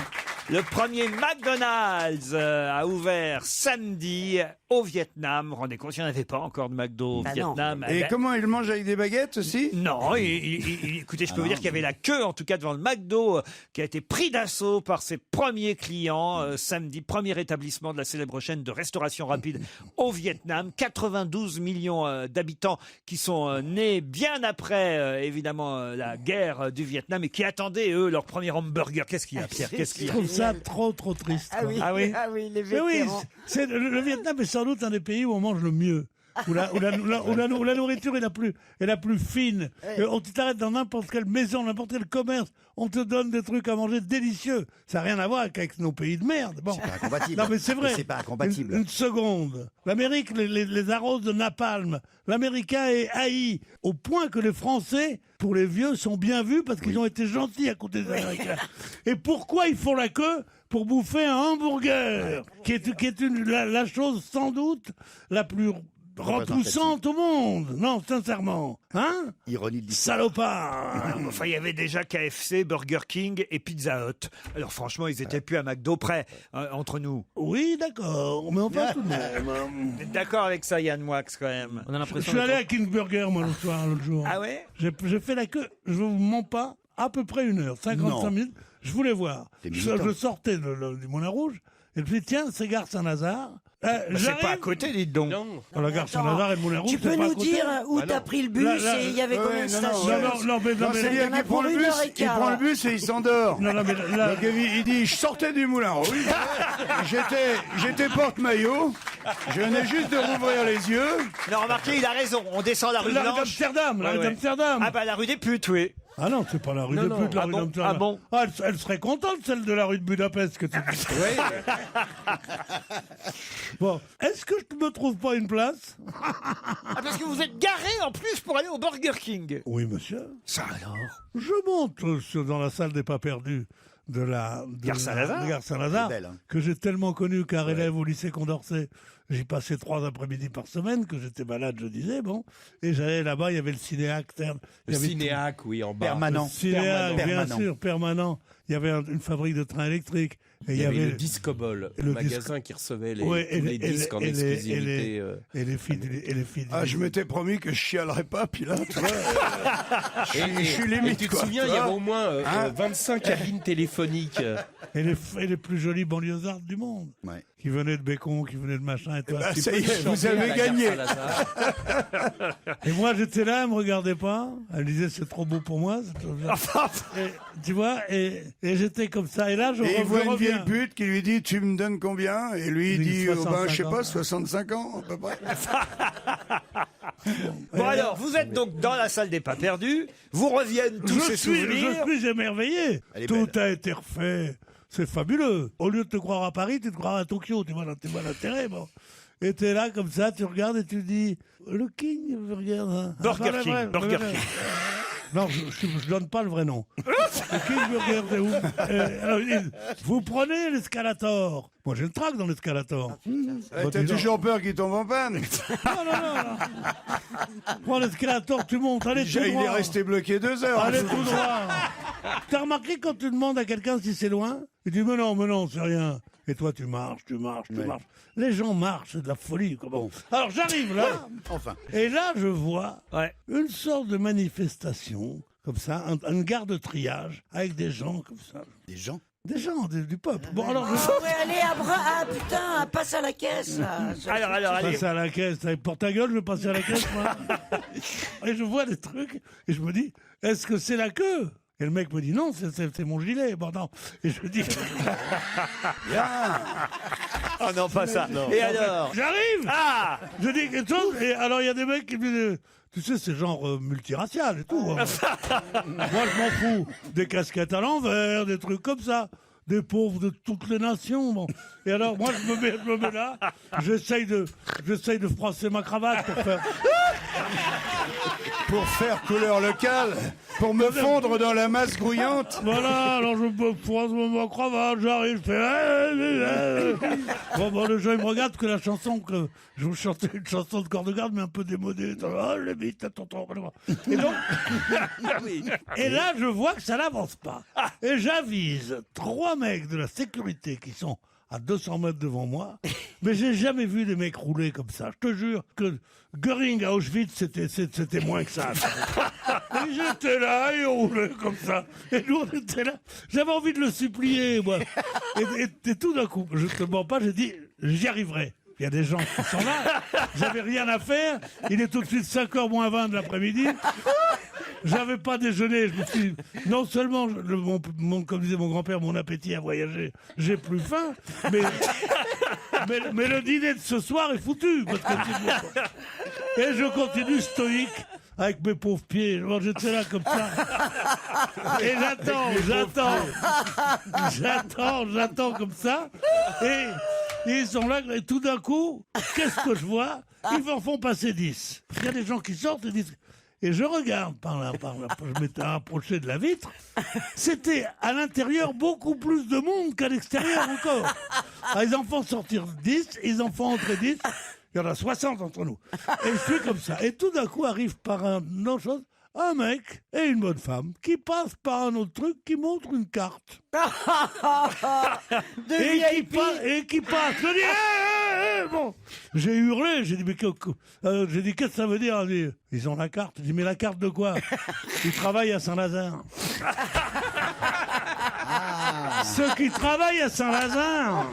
Le premier McDonald's a ouvert samedi au Vietnam. Vous vous rendez compte, il n'y en avait pas encore de McDo au Vietnam. Et comment il mange avec des baguettes aussi? Non, écoutez, je peux vous dire qu'il y avait la queue, en tout cas devant le McDo, qui a été pris d'assaut par ses premiers clients samedi, premier établissement de la célèbre chaîne de restauration rapide au Vietnam. 92 millions d'habitants qui sont nés bien après, évidemment, la guerre du Vietnam et qui attendaient, eux, leur premier hamburger. Qu'est-ce qu'il y a, Pierre? Qu'est-ce qu'il y Je a? trouve ça trop triste. Ah quoi. oui, les Mais oui, vétérans. le Vietnam est sans doute un des pays où on mange le mieux. Où la nourriture est la plus fine. On t'arrête dans n'importe quelle maison, n'importe quel commerce, on te donne des trucs à manger délicieux. Ça n'a rien à voir avec nos pays de merde. Bon. C'est pas incompatible. Non mais c'est vrai. C'est pas incompatible. Une seconde. L'Amérique les arrose de napalm. L'Américain est haï au point que les Français, pour les vieux, sont bien vus parce qu'ils ont été gentils à côté des Américains. Et pourquoi ils font la queue? Pour bouffer un hamburger, qui est la chose sans doute la plus repoussante au monde. Non, sincèrement. Hein? Ironie de salopard. Enfin, il y avait déjà KFC, Burger King et Pizza Hut. Alors franchement, ils étaient plus à McDo près, entre nous. Oui, d'accord, mais enfin tout de même. Vous êtes d'accord avec ça, Yann Moix, quand même? Je suis allé à King Burger, moi, l'autre jour. Ah ouais? J'ai fait la queue, je vous mens pas, à peu près 1 heure, 55 minutes. Je voulais voir. Je sortais du Moulin Rouge, et puis tiens, c'est Gare Saint-Lazare. C'est pas à côté, dites donc. La Gare Saint-Lazare et le Moulin Rouge, Tu peux c'est pas à nous côté. dire où t'as pris le bus et il y avait combien de stations? Non, mais il y en a pour 1h15. Il prend le bus et il s'endort. Non, mais Donc, il dit, je sortais du Moulin Rouge, j'étais porte-maillot, je venais juste de rouvrir les yeux. Non, remarquez, il a raison. On descend la rue La rue Blanche. d'Amsterdam, la rue d'Amsterdam. Ah bah la rue des putes, oui. Ah non, c'est pas la rue de pute, la rue d'Amsterdam. Ah bon? Ah, elle serait contente, celle de la rue de Budapest que tu dis. Bon, est-ce que je ne me trouve pas une place? Ah, parce que vous êtes garé en plus pour aller au Burger King. Oui, monsieur. Ça alors? Je monte dans la salle des pas perdus de la Gare Saint-Lazare. de Gare Saint-Lazare, C'est belle, hein. que j'ai tellement connu car élève au lycée Condorcet. J'y passais 3 après-midi par semaine, que j'étais malade, je disais, bon. Et j'allais là-bas, il y avait le cinéac. Le cinéac, oui, en bas. Permanent. Le cinéac, bien Permanent. sûr, permanent. Il y avait une fabrique de trains électriques. Et Il y avait le Discobol, le magasin qui recevait les disques en exclusivité. Et les filles. Ah, je m'étais promis que je chialerais pas, puis là, tu vois. Et je suis limite, et tu te quoi, souviens, tu il y avait vois. au moins 25 cabines téléphoniques. Et les plus jolies banlieusardes du monde. Ouais. Qui venaient de Bécon, qui venaient de machin et tout. Bah, ça y est, vous avez gagné. Et moi, j'étais là, elle me regardait pas. Elle disait, c'est trop beau pour moi. Et, tu vois, et j'étais comme ça. Et là, je Et il voit une reviens. vieille pute qui lui dit, tu me donnes combien? Et lui, il dit, oh, ben, je sais 65 pas, ans. 65 ans, à peu près. Bon alors, vous êtes donc dans la salle des pas perdus. Vous reviennent tous ces souvenirs. Je suis émerveillé. Elle est Tout belle. a été refait. C'est fabuleux. Au lieu de te croire à Paris, tu te crois à Tokyo. Tu vois l'intérêt, bon. Et t'es là comme ça, tu regardes et tu dis, le King Burger. Hein. Burger King, Burger King. Non, je donne pas le vrai nom. Le King Burger, c'est où alors, ils disent, vous prenez l'escalator. Moi, j'ai le trac dans l'escalator. T'as toujours peur qu'il tombe en panne. Non. Prends l'escalator, tu montes, allez tout Il droit. est resté bloqué 2 heures. Allez tout droit. T'as remarqué quand tu demandes à quelqu'un si c'est loin? Il dit mais non, c'est rien. Et toi tu marches. Les gens marchent, c'est de la folie. Comment? Alors j'arrive là, Enfin. et là je vois une sorte de manifestation, comme ça, une gare de triage, avec des gens comme ça. Des gens? Des gens, du peuple. Bon alors Ah ouais, allez, putain, passe à la caisse, là. Alors, allez. passe à la caisse, pour ta gueule, je vais passer à la caisse, moi. Et je vois des trucs, et je me dis, est-ce que c'est la queue? Et le mec me dit non, c'est mon gilet. Bon, non. Et je dis. Oh non, pas ça. Non. Et alors? J'arrive. Ah. Je dis quelque chose, et alors il y a des mecs qui me disent. Tu sais, c'est genre multiracial et tout. Hein. Moi, je m'en fous. Des casquettes à l'envers, des trucs comme ça. Des pauvres de toutes les nations. Bon. Et alors, moi, je me mets là. J'essaye de froisser ma cravate pour faire couleur locale, pour me fondre dans la masse grouillante. Voilà, alors je me pose ma cravate, j'arrive, je fais... Bon, les gens ils me regardent que la chanson que je vous chantais, une chanson de corps de garde, mais un peu démodée. Oh, les bites, tonton. Et donc, et là, je vois que ça n'avance pas. Et j'avise 3 mecs de la sécurité qui sont à 200 mètres devant moi, mais j'ai jamais vu des mecs rouler comme ça. Je te jure que Göring à Auschwitz, c'était moins que ça. Et j'étais là, et on roulait comme ça. Et nous, on était là. J'avais envie de le supplier, moi. Et tout d'un coup, je te mens pas, j'ai dit, j'y arriverai. Il y a des gens qui sont là. J'avais rien à faire. Il est tout de suite 5h moins 20 de l'après-midi. J'avais pas déjeuné. Je me suis dit, non seulement, comme disait mon grand-père, mon appétit a voyagé, j'ai plus faim, mais le dîner de ce soir est foutu. Parce que et je continue stoïque avec mes pauvres pieds. J'étais là comme ça. Et j'attends comme ça. Et ils sont là, et tout d'un coup, qu'est-ce que je vois? Ils m'en font passer 10. Il y a des gens qui sortent et disent... Et je regarde je m'étais approché de la vitre. C'était à l'intérieur beaucoup plus de monde qu'à l'extérieur encore. Alors, ils en font sortir 10, ils en font entrer 10. Il y en a 60 entre nous. Et je suis comme ça. Et tout d'un coup arrive par une autre chose, un mec et une bonne femme qui passent par un autre truc qui montre une carte. et qui passe. Je dis, bon. J'ai hurlé, j'ai dit, mais qu'est-ce que ça veut dire? Elle dit, ils ont la carte. J'ai dit, mais la carte de quoi? Ils travaillent à Saint-Lazare. Ceux qui travaillent à Saint-Lazare,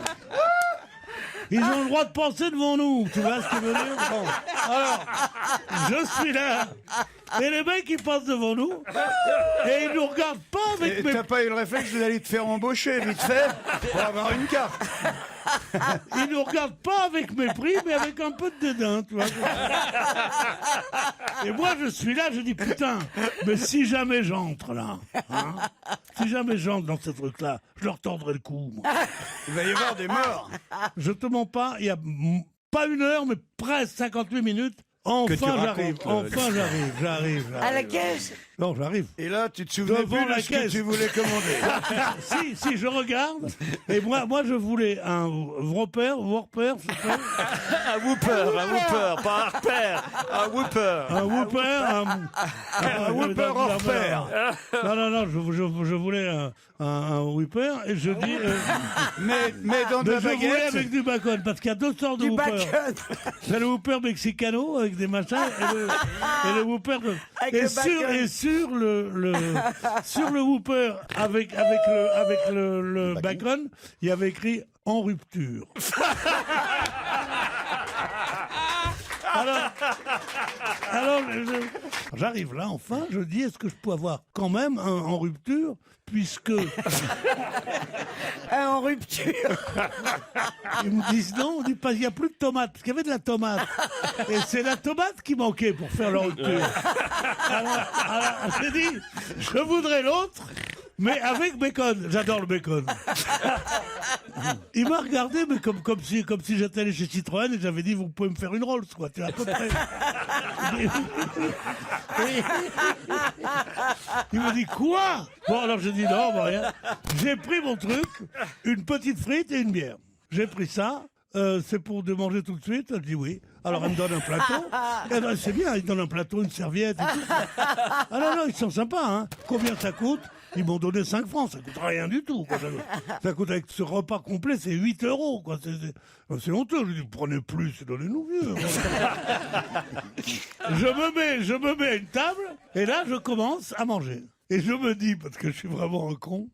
ils ont le droit de penser devant nous. Tu vois ce que je veux dire? Bon. Alors, je suis là. Et les mecs, ils passent devant nous. Et ils nous regardent pas avec T'as pas eu le réflexe d'aller te faire embaucher vite fait pour avoir une carte. Ils nous regardent pas avec mépris, mais avec un peu de dédain, tu vois. Et moi, je suis là, je dis, putain, mais si jamais j'entre là, hein, si jamais j'entre dans ce truc-là, je leur tordrai le cou, moi. Il va y avoir des morts. Je te mens pas, il y a pas 1 heure, mais presque 58 minutes. Enfin, j'arrive. À la caisse? Non, j'arrive. Et là, tu te souvenais devant plus de ce que tu voulais commander. si, je regarde. Et moi, je voulais un Whopper, un Whopper, pas un repère. Un Whopper. Un Whopper hors pair. Non, je voulais un Whopper et je dis... mais dans de la baguette. Je voulais avec du bacon, parce qu'il y a 2 sortes de Whopper. C'est le Whopper mexicano avec des machins et le Whopper de... Sur le Whopper avec le bacon, il y avait écrit en rupture. Alors j'arrive là, enfin, je dis, est-ce que je peux avoir quand même un en rupture, puisque... Un en rupture. Ils me disent non, on dit pas, il n'y a plus de tomates, parce qu'il y avait de la tomate. Et c'est la tomate qui manquait pour faire la rupture. Alors j'ai dit, je voudrais l'autre, mais avec bacon. J'adore le bacon. Il m'a regardé, mais comme si j'étais allé chez Citroën et j'avais dit, vous pouvez me faire une Rolls, quoi. Tu es à peu près. Il m'a dit, quoi? Bon, alors j'ai dit, non, bah, rien. J'ai pris mon truc, une petite frite et une bière. J'ai pris ça. C'est pour de manger tout de suite? Elle dit oui. Alors elle me donne un plateau. Eh ben c'est bien, ils donnent un plateau, une serviette et tout. Ah non, ils sont sympas, hein. Combien ça coûte? Ils m'ont donné 5 francs, ça coûte rien du tout, quoi. Ça coûte avec ce repas complet, c'est 8 €, quoi. C'est honteux. Je dis, prenez plus, donnez-nous mieux. Je me mets à une table, et là, je commence à manger. Et je me dis, parce que je suis vraiment un con,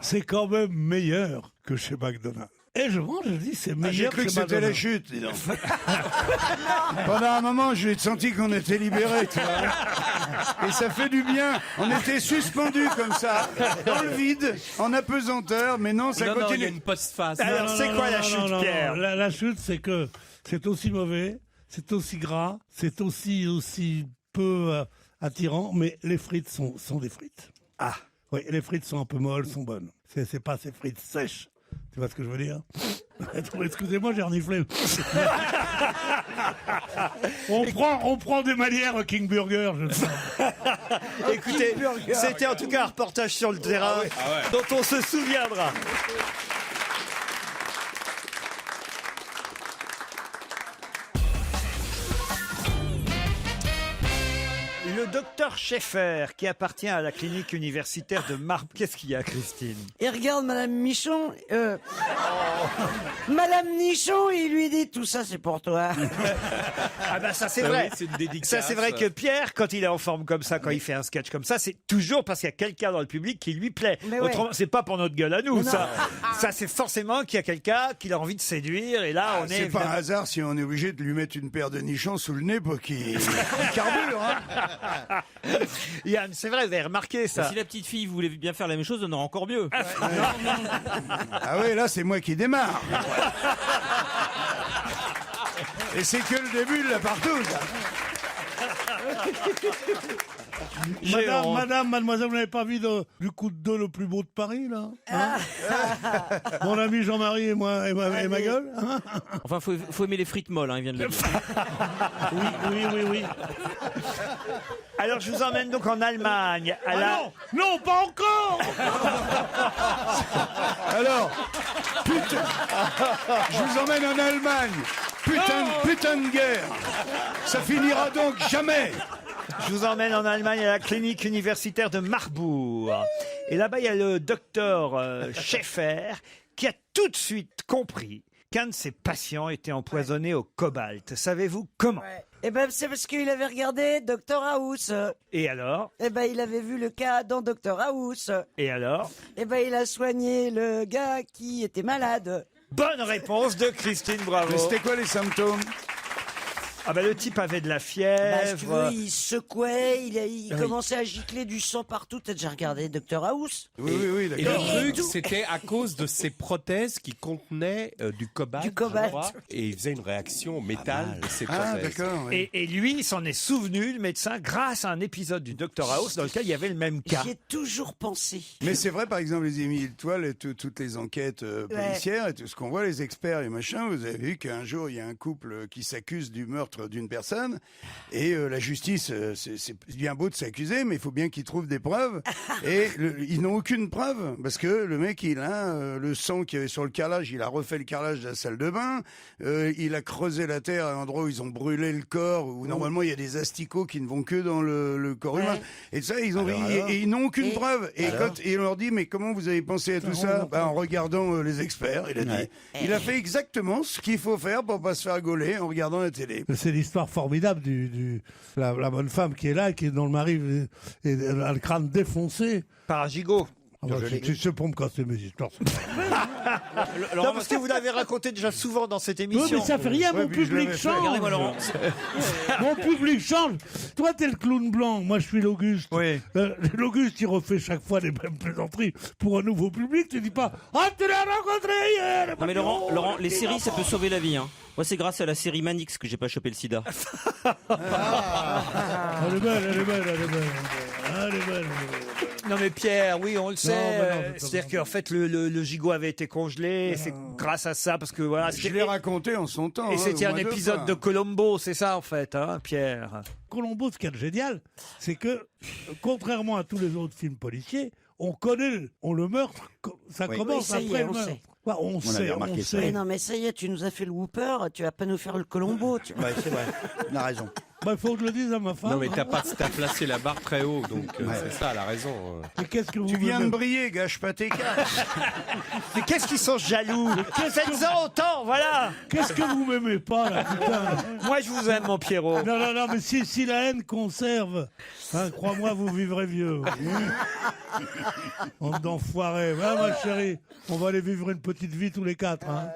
c'est quand même meilleur que chez McDonald's. Et je mange, je dis, c'est meilleur. J'ai cru que c'était la chute, dis donc. Pendant un moment, j'ai senti qu'on était libérés, tu vois. Et ça fait du bien. On était suspendus comme ça, dans le vide, en apesanteur, mais non, ça continue. Non, il y a une post-phase. Alors, c'est quoi la chute, Pierre? La chute, c'est que c'est aussi mauvais, c'est aussi gras, c'est aussi peu attirant, mais les frites sont des frites. Ah. Oui, les frites sont un peu molles, sont bonnes. C'est pas ces frites sèches. Tu vois ce que je veux dire? Excusez-moi, j'ai reniflé. on prend des manières King Burger. Écoutez, c'était en tout cas un reportage sur le terrain dont on se souviendra. Le docteur Schaeffer, qui appartient à la clinique universitaire de Marbre. Qu'est-ce qu'il y a, Christine? Et regarde Madame Michon. Madame Nichon, il lui dit tout ça, c'est pour toi. Ah ben ça c'est vrai. Oui, c'est une dédicace. Ça c'est vrai que Pierre, quand il est en forme comme ça, quand il fait un sketch comme ça, c'est toujours parce qu'il y a quelqu'un dans le public qui lui plaît. Mais ouais. Autrement, c'est pas pour notre gueule à nous. Non. Ça c'est forcément qu'il y a quelqu'un qui a envie de séduire. Et là, on est. C'est pas un hasard si on est obligé de lui mettre une paire de nichons sous le nez pour qu'il carbure. Hein. Yann, c'est vrai, vous avez remarqué ça. Si la petite fille voulait bien faire la même chose, on aura encore mieux. Ah oui, là c'est moi qui démarre. Et c'est que le début de la partouze. Mademoiselle, vous n'avez pas vu du coup de deux le plus beau de Paris, là hein Mon ami Jean-Marie et moi et ma gueule hein. Enfin, faut aimer les frites molles, hein, il vient de le dire. Oui. Alors, je vous emmène donc en Allemagne. Non, pas encore. Alors, putain, je vous emmène en Allemagne. Putain de guerre. Ça finira donc jamais. Je vous emmène en Allemagne à la clinique universitaire de Marbourg. Et là-bas, il y a le docteur Schaeffer qui a tout de suite compris qu'un de ses patients était empoisonné au cobalt. Savez-vous comment? Eh ben, c'est parce qu'il avait regardé Dr House. Et alors? Eh ben, il avait vu le cas dans Dr House. Et alors? Eh ben, il a soigné le gars qui était malade. Bonne réponse de Christine Bravo. Mais c'était quoi les symptômes? Ah ben le type avait de la fièvre. Bah, si tu veux, il secouait, il commençait à gicler du sang partout. T'as déjà regardé Dr House? Oui, Et d'accord. le truc, c'était à cause de ces prothèses qui contenaient du cobalt. Du cobalt. je crois, et il faisait une réaction au métal de ces prothèses. Ah, d'accord. Oui. Et lui, il s'en est souvenu, le médecin, grâce à un épisode du Dr House dans lequel il y avait le même cas. J'y ai toujours pensé. Mais c'est vrai, par exemple, les Émile Toile et toutes les enquêtes policières et tout ce qu'on voit, les experts et machin, vous avez vu qu'un jour, il y a un couple qui s'accuse du meurtre d'une personne et la justice, c'est bien beau de s'accuser, mais il faut bien qu'ils trouvent des preuves. Et ils n'ont aucune preuve parce que le mec, il a le sang qu'il y avait sur le carrelage, il a refait le carrelage de la salle de bain, il a creusé la terre à un endroit où ils ont brûlé le corps, où normalement il y a des asticots qui ne vont que dans le corps humain. Et ça, ils n'ont aucune preuve. Et quand on leur dit, mais comment vous avez pensé à tout ça? En regardant les experts, il a dit. Il a fait exactement ce qu'il faut faire pour pas se faire gauler en regardant la télé. C'est l'histoire formidable la bonne femme qui est là, dont le mari a le crâne défoncé. Par un gigot. Ah bah, c'est pour me casser mes histoires. Non, parce que vous l'avez raconté déjà souvent dans cette émission. Oui, mais ça fait rien, mon public change. Regardez-moi, Laurent. Mon public change. Toi, t'es le clown blanc. Moi, je suis l'Auguste. Oui. L'Auguste, il refait chaque fois les mêmes plaisanteries pour un nouveau public. Tu dis pas, ah, tu l'as rencontré hier. Non mais Laurent, les séries, ça peut sauver la vie. Hein. Moi, c'est grâce à la série Manix que j'ai pas chopé le sida. Elle est belle. Non mais Pierre, oui, on le sait. Non, C'est-à-dire qu'en fait, le gigot avait été congelé. Et c'est grâce à ça, parce que voilà. Je l'ai raconté en son temps. Et c'était au un moins 2 épisode fois. de Colombo, c'est ça en fait, hein, Pierre. Colombo, ce qui est génial, c'est que, contrairement à tous les autres films policiers, on connaît le meurtre, ça commence ça y après est, le on meurtre. sait. Ouais, on sait. Mais non, mais ça y est, tu nous as fait le Whooper, tu vas pas nous faire le Colombo. Ouais, c'est vrai. On a raison. Il faut que je le dise à ma femme. Non, mais t'as placé la barre très haut, donc c'est ça, elle a raison. Mais qu'est-ce que vous Tu viens de me- briller, gâche pas tes cartes. Mais qu'est-ce qu'ils sont jaloux? Faites-en autant, voilà. Qu'est-ce que vous m'aimez pas, là, putain? Moi, je vous aime, mon Pierrot. Non, mais si la haine conserve, hein, crois-moi, vous vivrez vieux. On d'enfoirés. Ah, ma chérie, on va aller vivre une petite vie tous les 4. Hein.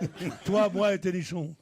Toi, moi et tes nichons.